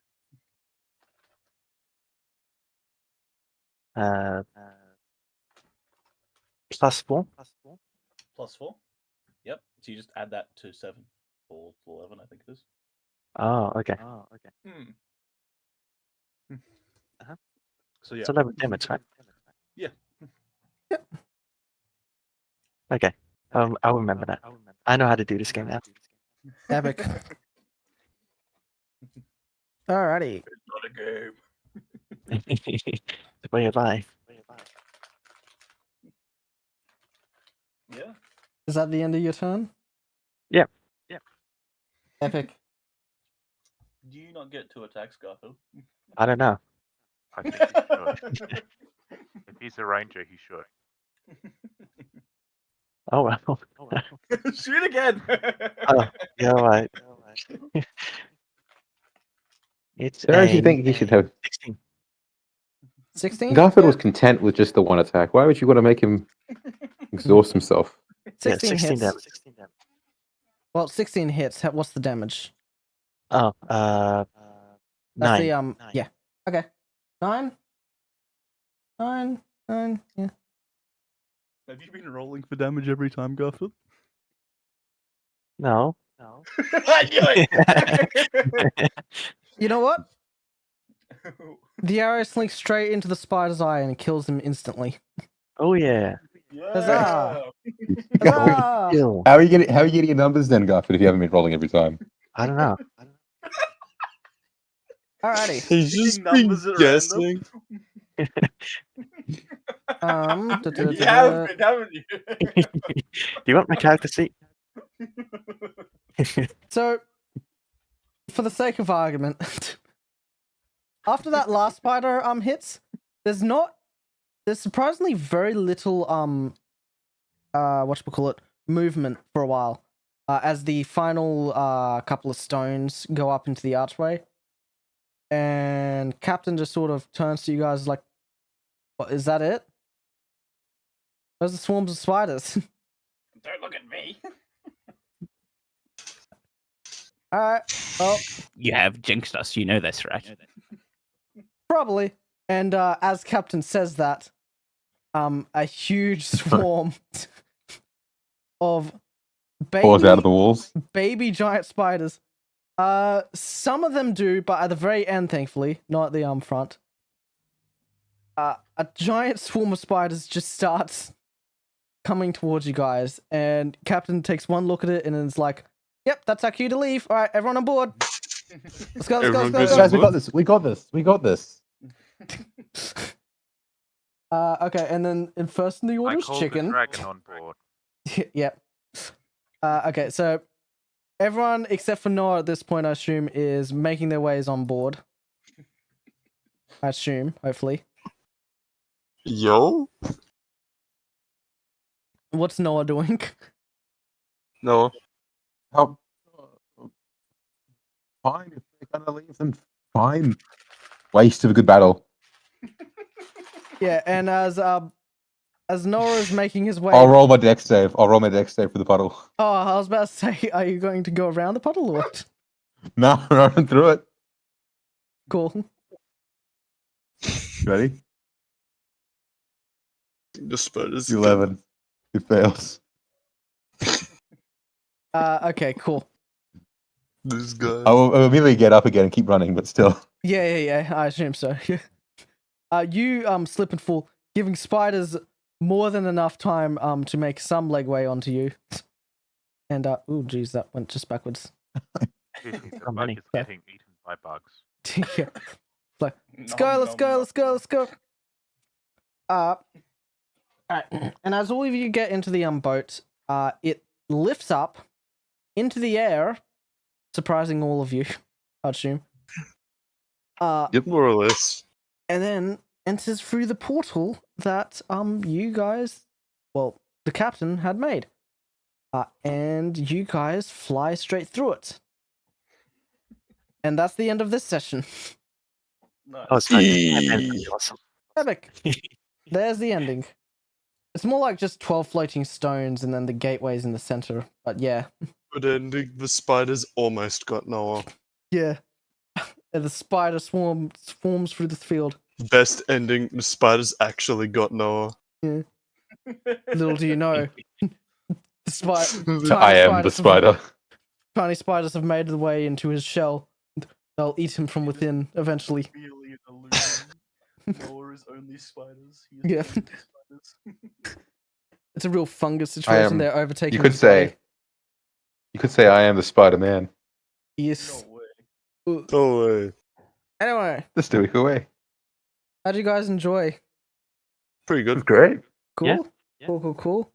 +4. +4. Yep. So you just add that to 7 or 11, I think it is. Oh, okay. So yeah. It's 11 damage, right? Yeah. Okay. I'll remember that. I know how to do this game now. epic. Alrighty. It's not a game. The way of life. Yeah. Is that the end of your turn? Yeah. Epic. Do you not get 2 attacks, Garfield? I don't know. I think he should. If he's a ranger, he should. Oh well. Shoot again! Oh, yeah, all right. It's I actually a think he should have. 16. 16? Garfield was content with just the one attack. Why would you want to make him exhaust himself? 16 16 hits. damage. Well, 16 hits. What's the damage? Oh, That's 9. the yeah. Okay. 9. 9. Yeah. Have you been rolling for damage every time, Garfield? No. I knew it! You know what? The arrow slinks straight into the spider's eye and kills him instantly. Oh yeah. Huzzah! How Huzzah! Kill. are you getting your numbers then, Garfield, if you haven't been rolling every time? I don't know. Alrighty. He's just been numbers at guessing. You Da, da, da, have been, haven't you? Do you want my character sheet? So, for the sake of argument, after that last spider hits, there's surprisingly very little movement for a while. As the final couple of stones go up into the archway. And Captain just sort of turns to you guys like, what, is that it? Those are swarms of spiders. Don't look at me. Alright, well, You have jinxed us. You know this, right? probably. And as Captain says that, a huge swarm of Paws out of the walls. baby giant spiders. Some of them do, but at the very end, thankfully, not at the front. A giant swarm of spiders just starts coming towards you guys, and Captain takes one look at it and is like, "Yep, that's our cue to leave. All right, everyone on board. Let's go. Everyone Let's goes go. on Guys, we got this. Okay, and then first in the order I is called Chicken. the dragon on board. Yep. Okay, so everyone except for Noah at this point, I assume, is making their ways on board. I assume, hopefully. Yo? What's Noah doing? No. How? Fine, if they're gonna leave them, fine. Waste of a good battle. Yeah, and as Noah is making his way. I'll roll my dex save. I'll roll my dex save for the puddle. Oh, I was about to say, are you going to go around the puddle or what? No, run through it. Cool. Ready? The spider's 11. It fails. Okay, cool. This guy. I will immediately get up again and keep running, but still. Yeah. I assume so. You slip and fall, giving spiders more than enough time to make some legway onto you. And oh geez, that went just backwards. The bug is getting eaten by bugs. Yeah. Like, let's go. Alright. And as all of you get into the boat, it lifts up into the air, surprising all of you, I'd assume. Yep, more or less. And then enters through the portal that you guys, well, the captain had made. And you guys fly straight through it. And that's the end of this session. Nice. Oh, sorry. That's awesome. Epic. There's the ending. It's more like just 12 floating stones and then the gateway's in the center. But yeah. Good ending. The spiders almost got Noah. Yeah. And the spider swarms through the field. Best ending. The spiders actually got Noah. Yeah. Little do you know. I am the spider. Tiny spiders have made their way into his shell. They'll eat him from within eventually. Really an illusion. Noah is only spiders. He is Yeah. only spiders. It's a real fungus situation. They're overtaking. You could his body. say. You could say I am the Spider-Man. Yes. No way. No way. Anyway, Let's do it away. how'd you guys enjoy? Pretty It was good. great. Cool. Yeah. Cool.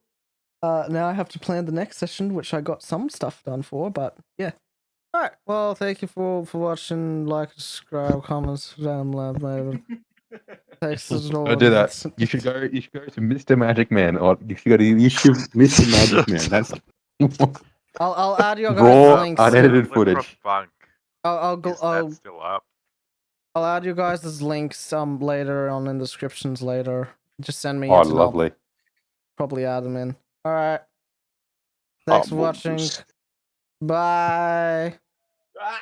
Now I have to plan the next session, which I got some stuff done for, but yeah. All right. Well, thank you for watching. Like, subscribe, comments, download, text us all. Don't do that. You should go to Mr. Magic Man, or you should go to YouTube Mr. Magic Man. That's I'll add your guys' raw, links. unedited Flip for footage. Funk. Is that still up? I'll add you guys' links later on in the descriptions later. Just send me. Oh, it and I'll lovely. probably add them in. All right. Thanks for watching. Bye. Ah!